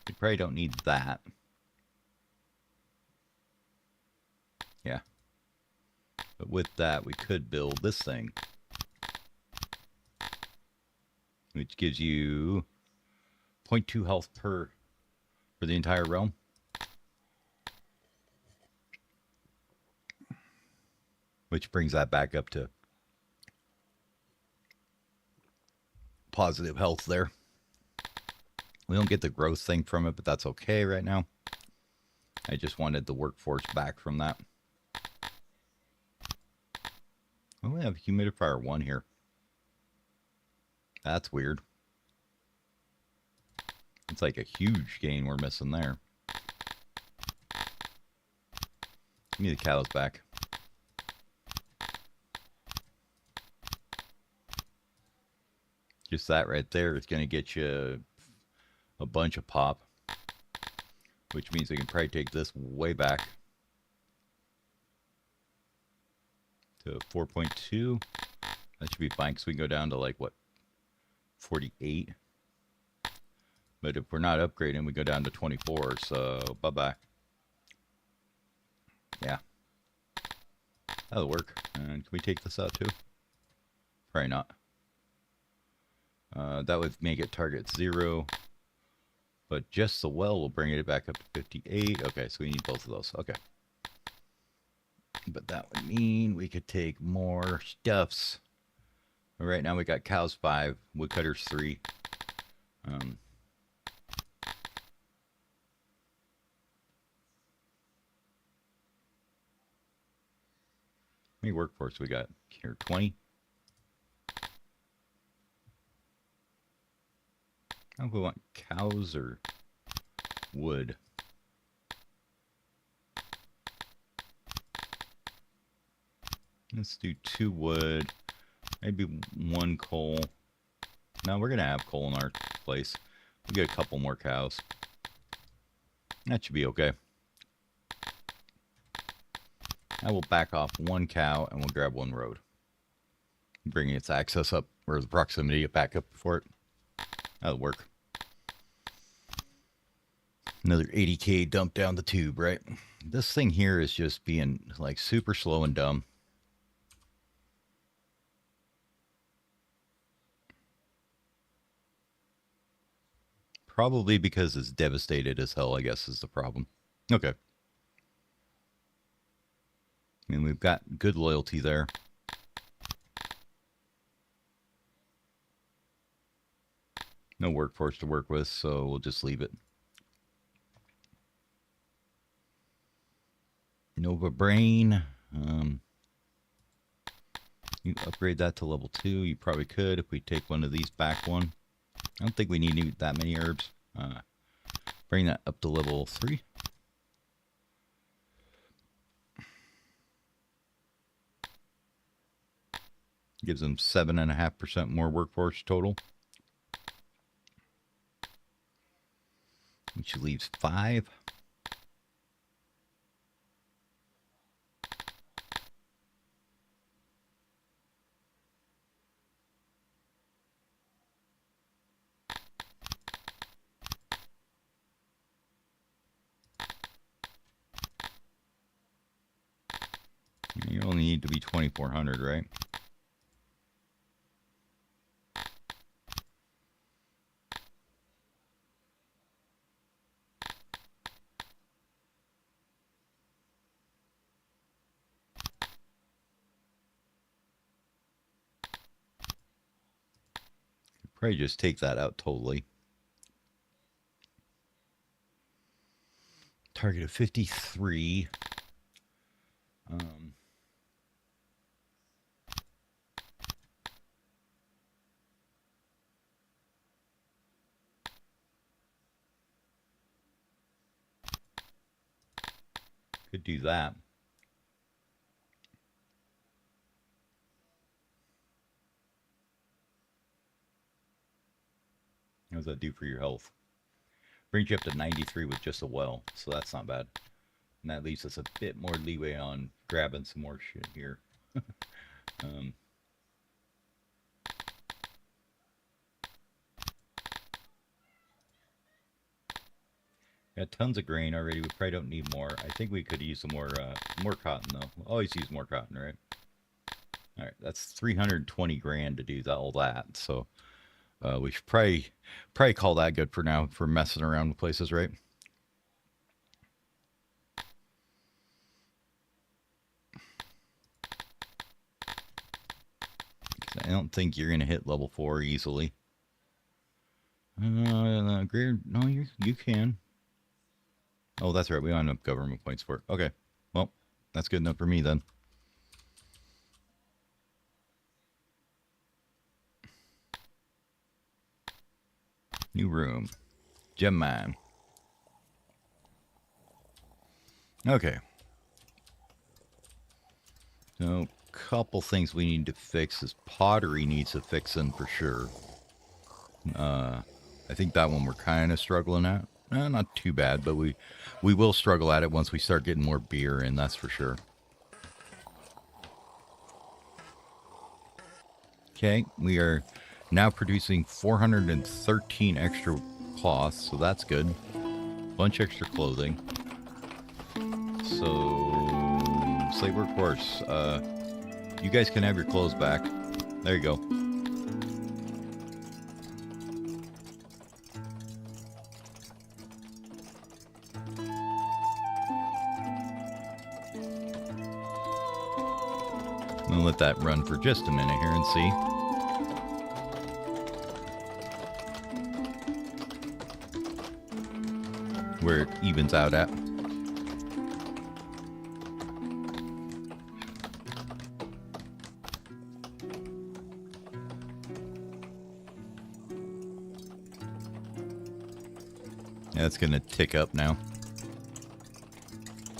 We probably don't need that. Yeah. But with that, we could build this thing. Which gives you 0.2 health for the entire realm. Which brings that back up to positive health there. We don't get the growth thing from it, but that's okay right now. I just wanted the workforce back from that. Oh, we have humidifier 1 here. That's weird. It's like a huge gain we're missing there. Give me the cows back. Just that right there is going to get you a bunch of pop. Which means we can probably take this way back to 4.2. That should be fine because we can go down to like, what, 48? But if we're not upgrading, we go down to 24. So, bye-bye. Yeah. That'll work. And can we take this out too? Probably not. That would make it target 0. But just the well will bring it back up to 58. Okay, so we need both of those. Okay. But that would mean we could take more stuffs. Right now we got cows 5, woodcutters 3. How many workforce we got here? 20? I don't know if we want cows or wood. Let's do 2 wood, maybe 1 coal. No, we're going to have coal in our place. We'll get a couple more cows. That should be okay. I will back off 1 cow and we'll grab 1 road. Bringing its access up, or the proximity back up for it. That'll work. Another 80k dump down the tube, right? This thing here is just being like super slow and dumb. Probably because it's devastated as hell, I guess, is the problem. Okay. I mean, we've got good loyalty there. No workforce to work with, so we'll just leave it. Nova Brain. You upgrade that to level 2. You probably could if we take one of these back one. I don't think we need that many herbs. Bring that up to level 3. Gives them 7.5% more workforce total. Which leaves 5. You only need to be 2,400, right? Probably just take that out totally. Target of 53. Could do that. How does that do for your health? Brings you up to 93 with just a well, so that's not bad. And that leaves us a bit more leeway on grabbing some more shit here. Got tons of grain already. We probably don't need more. I think we could use some more cotton though. We'll always use more cotton, right? All right, that's 320 grand to do all that. So we should probably call that good for now for messing around with places, right? I don't think you're gonna hit level 4 easily. Greer, no, you can. Oh, that's right. We don't have enough government points for it. Okay, well, that's good enough for me then. New room. Gem mine. Okay. So, couple things we need to fix. This pottery needs a fixing for sure. I think that one we're kind of struggling at. Not too bad, but we will struggle at it once we start getting more beer in, that's for sure. Okay, we are now producing 413 extra cloths, so that's good. Bunch extra clothing. So, slave workforce. You guys can have your clothes back. There you go. I'm gonna let that run for just a minute here and see. Where it evens out at. Yeah, it's gonna tick up now.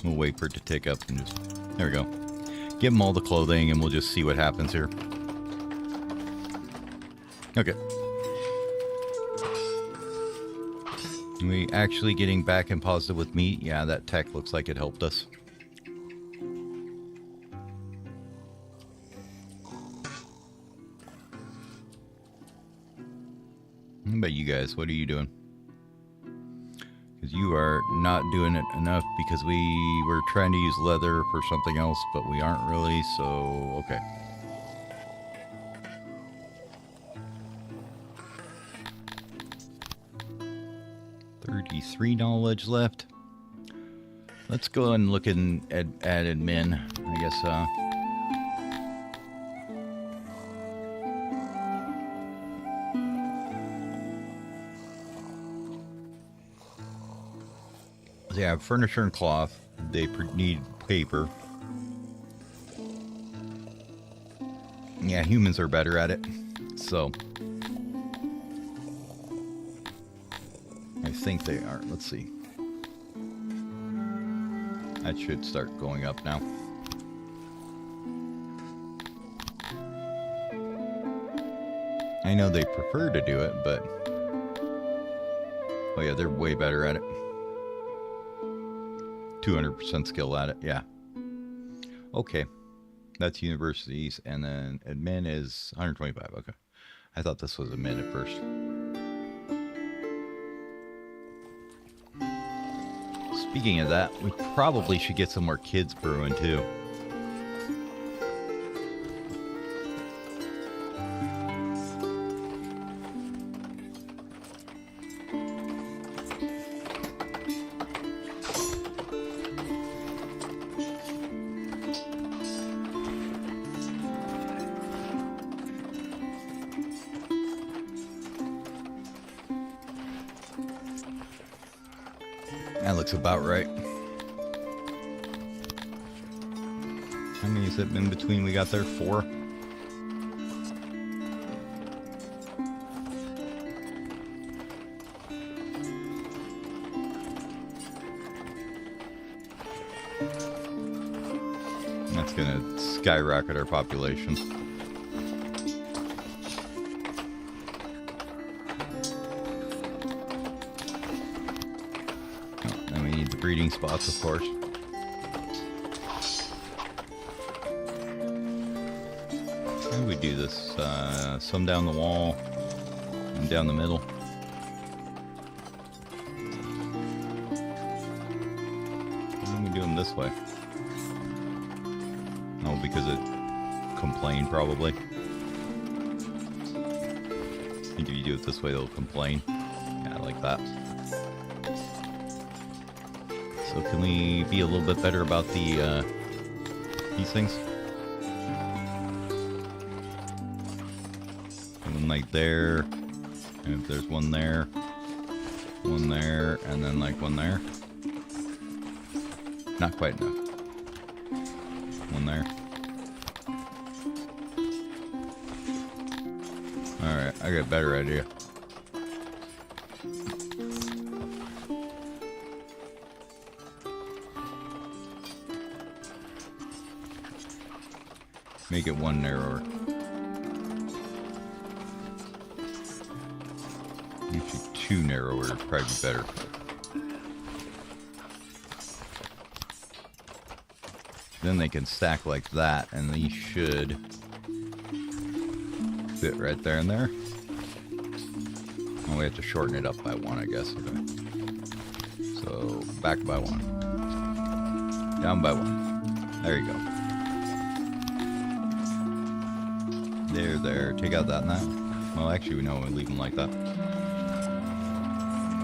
We'll wait for it to tick up and just... There we go. Give them all the clothing and we'll just see what happens here. Okay. Are we actually getting back and positive with meat? Yeah, that tech looks like it helped us. How about you guys? What are you doing? Because you are not doing it enough because we were trying to use leather for something else, but we aren't really, so okay. $33 knowledge left. Let's go and look at admin, I guess. They have furniture and cloth. They need paper. Yeah, humans are better at it. So I think they are. Let's see. That should start going up now. I know they prefer to do it, but... Oh yeah, they're way better at it. 200% skill at it, yeah. Okay. That's universities, and then admin is 125, okay. I thought this was admin at first. Speaking of that, we probably should get some more kids brewing too. That looks about right. How many is it in between we got there? 4? That's gonna skyrocket our population. Breeding spots, of course. How do we do this? Some down the wall and down the middle. Why don't we do them this way? Oh, because it complained, probably. I think if you do it this way, they'll complain. Yeah, like that. So can we be a little bit better about the these things? One like there, and if there's one there, and then like one there. Not quite enough. One there. Alright, I got a better idea. Make it one narrower. Actually, 2 narrower would probably be better. Then they can stack like that, and these should fit right there and there. Oh, we have to shorten it up by 1, I guess. Okay. So, back by 1. Down by 1. There you go. There. Take out that and that. Well, actually, we know we leave them like that.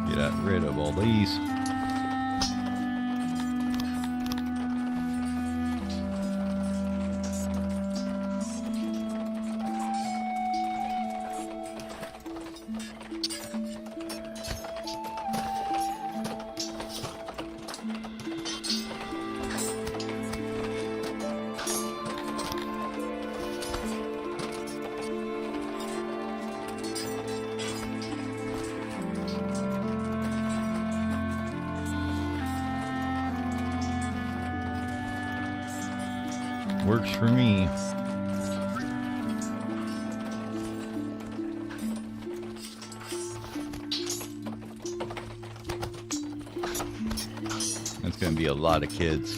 Get rid of all these. Works for me. That's going to be a lot of kids.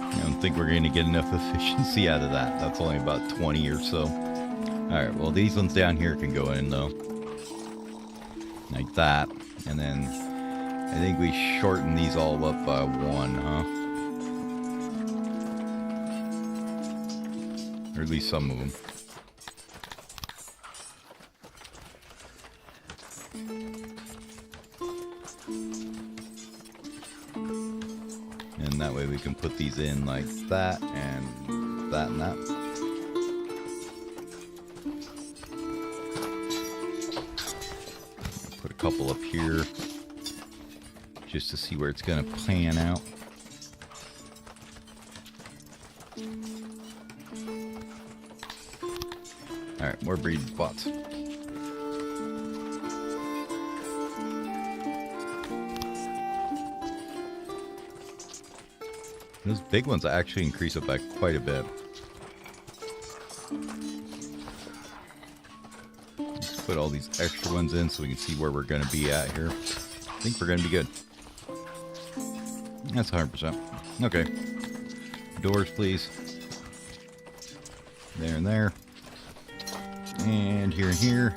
I don't think we're going to get enough efficiency out of that. That's only about 20 or so. Alright, well these ones down here can go in though. Like that. And then I think we shorten these all up by 1, huh? Or at least some of them. And that way we can put these in like that and that and that. Put a couple up here just to see where it's going to pan out. Alright, more breeding spots. Those big ones actually increase it by quite a bit. Let's put all these extra ones in so we can see where we're going to be at here. I think we're going to be good. That's 100%. Okay. Doors, please. There and there. And here and here.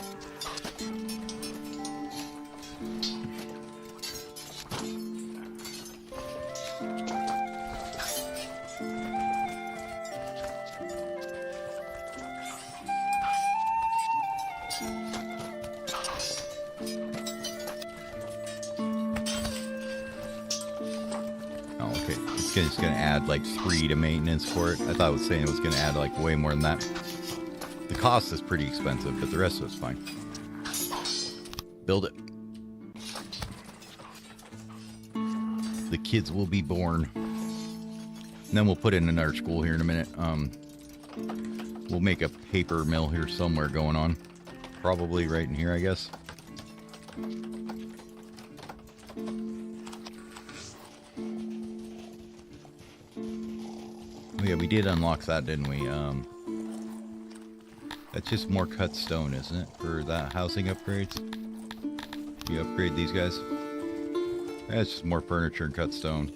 It's going to add like 3 to maintenance for it. I thought it was saying it was going to add like way more than that. The cost is pretty expensive, but the rest of it's fine. Build it. The kids will be born. And then we'll put in another school here in a minute. We'll make a paper mill here somewhere going on. Probably right in here, I guess. Yeah, we did unlock that, didn't we? That's just more cut stone, isn't it? For that housing upgrades. You upgrade these guys. That's just more furniture and cut stone.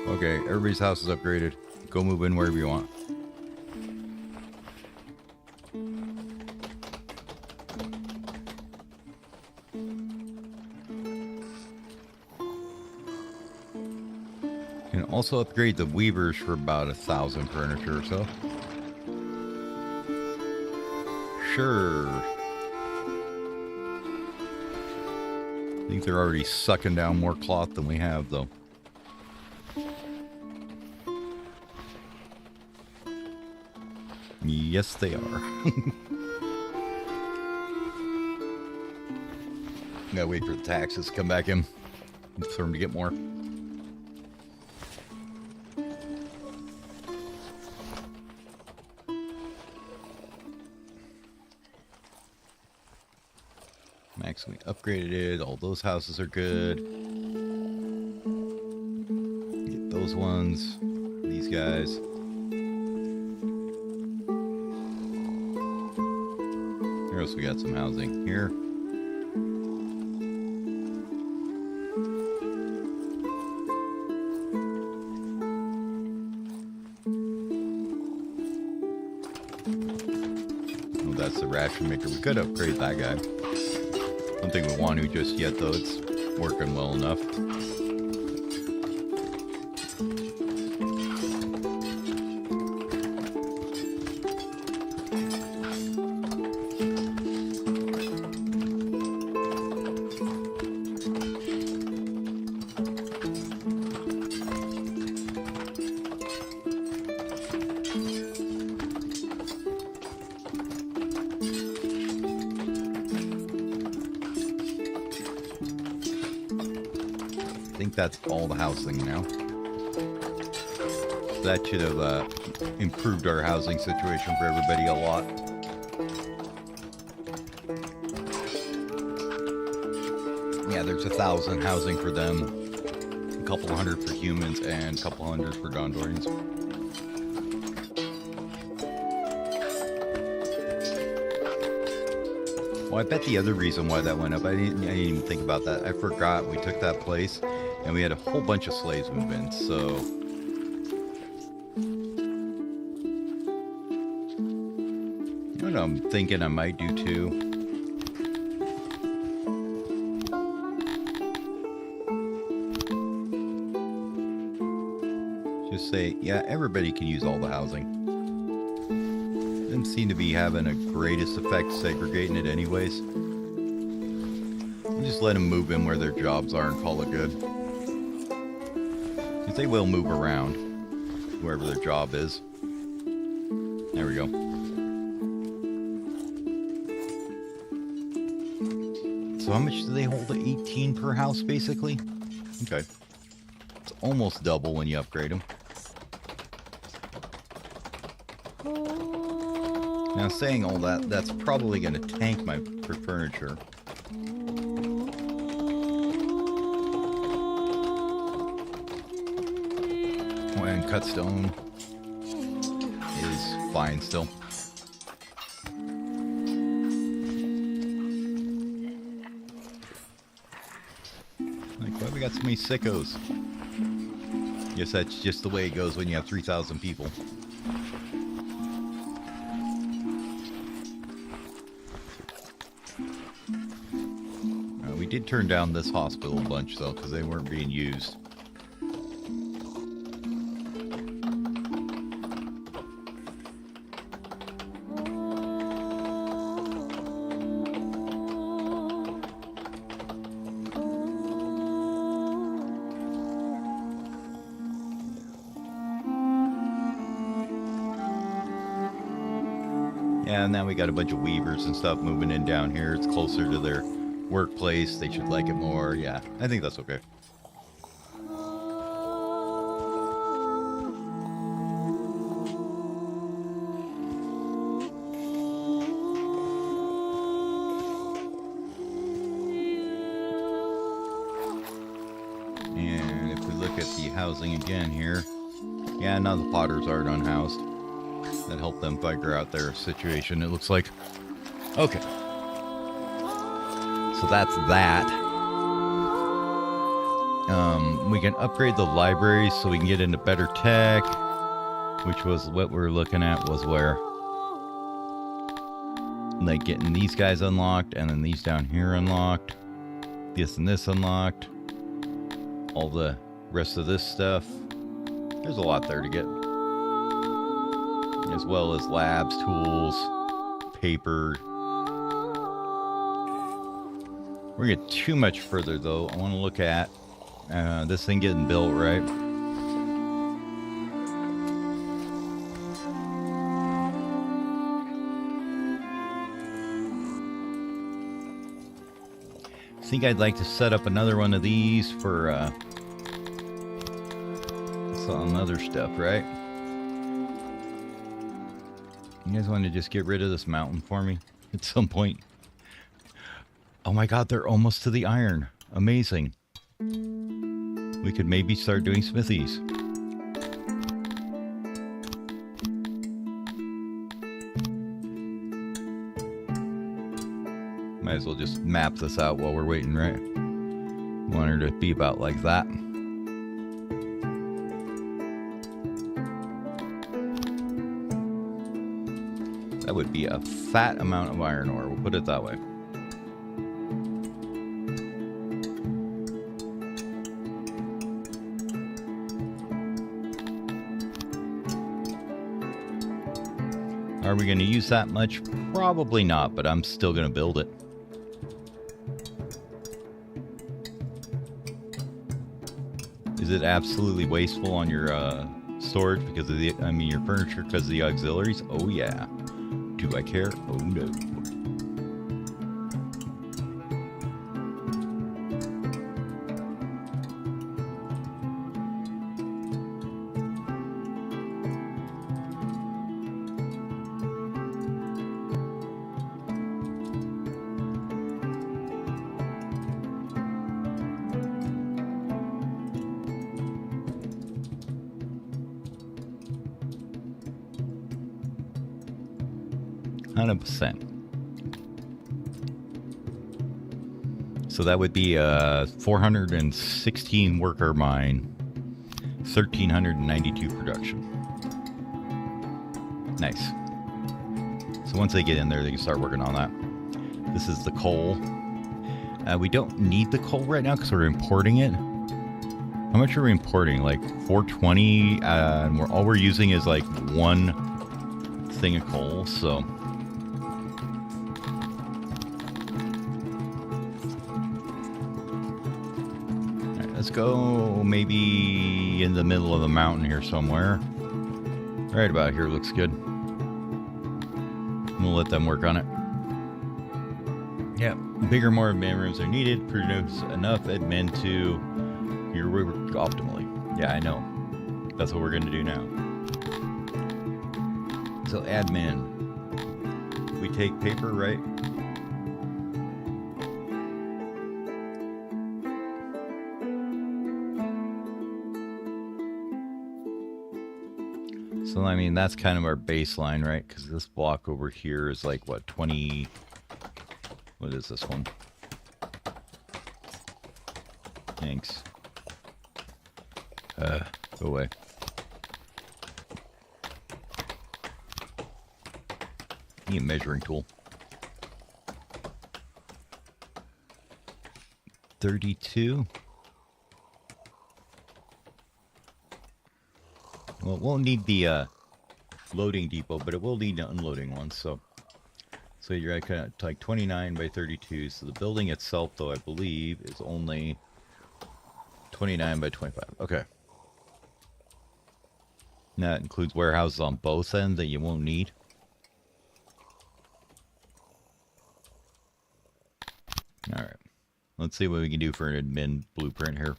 Okay, everybody's house is upgraded. Go move in wherever you want. You can also upgrade the weavers for about 1,000 furniture or so. Sure. I think they're already sucking down more cloth than we have, though. Yes, they are. Gotta wait for the taxes to come back in for them to get more. Max, we upgraded it. All those houses are good. Get those ones. These guys. Here else we got some housing. Here. Oh, that's the ration maker. We could upgrade that guy. I don't think we want to just yet, though. It's working well enough. think that's all the housing now. That should have improved our housing situation for everybody a lot. Yeah, there's 1,000 housing for them, a couple hundred for humans, and a couple hundred for Gondorians. Well, I bet the other reason why that went up, I didn't even think about that. I forgot we took that place, and we had a whole bunch of slaves move in, so... You know what I'm thinking I might do too? Just say, yeah, everybody can use all the housing. Doesn't seem to be having a greatest effect segregating it anyways. We'll just let them move in where their jobs are and call it good. Because they will move around, wherever their job is. There we go. So how much do they hold? 18 per house, basically? Okay. It's almost double when you upgrade them. Now, saying all that, that's probably going to tank my furniture. Oh, and cut stone is fine still. Like, why we got so many sickos? Guess that's just the way it goes when you have 3,000 people. We did turn down this hospital a bunch, though, because they weren't being used. Yeah, and now we got a bunch of weavers and stuff moving in down here. It's closer to their workplace. They should like it more. Yeah, I think that's okay. And if we look at the housing again here, yeah, now the Potters aren't unhoused. That helped them figure out their situation, it looks like. Okay. So that's that. We can upgrade the libraries so we can get into better tech, which was what we were looking at, was where, like, getting these guys unlocked, and then these down here unlocked, this and this unlocked, all the rest of this stuff. There's a lot there to get, as well as labs, tools, paper. We're gonna get too much further, though. I want to look at this thing getting built, right? I think I'd like to set up another one of these for some other stuff, right? You guys want to just get rid of this mountain for me at some point? Oh my god, they're almost to the iron. Amazing. We could maybe start doing smithies. Might as well just map this out while we're waiting, right? Want her to be about like that. That would be a fat amount of iron ore, we'll put it that way. Are we going to use that much? Probably not, but I'm still going to build it. Is it absolutely wasteful on your storage because of the, I mean, your furniture because of the auxiliaries? Oh yeah. Do I care? Oh no. 100%. So that would be a 416 worker mine, 1,392 production. Nice. So once they get in there, they can start working on that. This is the coal. We don't need the coal right now because we're importing it. How much are we importing? Like 420, and all we're using is like one thing of coal, so... Let's go maybe in the middle of the mountain here somewhere. Right about here looks good. We'll let them work on it. Yeah, bigger, more admin rooms are needed. Produce enough admin to your work optimally. Yeah, I know. That's what we're going to do now. So admin. We take paper, right? So, I mean, that's kind of our baseline, right? Because this block over here is like, what, 20... What is this one? Thanks. Go away. Need a measuring tool. 32. Well, it won't need the loading depot, but it will need an unloading one. So you're at kind of like 29 by 32. So the building itself, though, I believe, is only 29 by 25. Okay. And that includes warehouses on both ends that you won't need. All right. Let's see what we can do for an admin blueprint here.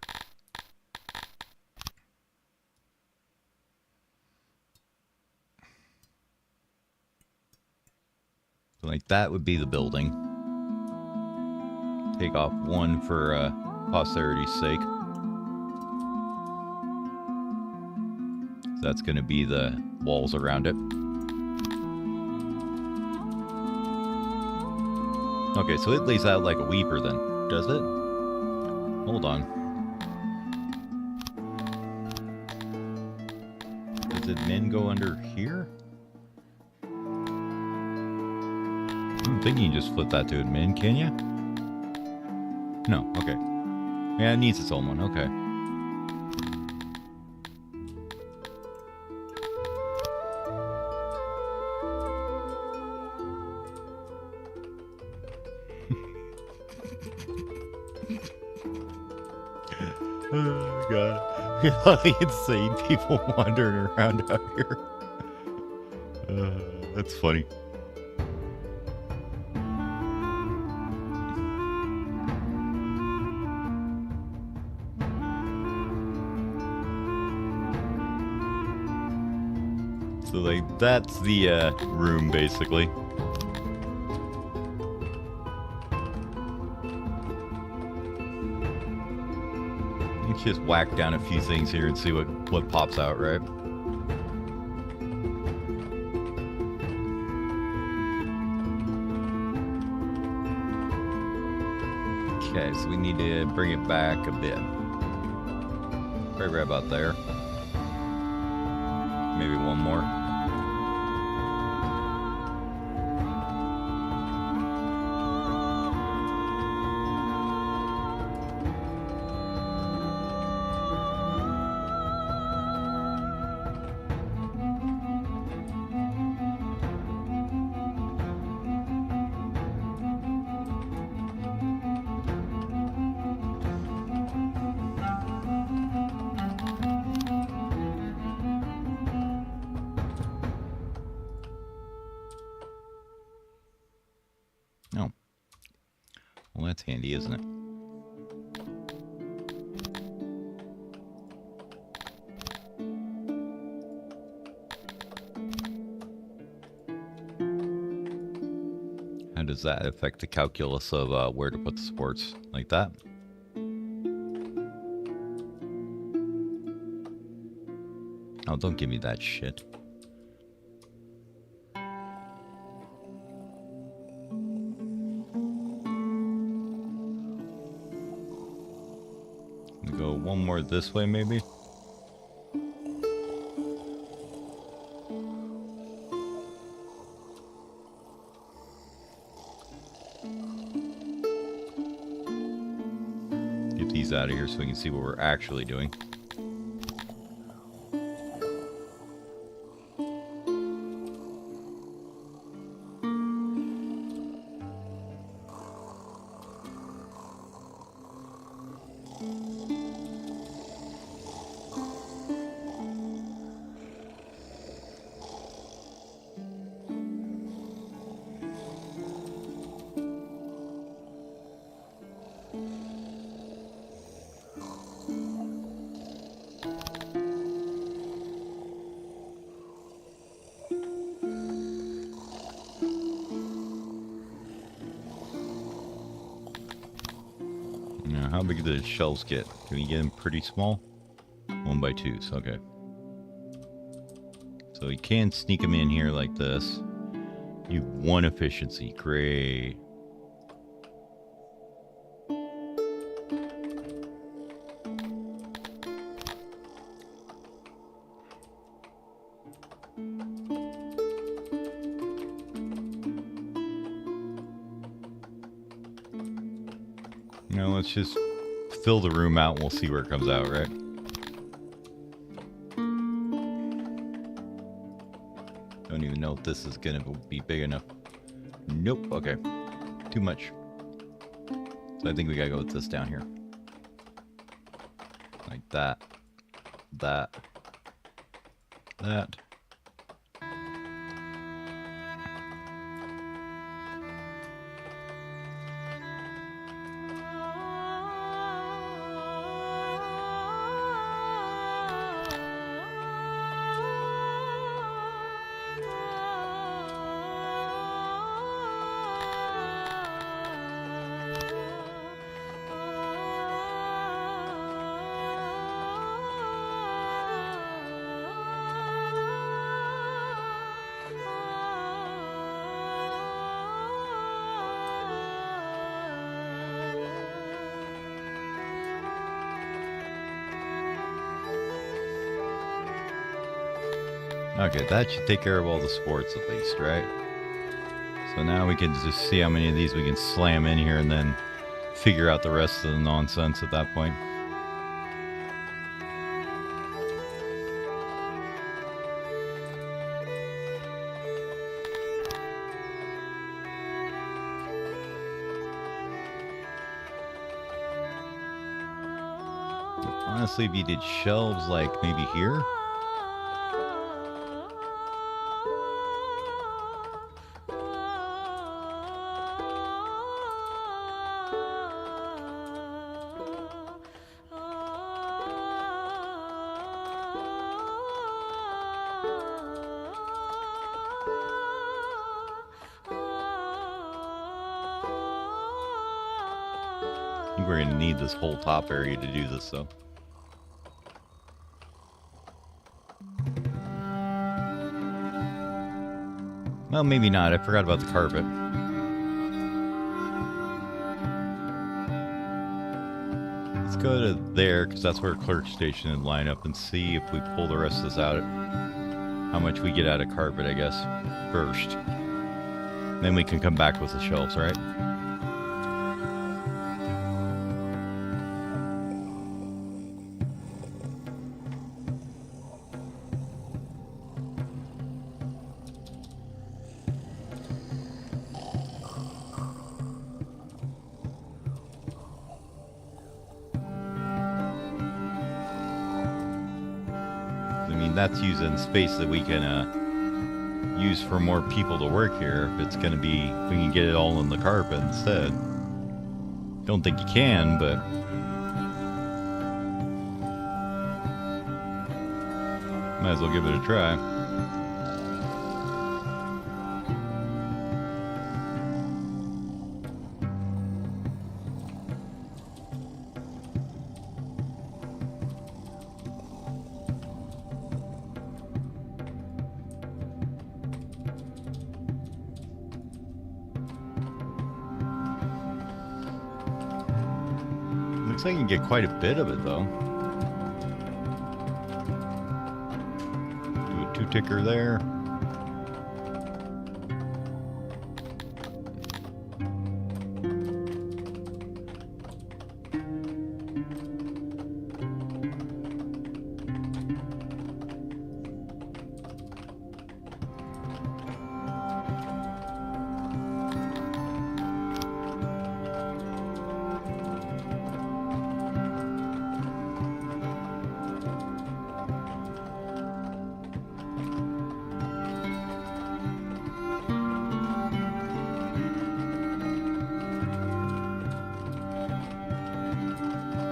So like that would be the building. Take off one for posterity's sake. So that's going to be the walls around it. Okay, so it lays out like a weaver then, does it? Hold on. Does admin go under here? I don't think you can just flip that to admin, can you? No, okay. Yeah, it needs its own one, okay. Oh, God. All the insane people wandering around out here. That's funny. So, like, that's the room, basically. Let's just whack down a few things here and see what pops out, right? Okay, so we need to bring it back a bit. Right about there. Maybe one more. Oh. Well, that's handy, isn't it? How does that affect the calculus of where to put the supports? Like that? Oh, don't give me that shit. one more this way, maybe. Get these out of here so we can see what we're actually doing. Now, how big do the shelves get? Can we get them pretty small? 1 by 2s, okay. So we can sneak them in here like this. You have 1 efficiency, great. Now let's just fill the room out and we'll see where it comes out, right? Don't even know if this is gonna be big enough. Nope, okay. Too much. So I think we gotta go with this down here. Like that. That. That. Okay, that should take care of all the sports at least, right? So now we can just see how many of these we can slam in here and then figure out the rest of the nonsense at that point. Honestly, if you did shelves like maybe here. I think we're going to need this whole top area to do this, though. Well, maybe not. I forgot about the carpet. Let's go to there, because that's where clerk station would line up, and see if we pull the rest of this out. How much we get out of carpet, I guess, first. Then we can come back with the shelves, right? That's using space that we can use for more people to work here. If it's going to be, we can get it all in the carpet instead. Don't think you can, but might as well give it a try. Looks like you can get quite a bit of it, though. 2 ticker there.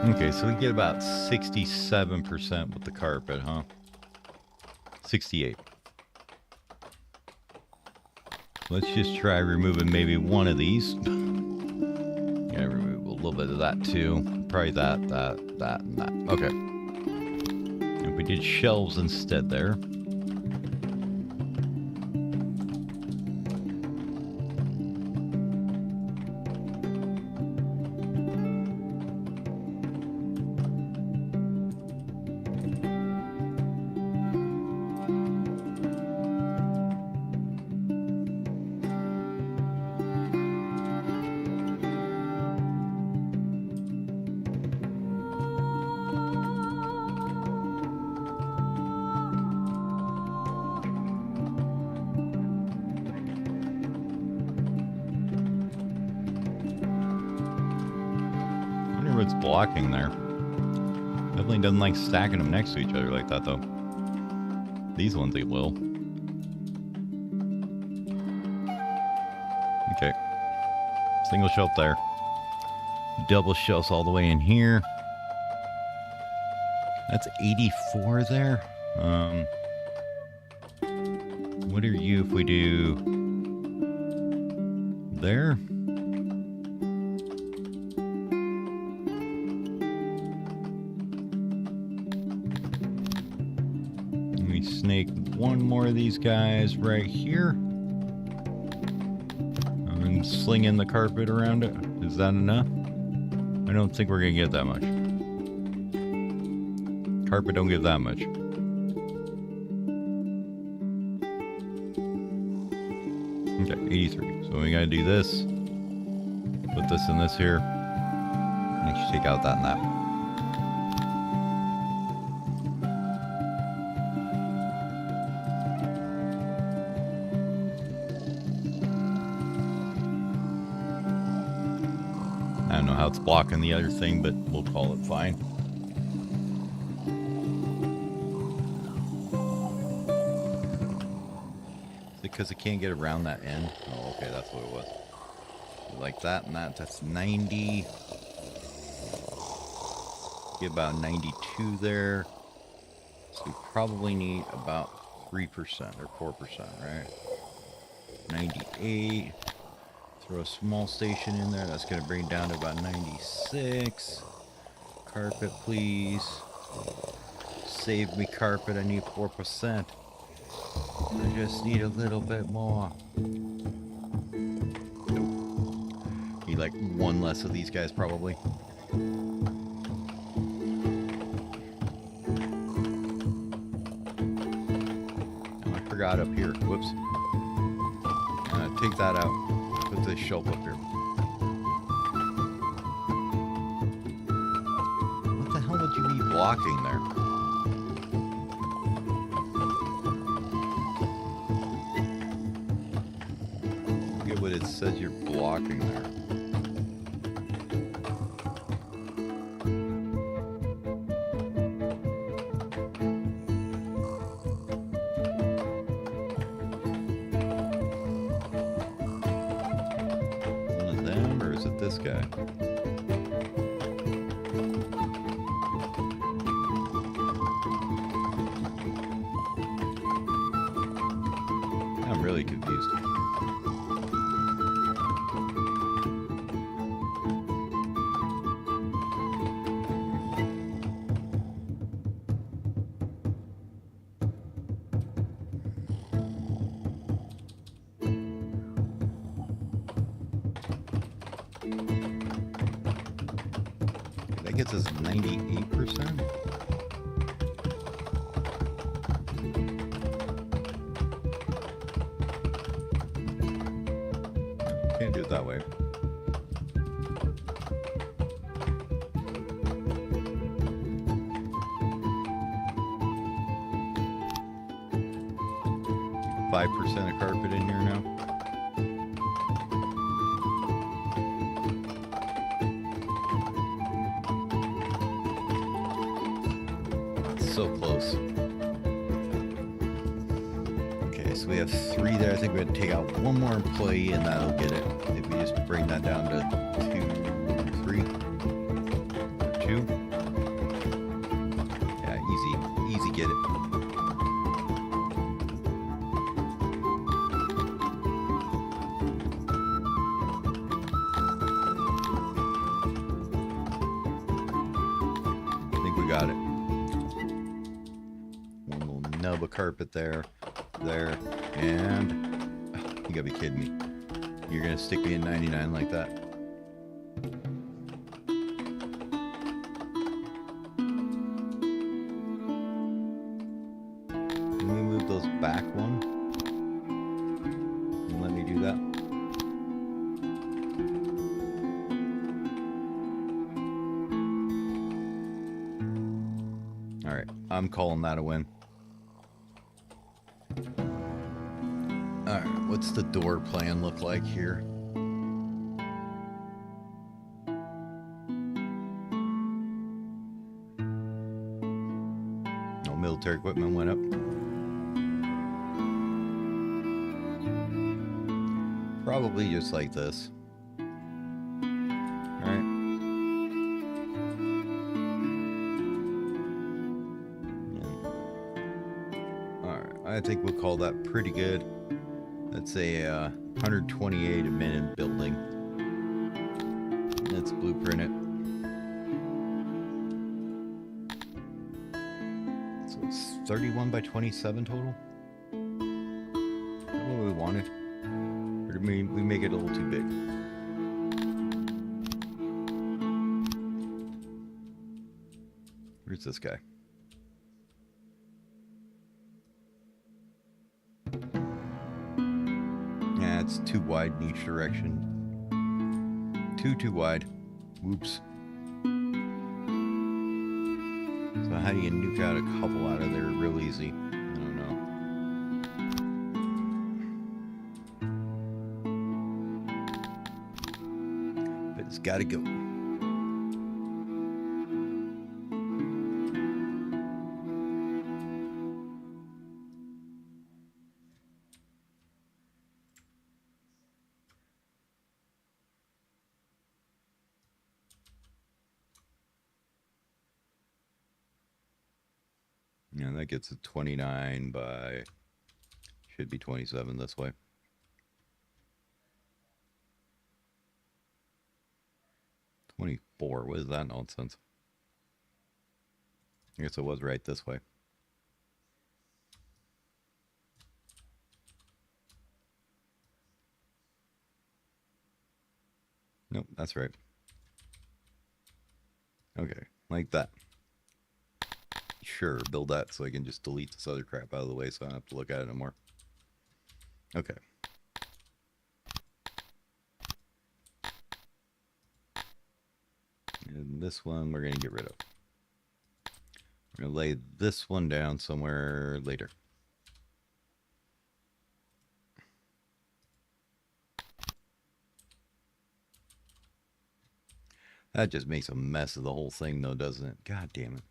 Okay, so we get about 67% with the carpet, huh? 68. Let's just try removing maybe one of these. Yeah, remove a little bit of that too. Probably that, and that. Okay. If we did shelves instead there. What's blocking there? Definitely doesn't like stacking them next to each other like that though. These ones they will. Okay. Single shelf there. Double shelves all the way in here. That's 84 there. What are you if we do there? Snake one more of these guys right here and sling in the carpet around it. Is that enough? I don't think we're gonna get that much. Carpet don't get that much. Okay, 83. So we gotta do this. Put this in this here. Actually take out that and that. I don't know how it's blocking the other thing, but we'll call it fine. Is it because it can't get around that end? Oh, okay, that's what it was. Like that and that, that's 90. Get about 92 there. So we probably need about 3% or 4%, right? 98. Throw a small station in there. That's going to bring it down to about 96. Carpet, please. Save me carpet. I need 4%. I just need a little bit more. Nope. Need like one less of these guys probably. Oh, I forgot up here. Whoops. Take that out. Put this shelf up here. What the hell would you be blocking there? Look at what it says you're blocking there. This guy. I'm really confused. That gets us 98%. it that way. .5% of carpet in here now. So close. Okay, so we have 3 there. I think we're going to take out 1 more employee and that'll get it. If we just bring that down to 2, 3, 2. Yeah, easy get it. I think we got it. One little nub of carpet there, and you gotta be kidding me. You're gonna stick me in 99 like that? Can we move those back 1? And let me do that. All right, I'm calling that a win. All right, what's the door plan look like here? No, military equipment went up. Probably just like this. All right. I think we'll call that pretty good. That's a 128 a minute building. Let's blueprint it. So it's 31 by 27 total. Is that what we wanted? Or did we make it a little too big? Where's this guy? It's too wide in each direction. Too wide. Whoops. So how do you nuke out a couple out of there real easy? I don't know. But it's gotta go. Yeah, that gets a 29 by, should be 27 this way. .24, what is that nonsense? I guess it was right this way. Nope, that's right. Okay, like that. Sure, build that so I can just delete this other crap out of the way so I don't have to look at it anymore. Okay. And this one we're going to get rid of. We're going to lay this one down somewhere later. That just makes a mess of the whole thing though, doesn't it? God damn it.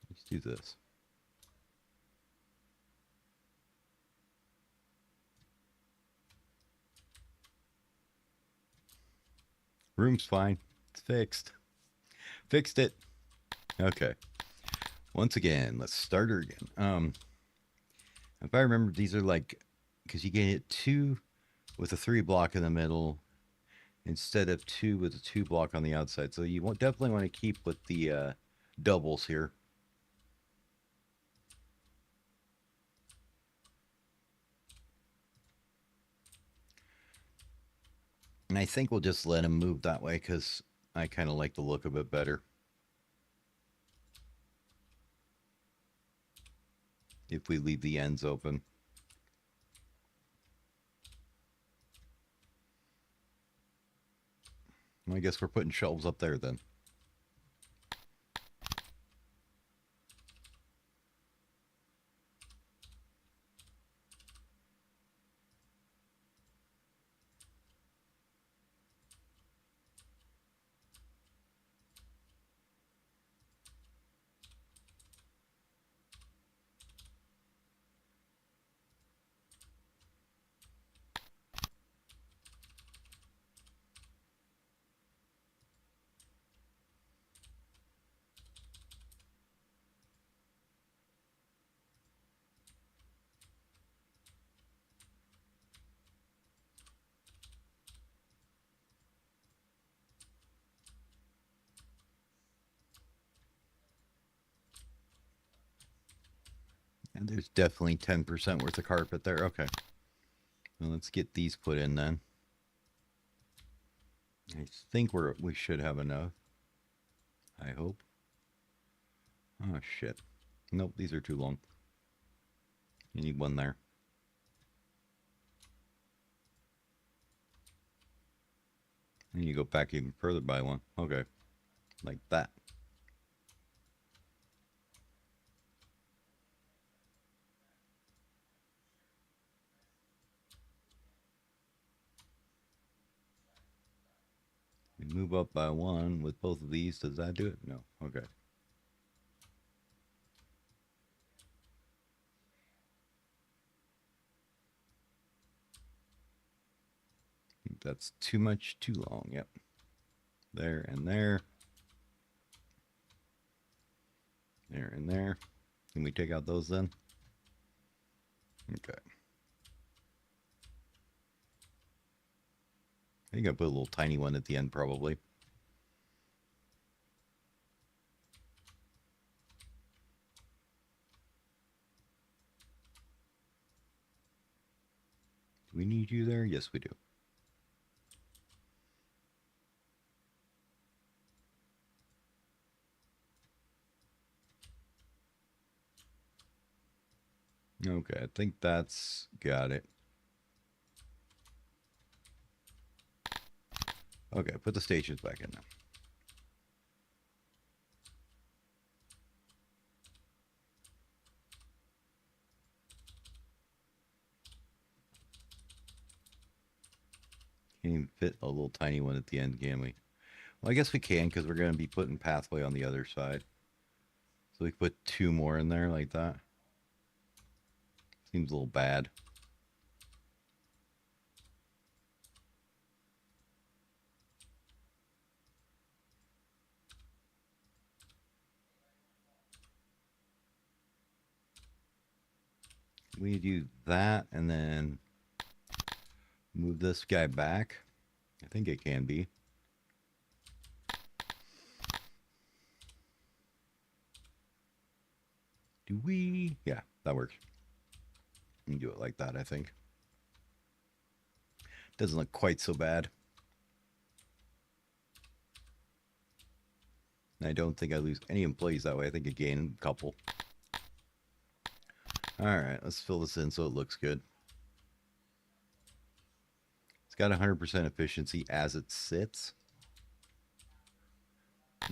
Let's do this. Room's fine. It's fixed. Fixed it. Okay. Once again, let's start her again. If I remember, these are like, because you can hit 2 with a 3 block in the middle instead of 2 with a 2 block on the outside. So you definitely want to keep with the doubles here. And I think we'll just let him move that way because I kind of like the look of it better. If we leave the ends open. I guess we're putting shelves up there then. And there's definitely 10% worth of carpet there. Okay. Well, let's get these put in then. I think we should have enough. I hope. Oh, shit. Nope, these are too long. You need one there. And you go back even further by one. Okay. Like that. We move up by one with both of these. Does that do it? No. Okay. That's too much, too long. Yep. There and there. There and there. Can we take out those then? Okay. I think I put a little tiny one at the end probably. Do we need you there? Yes, we do. Okay, I think that's got it. Okay, put the stations back in now. Can't even fit a little tiny one at the end, can we? Well, I guess we can because we're going to be putting pathway on the other side. So we put two more in there like that. Seems a little bad. We do that and then move this guy back. I think it can be. Do we? Yeah, that works. You can do it like that, I think. Doesn't look quite so bad. I don't think I lose any employees that way. I think I gain a couple. All right, let's fill this in so it looks good. It's got 100% efficiency as it sits.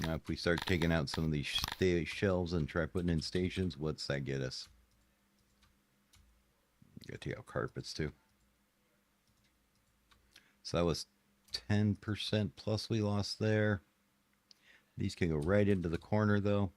Now, if we start taking out some of these shelves and try putting in stations, what's that get us? Gotta take out carpets too. So that was 10% plus we lost there. These can go right into the corner though.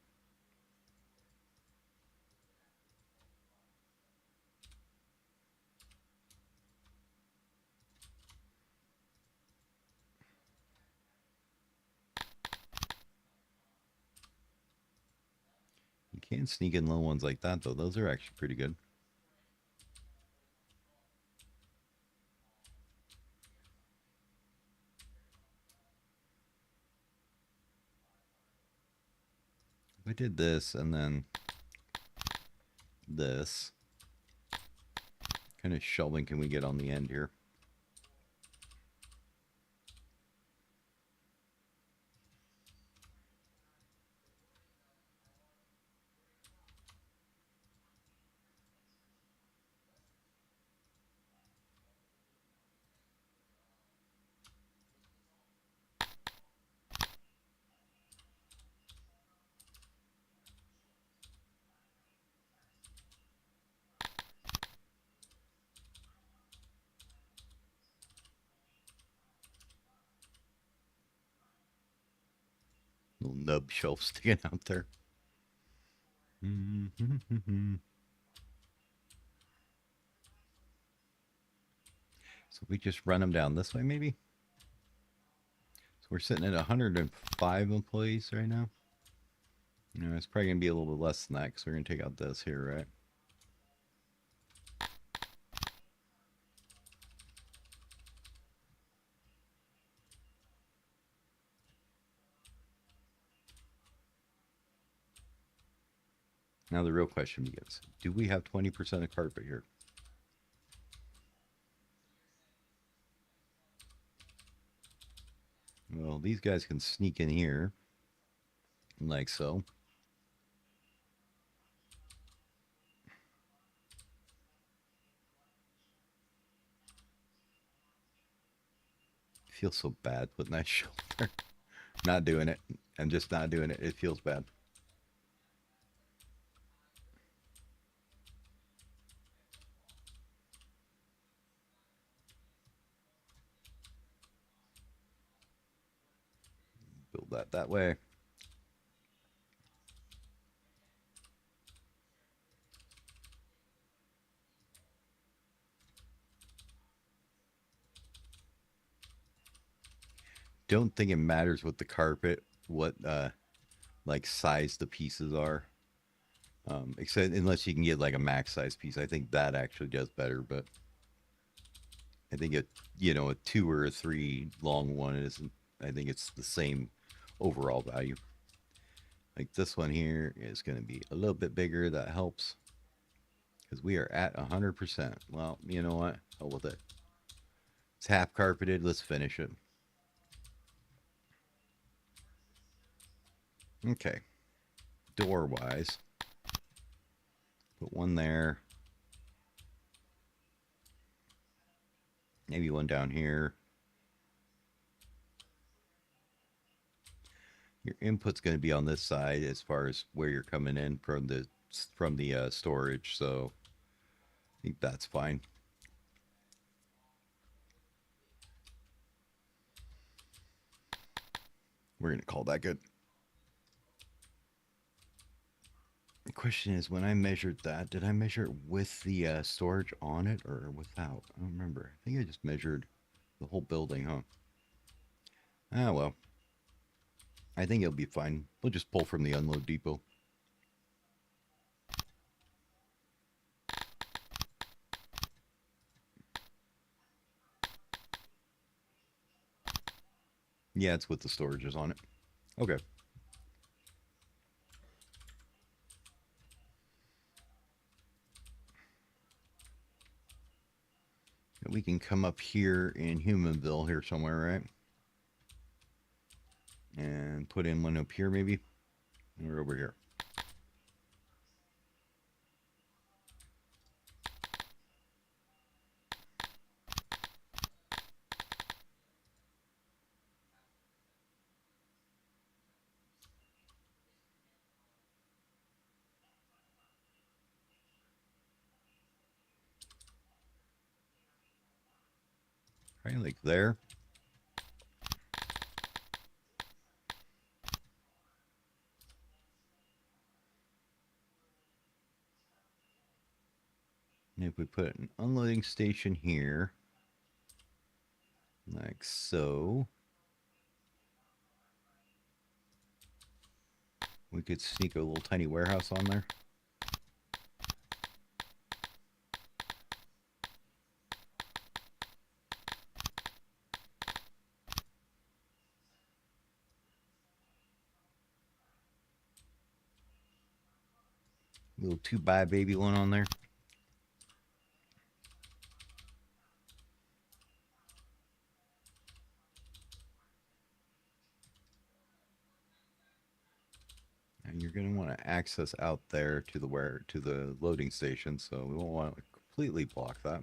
You can sneak in low ones like that though. Those are actually pretty good. We did this and then this. Kind of shelving can we get on the end here? Little nub shelf sticking out there. So we just run them down this way, maybe? So we're sitting at 105 employees right now. You know, it's probably going to be a little bit less than that because we're going to take out this here, right? Now the real question begins. Do we have 20% of carpet here? Well, these guys can sneak in here, like so. I feel so bad putting that shelf there. Not doing it. I'm just not doing it. It feels bad. Build that way. Don't think it matters with the carpet what like size the pieces are. Except unless you can get like a max size piece. I think that actually does better, but I think a 2 or a 3 long one isn't. I think it's the same overall value. Like this one here is going to be a little bit bigger. That helps because we are at 100%. Well, you know what? Hell with it. It's half carpeted. Let's finish it. Okay. Door wise, put one there. Maybe one down here. Your input's going to be on this side as far as where you're coming in from the storage, so I think that's fine. We're going to call that good. The question is, when I measured that, did I measure it with the storage on it or without? I don't remember. I think I just measured the whole building, huh? Ah, well. I think it'll be fine. We'll just pull from the unload depot. Yeah, it's with the storages on it. Okay. We can come up here in Humanville here somewhere, right? And put in one up here maybe. Or over here. Right, like there. And if we put an unloading station here, like so, we could sneak a little tiny warehouse on there. Little 2x baby one on there. And you're going to want to access out there to the loading station, so we won't want to completely block that.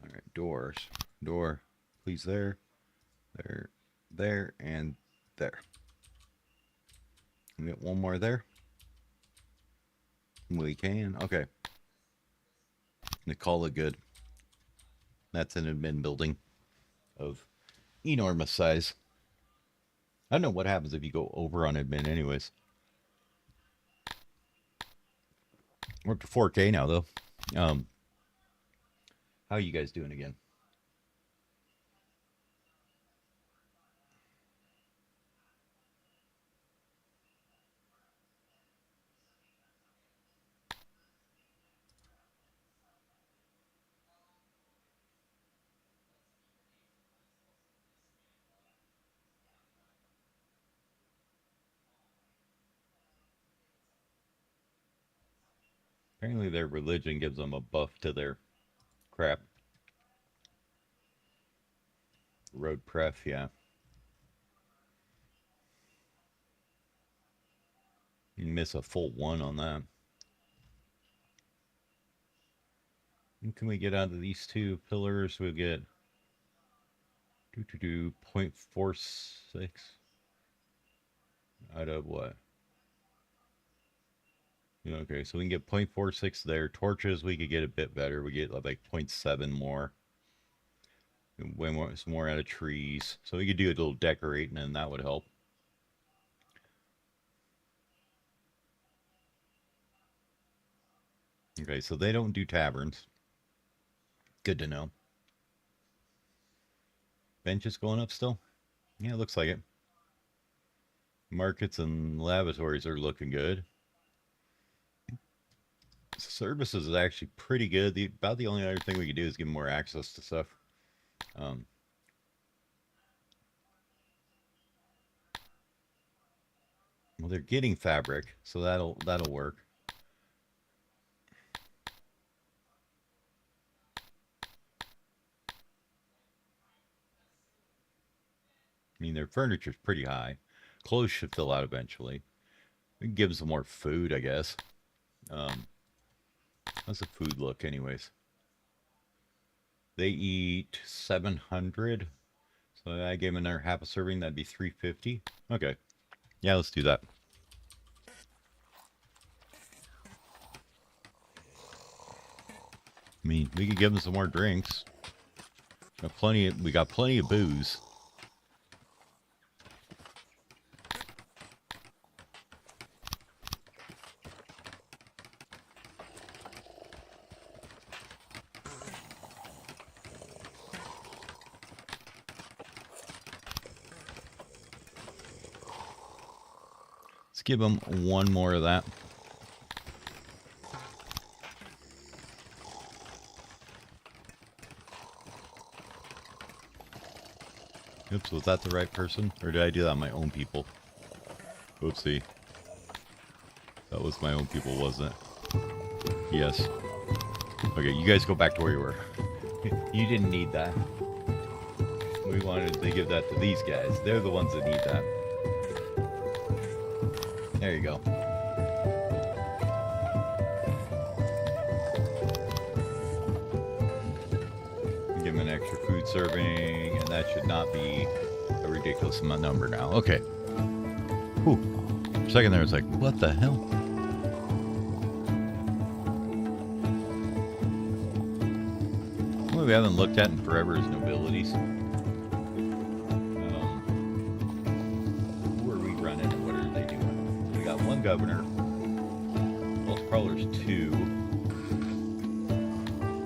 All right, doors. Door, please, there, and there. We get one more there. We can. Okay. Gonna call it good. That's an admin building. of enormous size. I don't know what happens if you go over on admin anyways. We're up to 4K now, though. How are you guys doing again? Apparently their religion gives them a buff to their crap. Road pref, yeah. You miss a full 1 on that. And can we get out of these 2 pillars? We'll get 0.46 out of what? Okay, so we can get 0.46 there. Torches, we could get a bit better. We get like 0.7 more. Way more, some more out of trees. So we could do a little decorating and that would help. Okay, so they don't do taverns. Good to know. Bench is going up still? Yeah, it looks like it. Markets and lavatories are looking good. Services is actually pretty good. About the only other thing we could do is give them more access to stuff. Well, they're getting fabric, so that'll work. I mean, their furniture's pretty high. Clothes should fill out eventually. It gives them more food, I guess. How's the food look, anyways? They eat 700. So I gave them another half a serving. That'd be 350. Okay. Yeah, let's do that. I mean, we could give them some more drinks. We got plenty of booze. Let's give them 1 more of that. Oops, was that the right person? Or did I do that on my own people? Oopsie. That was my own people, wasn't it? Yes. Okay, you guys go back to where you were. You didn't need that. We wanted to give that to these guys. They're the ones that need that. There you go. Give them an extra food serving, and that should not be a ridiculous number now. Okay. Whew. For a second there, I was like, what the hell? What we haven't looked at in forever is nobilities. Who are we running and what are they doing? We got 1 governor. Most probably there's 2.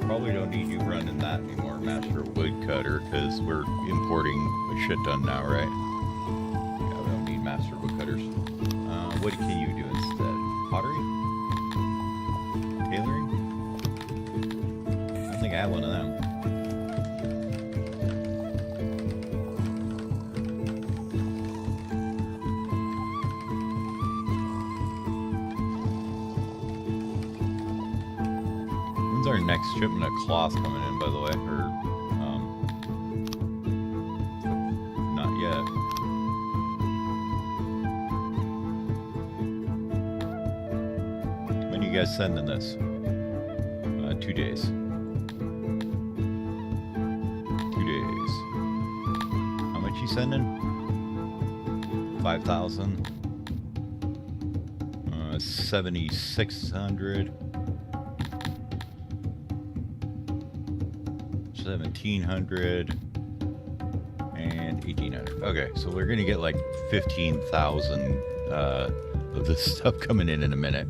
Probably don't need you running that anymore, Master Woodcutter, because we're importing a shit ton now, right? Yeah, we don't need Master Woodcutters. What can you do instead? Pottery? Tailoring? I don't think I have one of them. When's our next shipment of cloth coming in, by the way? Or, not yet. When are you guys sending this? 2 days. 2 days. How much you sending? 5,000. 7,600. 1,700. 1,800. Okay, so we're gonna get like 15,000 of this stuff coming in a minute.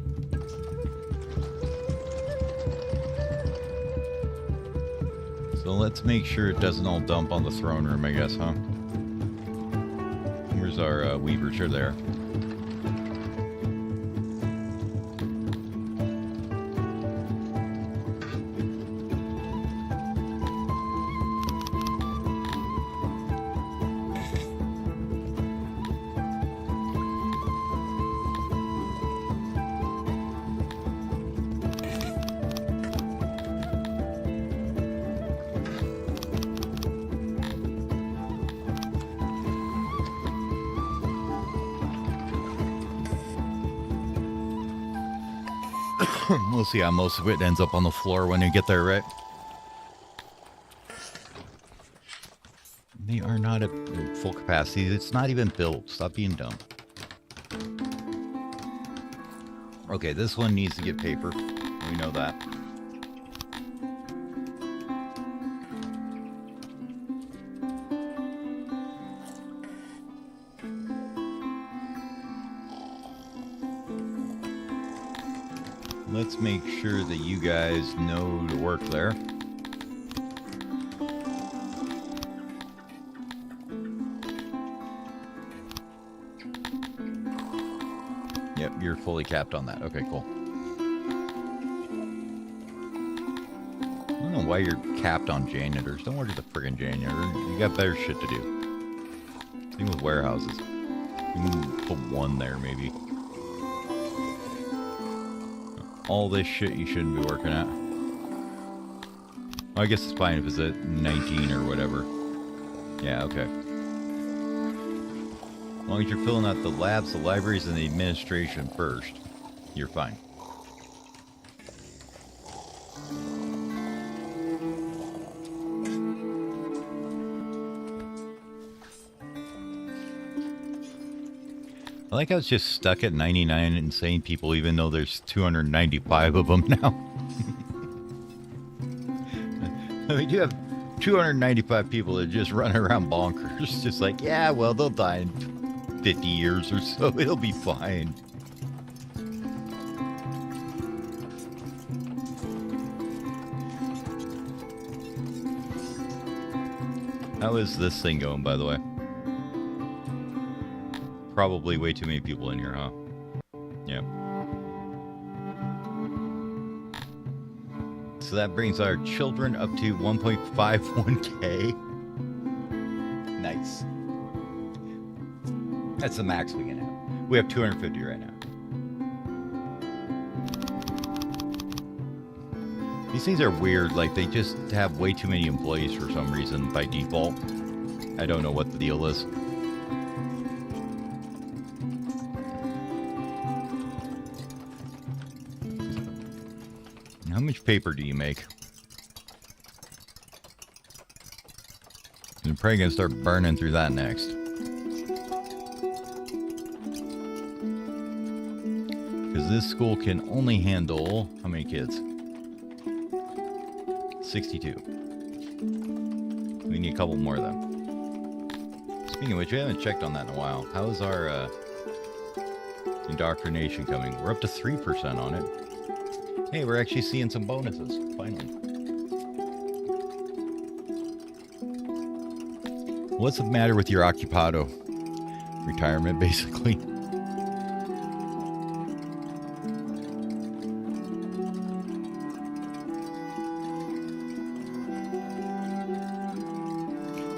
So let's make sure it doesn't all dump on the throne room, I guess, huh? Where's our weavers? Are there? We'll see how most of it ends up on the floor when you get there, right? They are not at full capacity. It's not even built. Stop being dumb. Okay, this one needs to get paper. We know that. Let's make sure that you guys know to work there. Yep, you're fully capped on that. Okay, cool. I don't know why you're capped on janitors. Don't work as a friggin' janitor. You got better shit to do. Same with warehouses. You can put one there, maybe. All this shit you shouldn't be working at. Well, I guess it's fine if it's at 19 or whatever. Yeah, okay. As long as you're filling out the labs, the libraries, and the administration first, you're fine. I like how it's just stuck at 99 insane people, even though there's 295 of them now. I mean, you have 295 people that just run around bonkers. Just like, yeah, well, they'll die in 50 years or so. It'll be fine. How is this thing going, by the way? Probably way too many people in here, huh? Yeah. So that brings our children up to 1.51K. Nice. That's the max we can have. We have 250 right now. These things are weird. Like, they just have way too many employees for some reason by default. I don't know what the deal is. How much paper do you make? I'm probably gonna start burning through that next. Because this school can only handle how many kids? 62. We need a couple more of them. Speaking of which, we haven't checked on that in a while. How is our indoctrination coming? We're up to 3% on it. Hey, we're actually seeing some bonuses, finally. What's the matter with your occupado? Retirement, basically.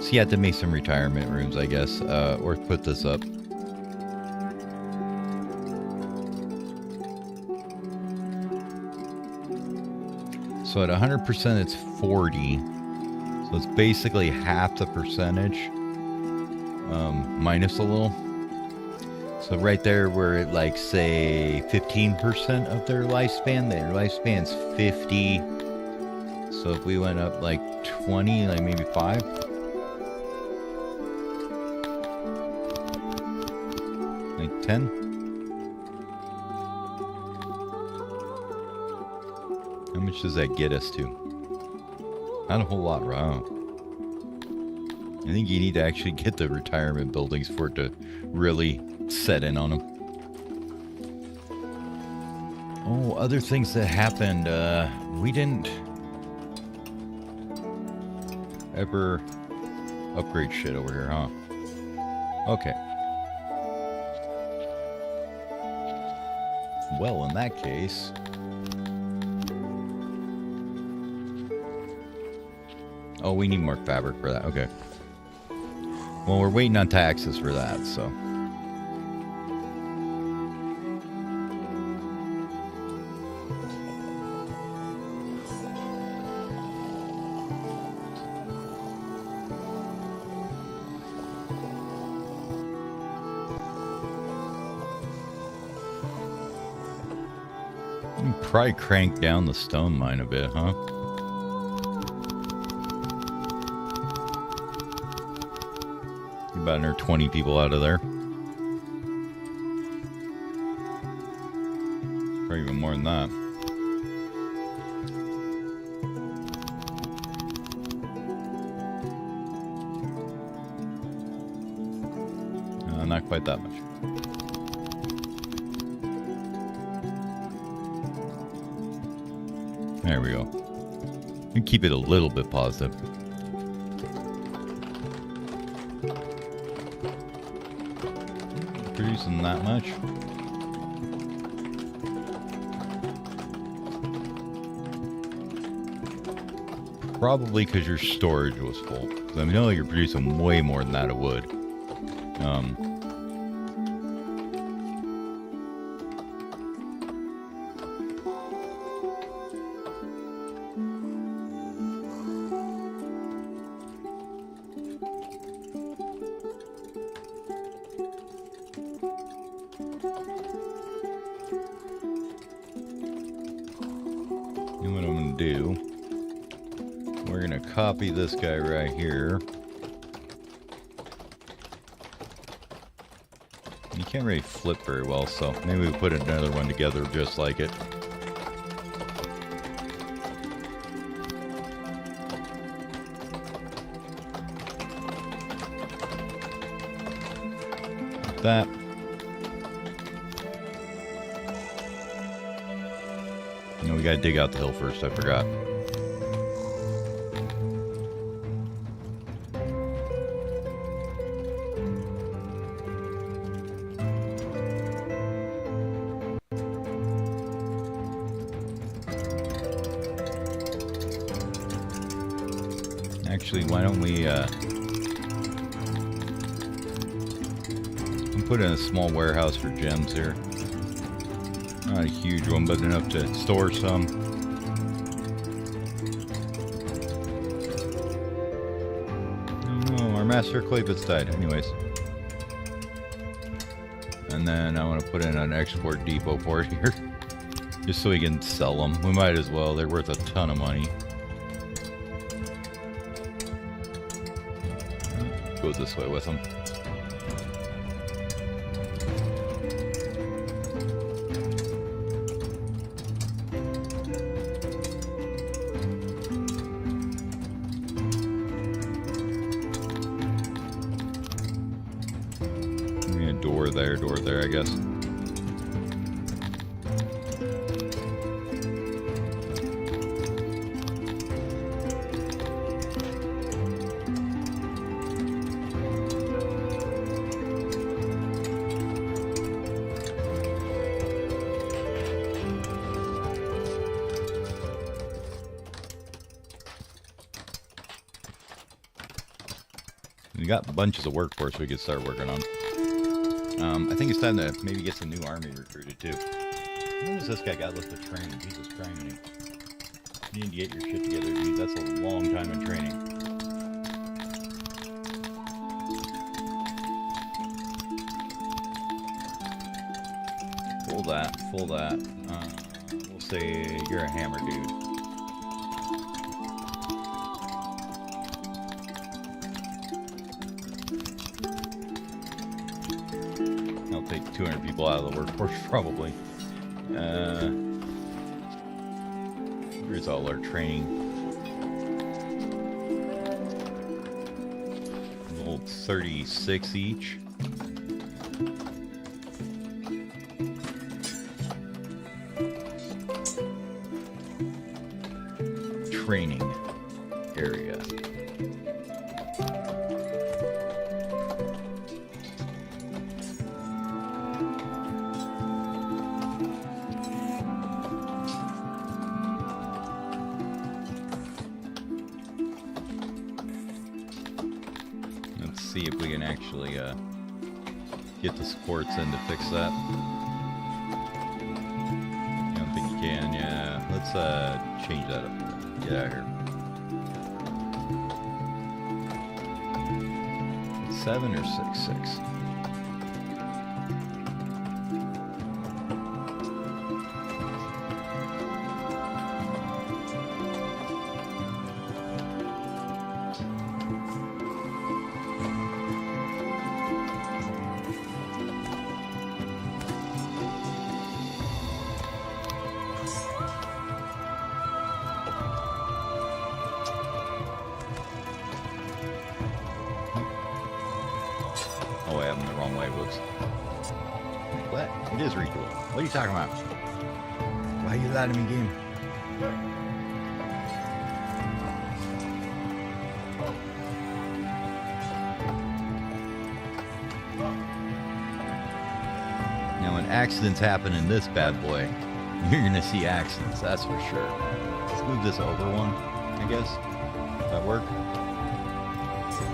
So you have to make some retirement rooms, I guess, or put this up. So at 100%, it's 40. So it's basically half the percentage, minus a little. So right there, we're at like, say, 15% of their lifespan. Their lifespan's 50. So if we went up like 20, like maybe 5. Like 10. How much does that get us to? Not a whole lot, right? I think you need to actually get the retirement buildings for it to really set in on them. Oh, other things that happened. We didn't ever upgrade shit over here, huh? Okay. Well, in that case... Oh, we need more fabric for that. Okay. Well, we're waiting on taxes for that, so... Probably crank down the stone mine a bit, huh? About another 20 people out of there. Or even more than that. Not quite that much. There we go. You keep it a little bit positive. Producing that much. Probably because your storage was full. I know you're producing way more than that it would. Copy this guy right here. You can't really flip very well, so maybe we put another one together just like it. Like that. No, we gotta dig out the hill first, I forgot. Actually, why don't we put in a small warehouse for gems here. Not a huge one, but enough to store some. Oh, our master clay bits died. Anyways. And then I want to put in an export depot port here. Just so we can sell them. We might as well. They're worth a ton of money. Go this way with them. Maybe a door there, I guess. We got bunches of workforce we could start working on. I think it's time to maybe get some new army recruited too. When does this guy got left to train? Jesus Christ, man. You need to get your shit together, dude. That's a long time in training. Full that. We'll say you're a hammer dude. Take 200 people out of the workforce, probably. Here's all our training. 36 each. Training area. Let's see if we can actually get the supports in to fix that. I don't think you can. Yeah, let's change that up. Get out of here. 7 or 6? 6. Oh, I have them the wrong way. Whoops. What? It is retool. What are you talking about? Why are you letting me game? Now, when accidents happen in this bad boy, you're gonna see accidents. That's for sure. Let's move this over one, I guess. Does that work?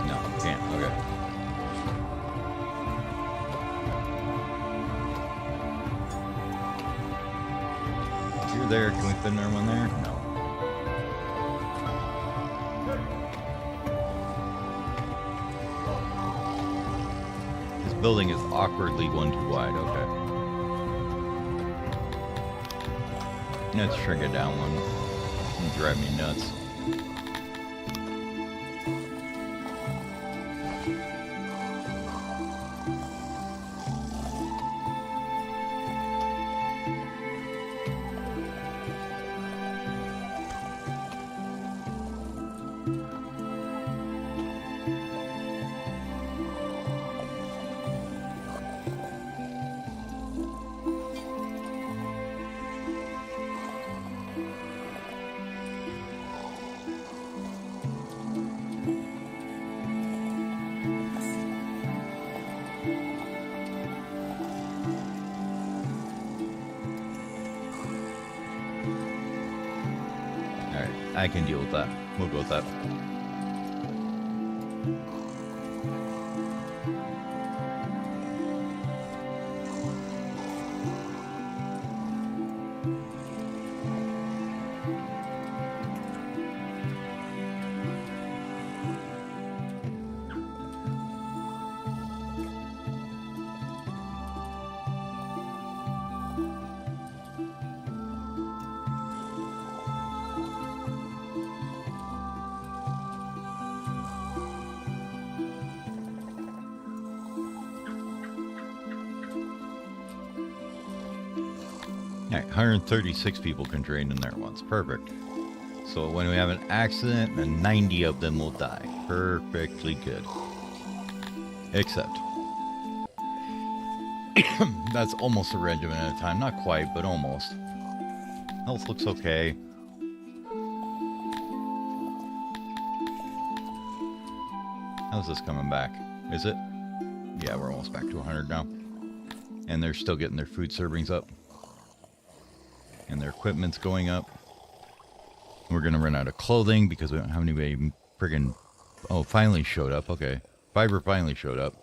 No, can't. Okay. There, can we fit another one there? No. This building is awkwardly one too wide. Okay. Let's shrink it down one. It'll drive me nuts. I can deal with that. We'll go with that. Alright, 136 people can train in there once. Perfect. So when we have an accident, then 90 of them will die. Perfectly good. Except that's almost a regiment at a time. Not quite, but almost. Health looks okay. How's this coming back? Is it? Yeah, we're almost back to 100 now. And they're still getting their food servings up. And their equipment's going up. We're going to run out of clothing because we don't have anybody friggin'... Oh, finally showed up. Okay. Fiber finally showed up.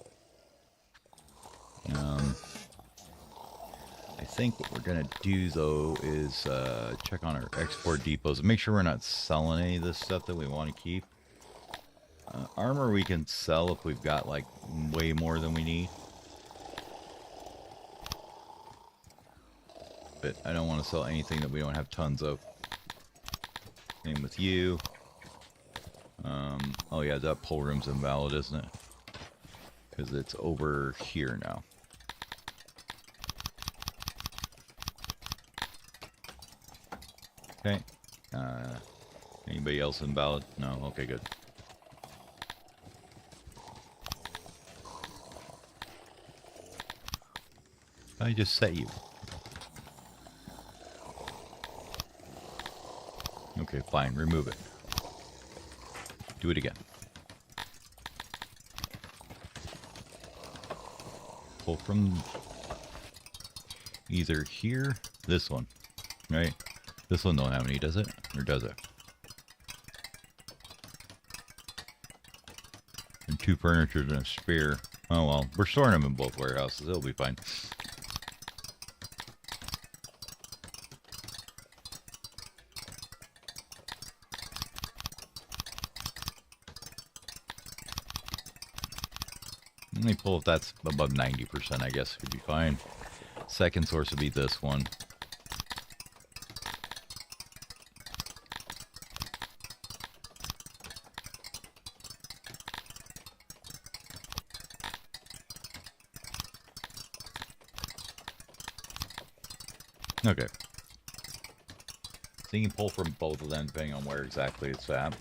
I think what we're going to do, though, is check on our export depots and make sure we're not selling any of this stuff that we want to keep. Armor we can sell if we've got, like, way more than we need. But I don't want to sell anything that we don't have tons of. Same with you. Oh yeah, that pull room's invalid, isn't it? Because it's over here now. Okay. Anybody else invalid? No? Okay, good. I just set you. Okay, fine. Remove it. Do it again. Pull from either here, this one, right? This one don't have any, does it? Or does it? And 2 furniture and a spare. Oh well, we're storing them in both warehouses. It'll be fine. Let me pull if that's above 90%, I guess it would be fine. Second source would be this one. Okay. So you can pull from both of them depending on where exactly it's at.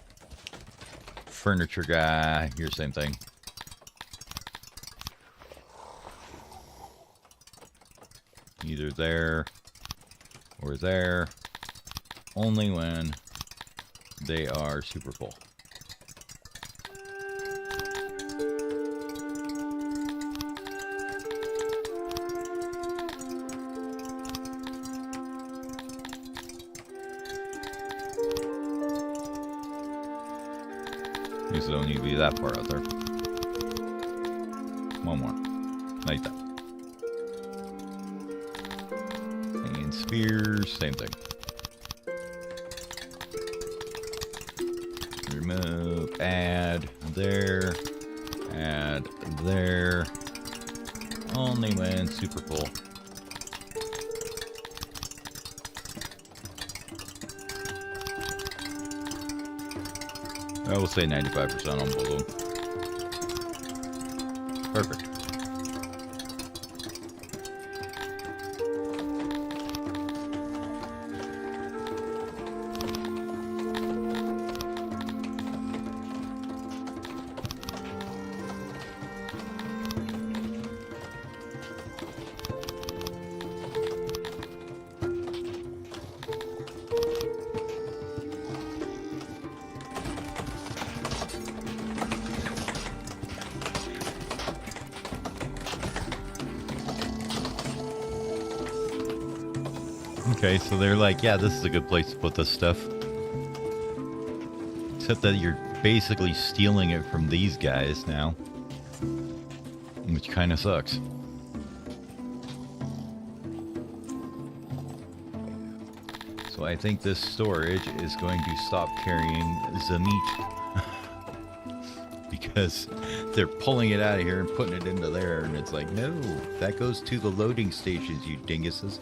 Furniture guy, here, same thing. Either there or there, only when they are super full. These don't need to be that far out there. One more, like that. And spheres, same thing. Remove, add there, only when super full. I will say 95% on both of them. Perfect. Okay, so they're like, yeah, this is a good place to put this stuff. Except that you're basically stealing it from these guys now. Which kind of sucks. So I think this storage is going to stop carrying the meat. Because they're pulling it out of here and putting it into there. And it's like, no, that goes to the loading stations, you dinguses.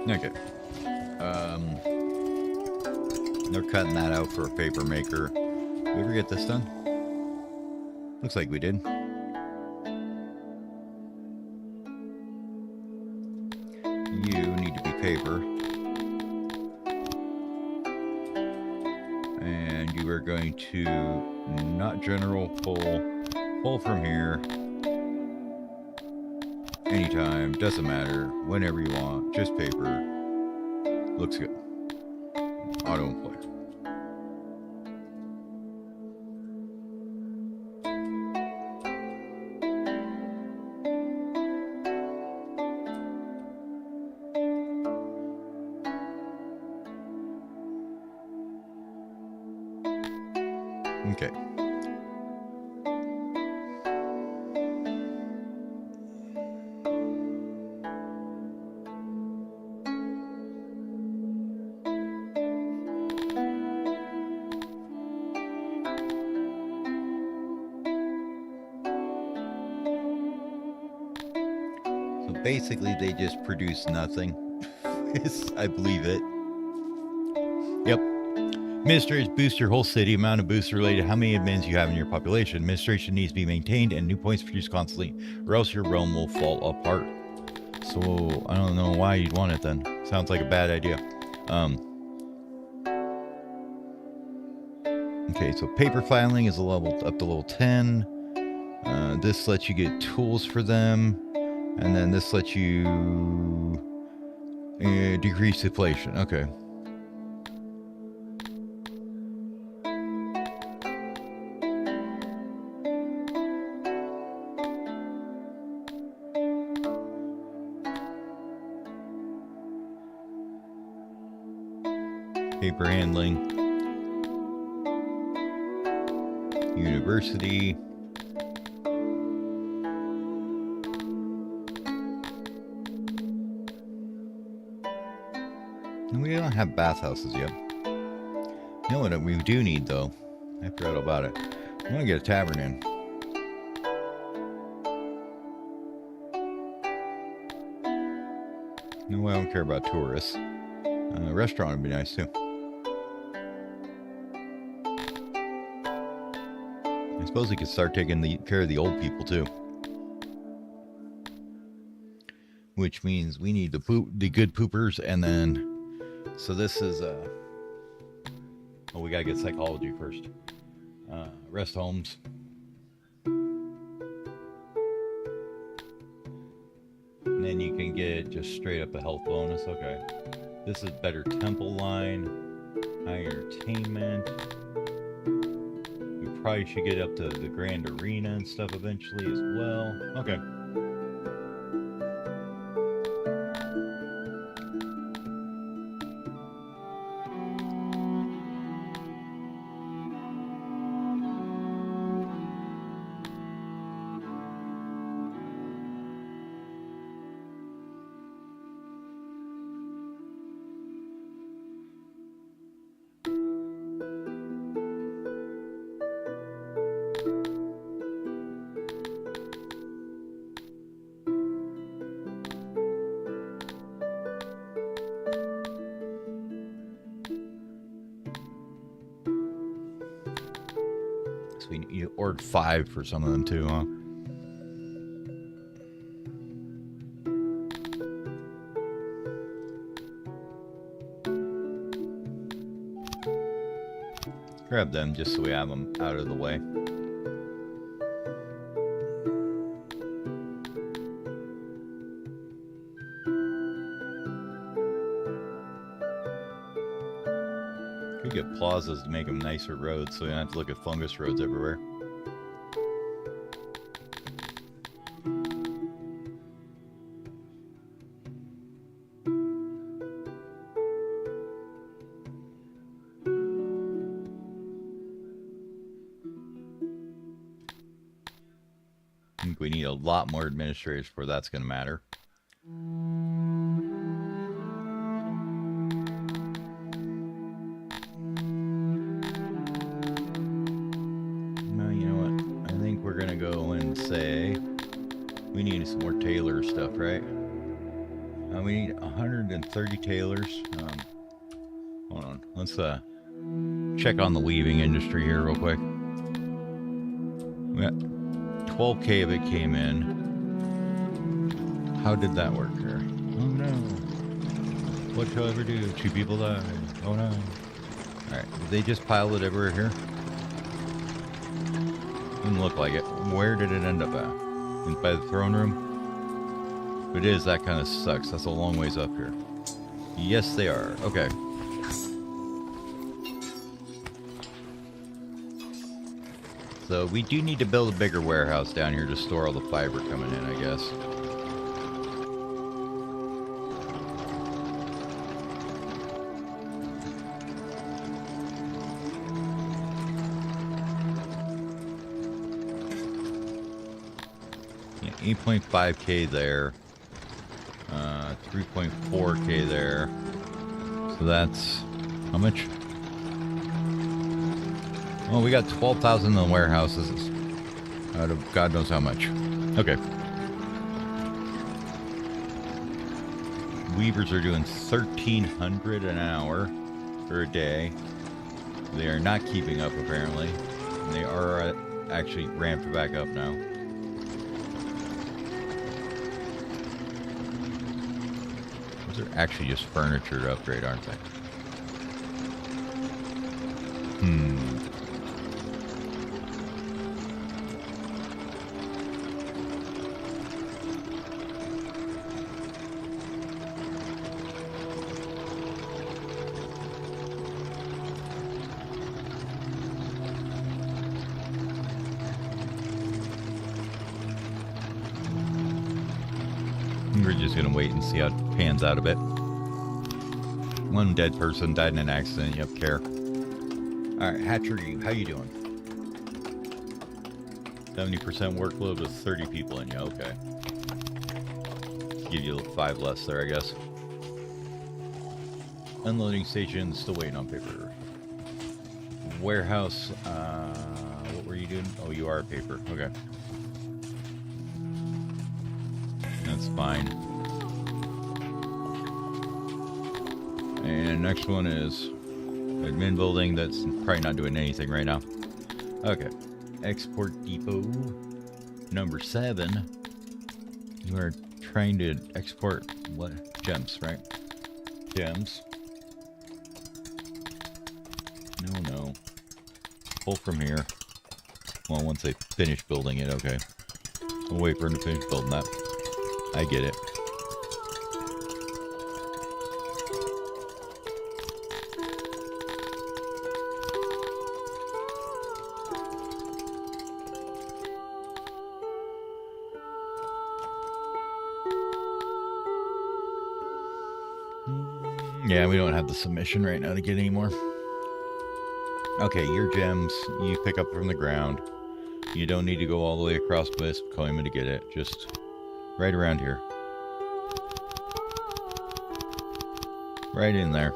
Okay. They're cutting that out for a paper maker. Did we ever get this done? Looks like we did. You need to be paper. And you are going to not general pull from here. Anytime, doesn't matter, whenever you want, just paper. Looks good. Auto employ. Okay. So basically they just produce nothing. I believe it. Yep. Administrators boost your whole city. Amount of boosts related to how many admins you have in your population. Administration needs to be maintained and new points produced constantly, or else your realm will fall apart. So I don't know why you'd want it then. Sounds like a bad idea. Okay, so paper filing is a level up to level 10. This lets you get tools for them, and then this lets you decrease inflation. Okay. Paper handling. University. And we don't have bathhouses yet. You know what we do need though? I forgot about it. I want to get a tavern in. No, I don't care about tourists. A restaurant would be nice too. I suppose we could start taking care of the old people too. Which means we need the good poopers, and then so this is we gotta get psychology first. Rest homes. And then you can get just straight up a health bonus. Okay. This is better temple line. High entertainment. We probably should get up to the grand arena and stuff eventually as well. Okay. You ordered 5 for some of them too, huh? Grab them just so we have them out of the way. Could get plazas to make them nicer roads so we don't have to look at fungus roads everywhere. I think we need a lot more administrators before that's going to matter. We need some more tailor stuff, right? We need 130 tailors. Hold on. Let's check on the weaving industry here real quick. We got 12K of it came in. How did that work here? Oh no. What shall I ever do? 2 people died. Oh no. Alright, did they just pile it everywhere here? Didn't look like it. Where did it end up at? By the throne room? If it is, that kind of sucks. That's a long ways up here. Yes, they are. Okay. So we do need to build a bigger warehouse down here to store all the fiber coming in, I guess. Yeah, 8.5K there. 3.4K there. So that's how much? Oh, we got 12,000 in the warehouses. Out of God knows how much. Okay. Weavers are doing 1,300 an hour. for a day. They are not keeping up, apparently. And they are actually ramped back up now. Those are actually just furniture to upgrade, aren't they? We're just gonna wait and see how it pans out a bit. One dead person died in an accident. Yep, care. All right, Hatchery, how you doing? 70% workload with 30 people in you. Okay. Give you 5 less there, I guess. Unloading station, still waiting on paper. Warehouse, what were you doing? Oh, you are paper. Okay. That's fine. And next one is admin building. That's probably not doing anything right now. Okay. Export depot number 7. You are trying to export what? Gems, right? Gems. No. Pull from here. Well, once they finish building it, okay. We'll wait for them to finish building that. I get it. Yeah, we don't have the submission right now to get any more. Okay, your gems, you pick up from the ground. You don't need to go all the way across Wisp, Koima to get it. Just right around here. Right in there.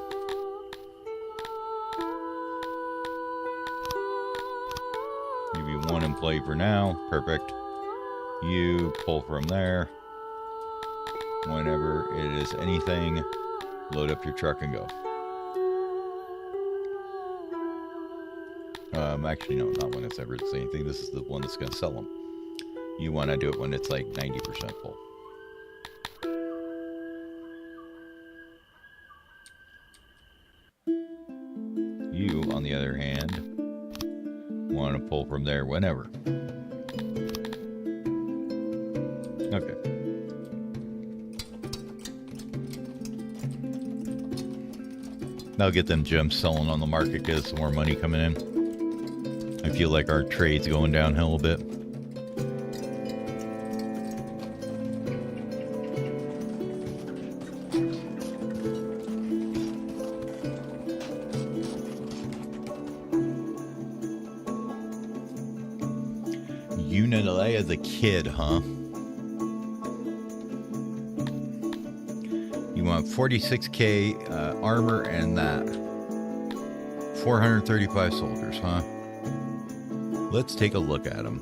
Give you 1 employee for now. Perfect. You pull from there. Whenever it is anything, load up your truck and go. Actually, no, not when it's ever anything. This is the one that's going to sell them. You want to do it when it's like 90% full. You, on the other hand, want to pull from there whenever. Okay. That'll get them gems selling on the market, get some more money coming in. I feel like our trade's going downhill a bit. Unit as a kid, huh? You want 46k armor and that 435 soldiers, huh? Let's take a look at them.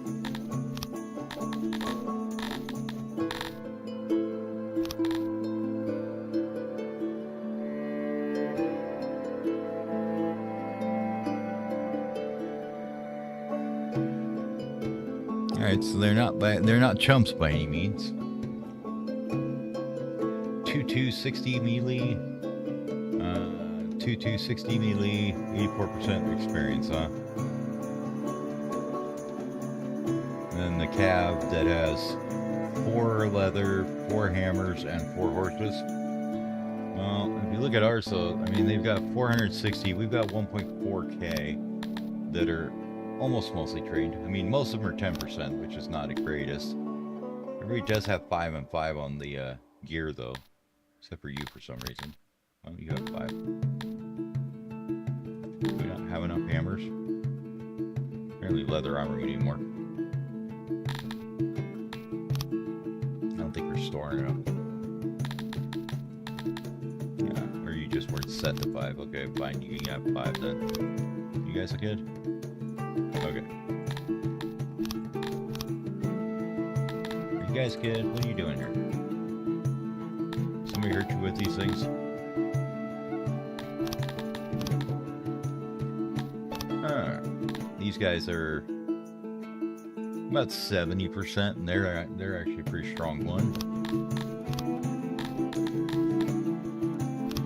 All right, so they're not chumps by any means. 2260 melee, 2260 melee, 84% experience, huh? And then the cav that has 4 leather, 4 hammers, and 4 horses. Well, if you look at ours, so I mean they've got 460. We've got 1.4k that are almost mostly trained. I mean, most of them are 10%, which is not the greatest. Everybody does have 5 and 5 on the gear, though. Except for you, for some reason. Oh, you have 5. Do we not have enough hammers? Apparently leather armor, we need more. I don't think we're storing enough. Yeah, or you just weren't set to 5. Okay, fine, you can have 5 then. You guys good? Okay. Are you guys good? What are you doing here? Somebody hurt you with these things? these guys are about 70%, and they're actually a pretty strong one.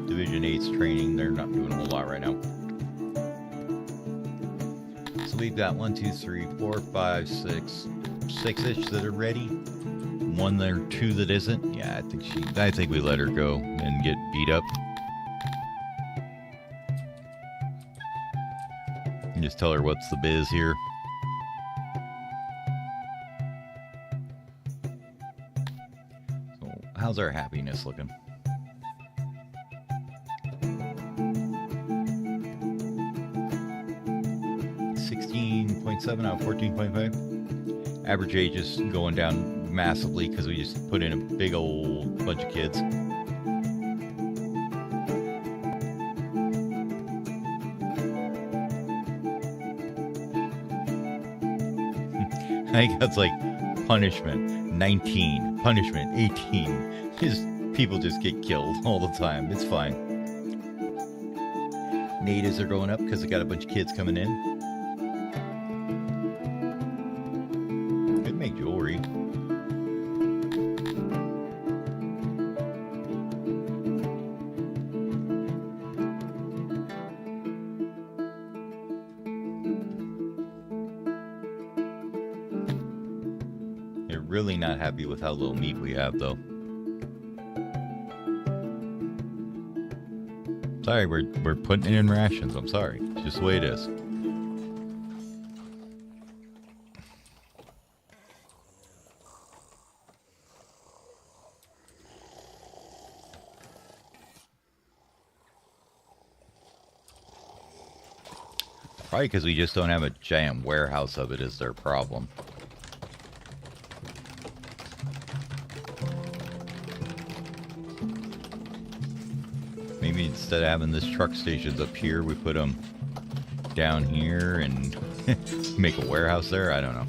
Division 8's training, they're not doing a whole lot right now. So we've got 1, 2, 3, 4, 5, 6, 6-ish that are ready. 1 or 2 that isn't. Yeah, I think we let her go and get beat up. And just tell her what's the biz here. So how's our happiness looking? .7 out of 14.5. Average age is going down massively because we just put in a big old bunch of kids. I think that's like punishment 19, punishment 18. People just get killed all the time. It's fine. Natives are going up because they got a bunch of kids coming in. Make jewelry. They're really not happy with how little meat we have, though. Sorry, we're putting it in rations. I'm sorry. It's just the way it is. Probably because we just don't have a giant warehouse of it is their problem. Maybe instead of having this truck stations up here, we put them down here and make a warehouse there? I don't know.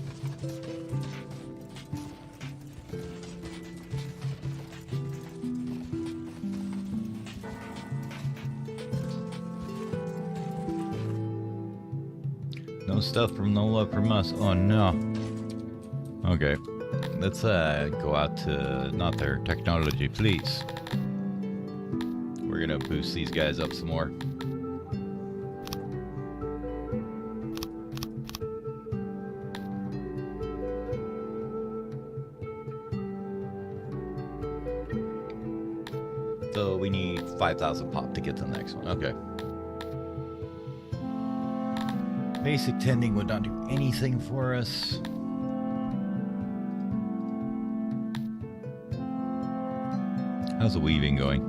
No stuff from no love from us. Oh no. Okay. Let's go out to not their technology, please. We're gonna boost these guys up some more. So we need 5,000 pop to get to the next one. Okay. Basic tending would not do anything for us. How's the weaving going?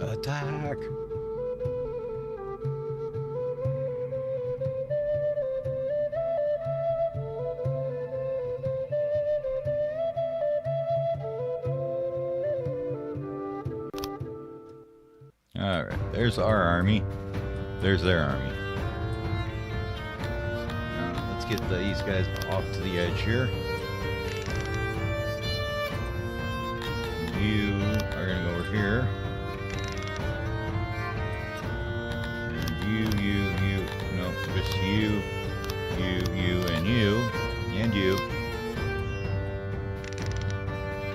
Attack! Alright, there's our army. There's their army. Let's get these guys off to the edge here. You are going to go over here. And you. No, just you, and you. And you.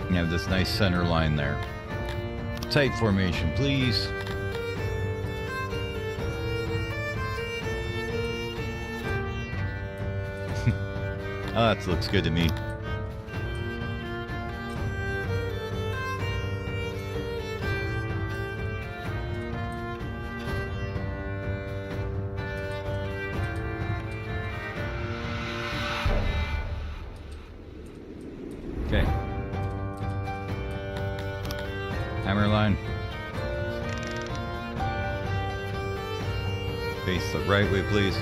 You have this nice center line there. Tight formation, please. Oh, that looks good to me. Okay. Hammer line. Face the right way, please.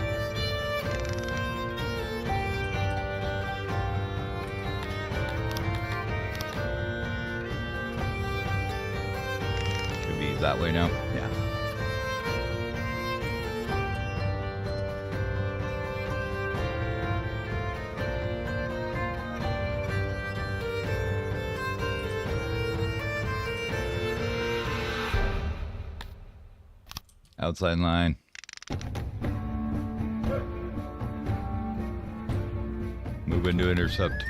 That way now? Yeah. Outside line. Move into intercept.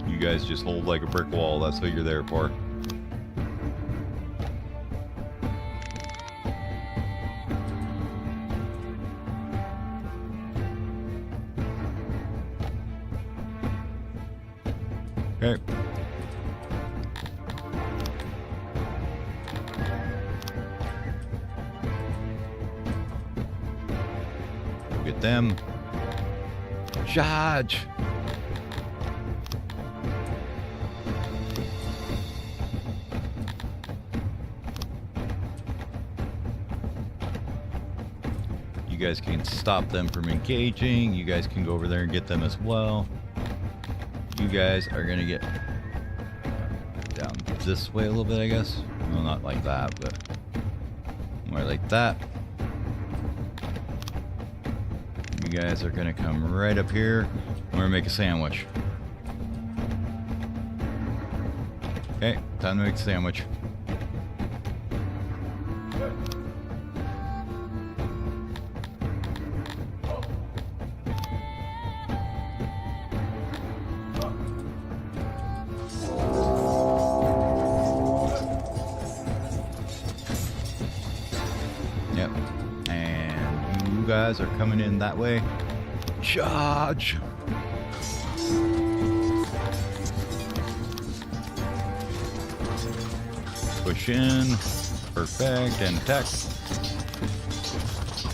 You guys just hold like a brick wall. That's what you're there for. Okay. Get them. Charge. You guys can stop them from engaging. You guys can go over there and get them as well. You guys are going to get down this way a little bit, I guess. Well, not like that, but more like that. You guys are going to come right up here. We're going to make a sandwich. Okay, time to make a sandwich. Yep. And you guys are coming in that way. Charge! Push in. Perfect. And attack.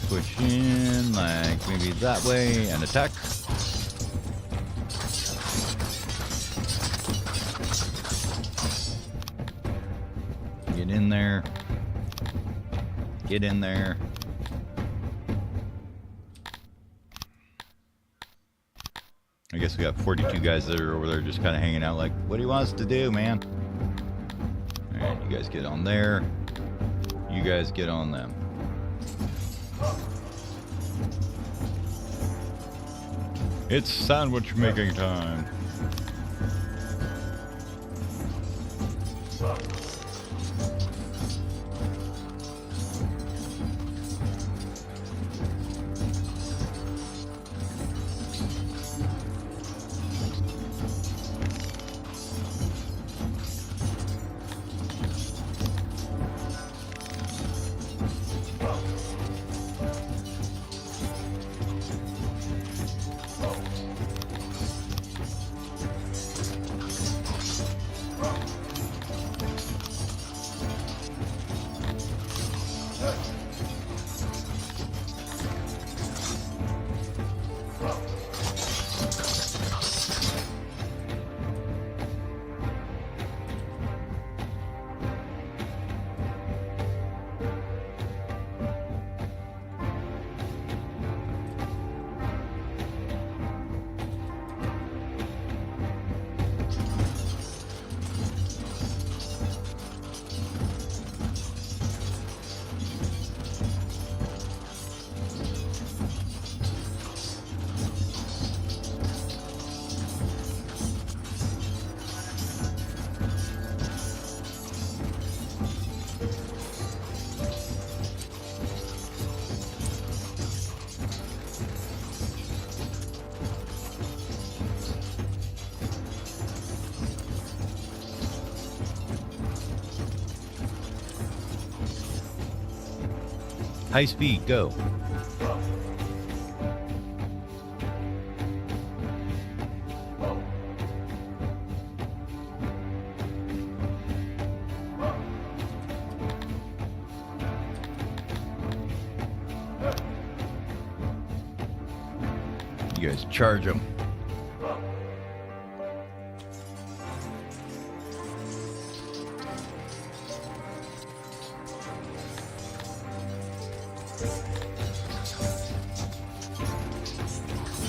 Push in like maybe that way and attack. Get in there. Get in there. I guess we got 42 guys that are over there just kind of hanging out like, what do you want us to do, man? Alright, you guys get on there. You guys get on them. It's sandwich making time. High speed, go. You guys charge them.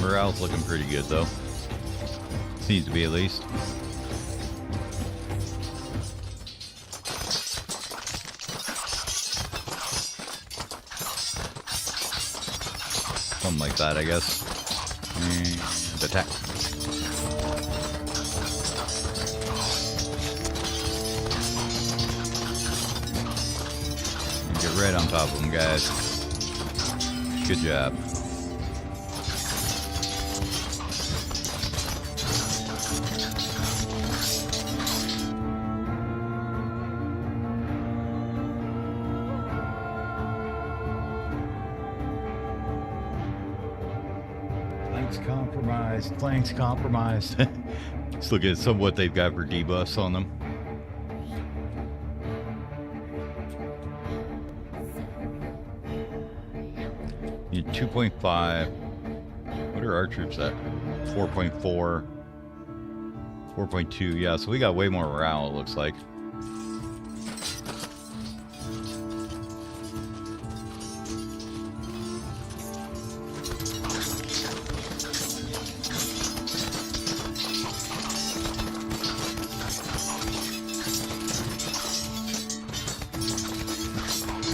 Morale's looking pretty good, though. Seems to be, at least. Something like that, I guess. And attack. And get right on top of them, guys. Good job. Flanks compromised. Let's look at some of what they've got for debuffs on them. You 2.5. What are our troops at? 4.4. 4.2. Yeah, so we got way more morale, it looks like.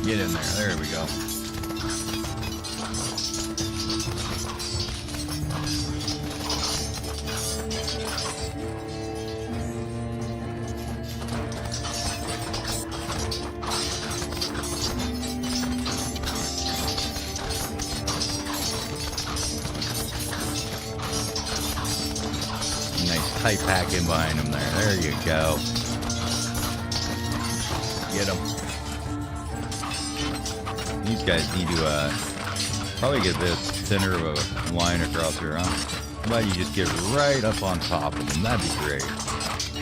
Get in there. There we go. Nice tight pack in behind them there. There you go. Get them. These guys need to probably get a bit thinner of a line across here, huh? How about you just get right up on top of them? That'd be great.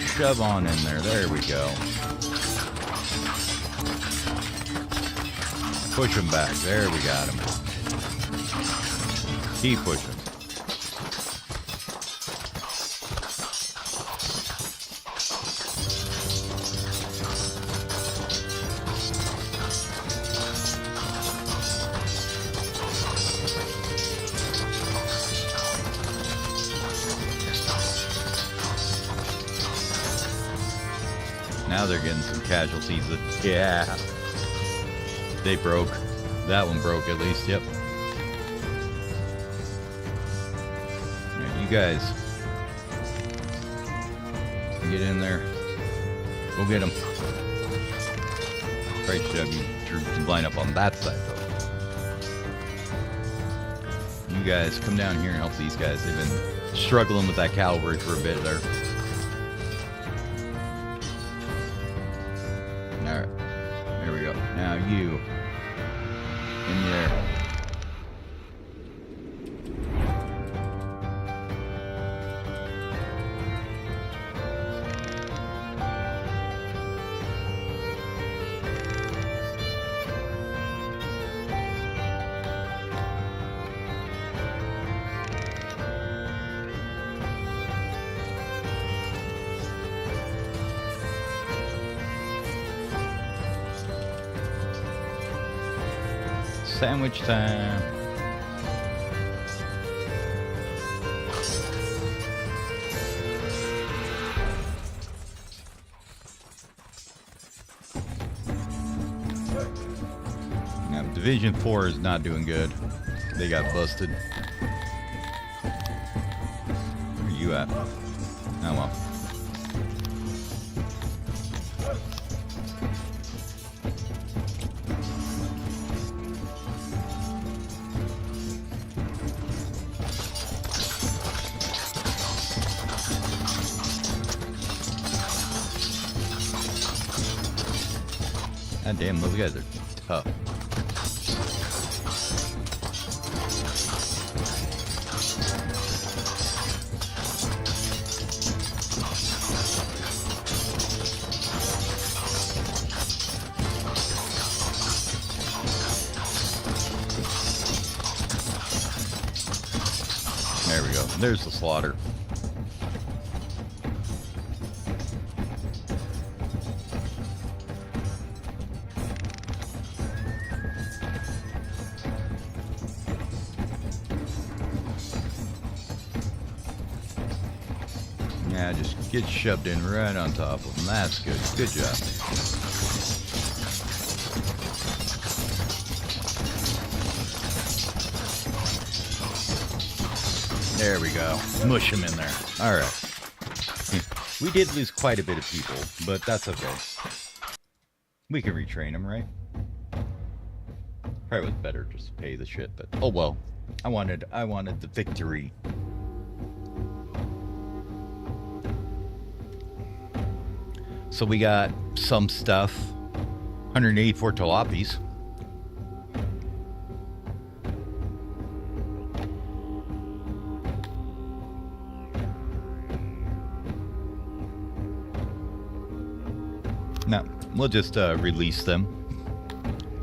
Shove on in there. There we go. Push them back. There we got them. Keep pushing. Now they're getting some casualties. Yeah. They broke. That one broke at least, yep. Right, you guys. Get in there. Go get them. Right, shove you troops line up on that side, though. You guys come down here and help these guys. They've been struggling with that cavalry for a bit there. Alright, there we go. Now you, in there. Sandwich time. Now, Division 4 is not doing good. They got busted. Where are you at? Oh well. God damn, those guys are tough. There we go. There's the slaughter. Yeah, just get shoved in right on top of them. That's good. Good job. There we go. Mush him in there. Alright. We did lose quite a bit of people, but that's okay. We can retrain them, right? Probably was better just to pay the shit, but oh well. I wanted the victory. So we got some stuff. 184 tilapies. No, we'll just release them,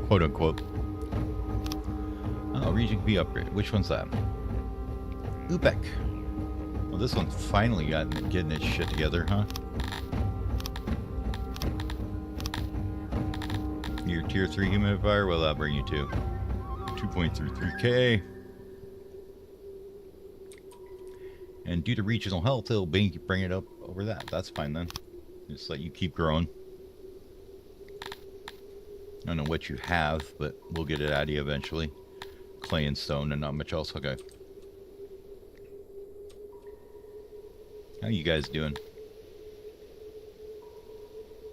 quote unquote. Oh, region can be upgraded. Which one's that? Ubek. Well, this one's finally getting its shit together, huh? Your tier 3 humidifier, well, that'll bring you to 2.33k. And due to regional health, it'll bring it up over that. That's fine then. Just let you keep growing. I don't know what you have, but we'll get it out of you eventually. Clay and stone and not much else. Okay. How you guys doing?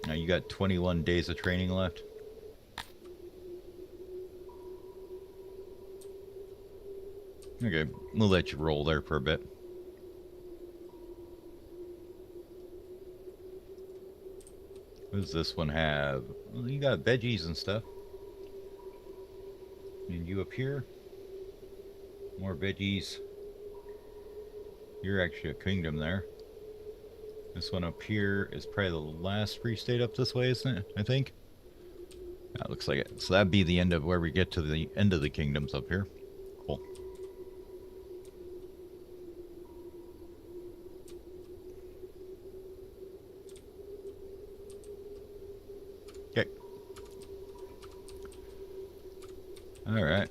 Now you got 21 days of training left. Okay, we'll let you roll there for a bit. What does this one have? Well, you got veggies and stuff. And you up here? More veggies. You're actually a kingdom there. This one up here is probably the last free state up this way, isn't it? I think. That looks like it. So that'd be the end of where we get to the end of the kingdoms up here. Cool. Okay. All right.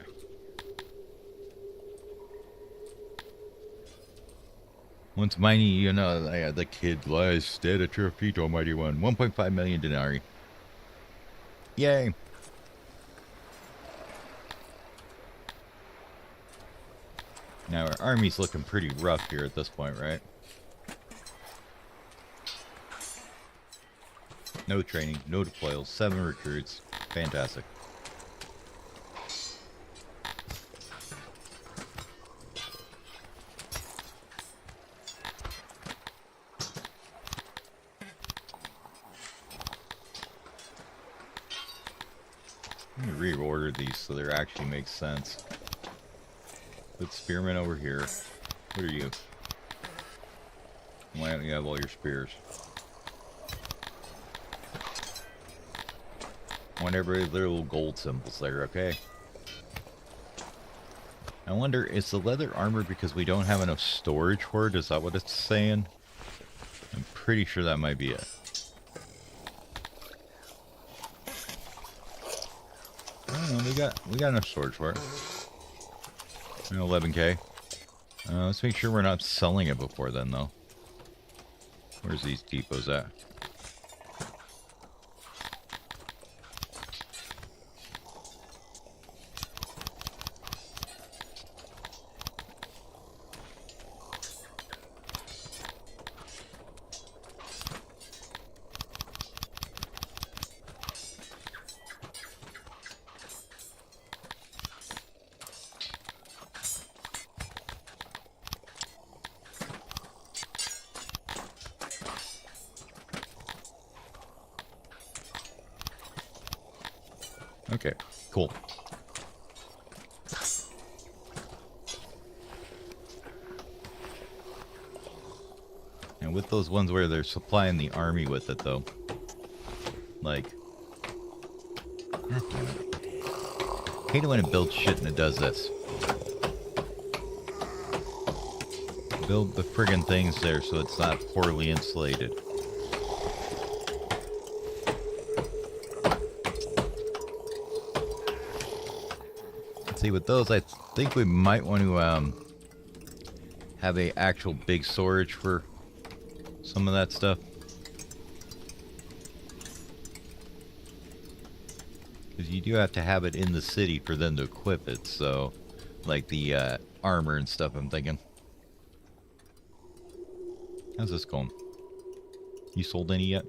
Once mighty, you know, the kid lies dead at your feet, almighty one. 1.5 million denarii. Yay. Now our army's looking pretty rough here at this point, right? No training, no deployals, 7 recruits. Fantastic. Let me reorder these so they actually make sense. Put spearmen over here. What are you? Why don't you have all your spears? Want every little gold symbols there, okay? I wonder, is the leather armor because we don't have enough storage for it? Is that what it's saying? I'm pretty sure that might be it. I don't know, we got enough storage for it. 11k. Let's make sure we're not selling it before then, though. Where's these depots at? Okay, cool. And with those ones where they're supplying the army with it, though, like, God damn it. I hate it when it builds shit and it does this. Build the friggin' things there so it's not poorly insulated. See, with those, I think we might want to have a actual big storage for some of that stuff. Because you do have to have it in the city for them to equip it, so like the armor and stuff, I'm thinking. How's this going? You sold any yet?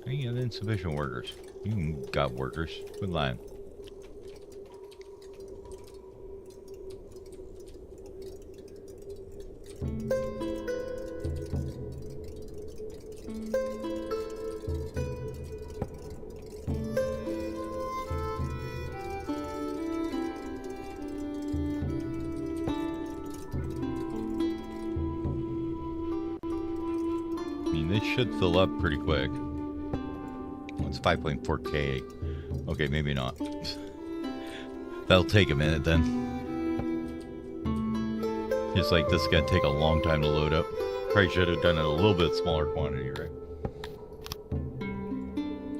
You have insufficient workers. You got workers. Quit lying. I mean, this should fill up pretty quick. Well, it's 5.4K. Okay, maybe not. That'll take a minute then. Just like this is gonna take a long time to load up. Probably should have done it a little bit smaller quantity, right?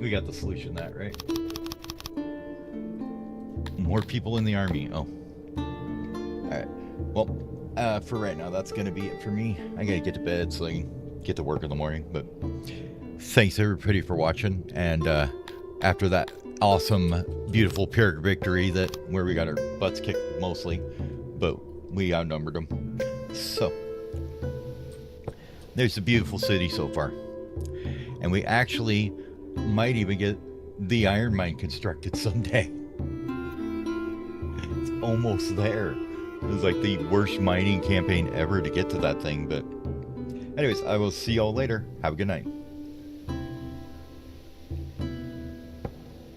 We got the solution to that, right? More people in the army. Oh. Alright. Well, for right now, that's gonna be it for me. I gotta get to bed so I can get to work in the morning. But thanks everybody for watching. And after that awesome, beautiful Pyrrhic victory where we got our butts kicked mostly, but we outnumbered them. So there's a beautiful city so far. And we actually might even get the iron mine constructed someday. It's almost there. It was like the worst mining campaign ever to get to that thing. But anyways, I will see y'all later. Have a good night.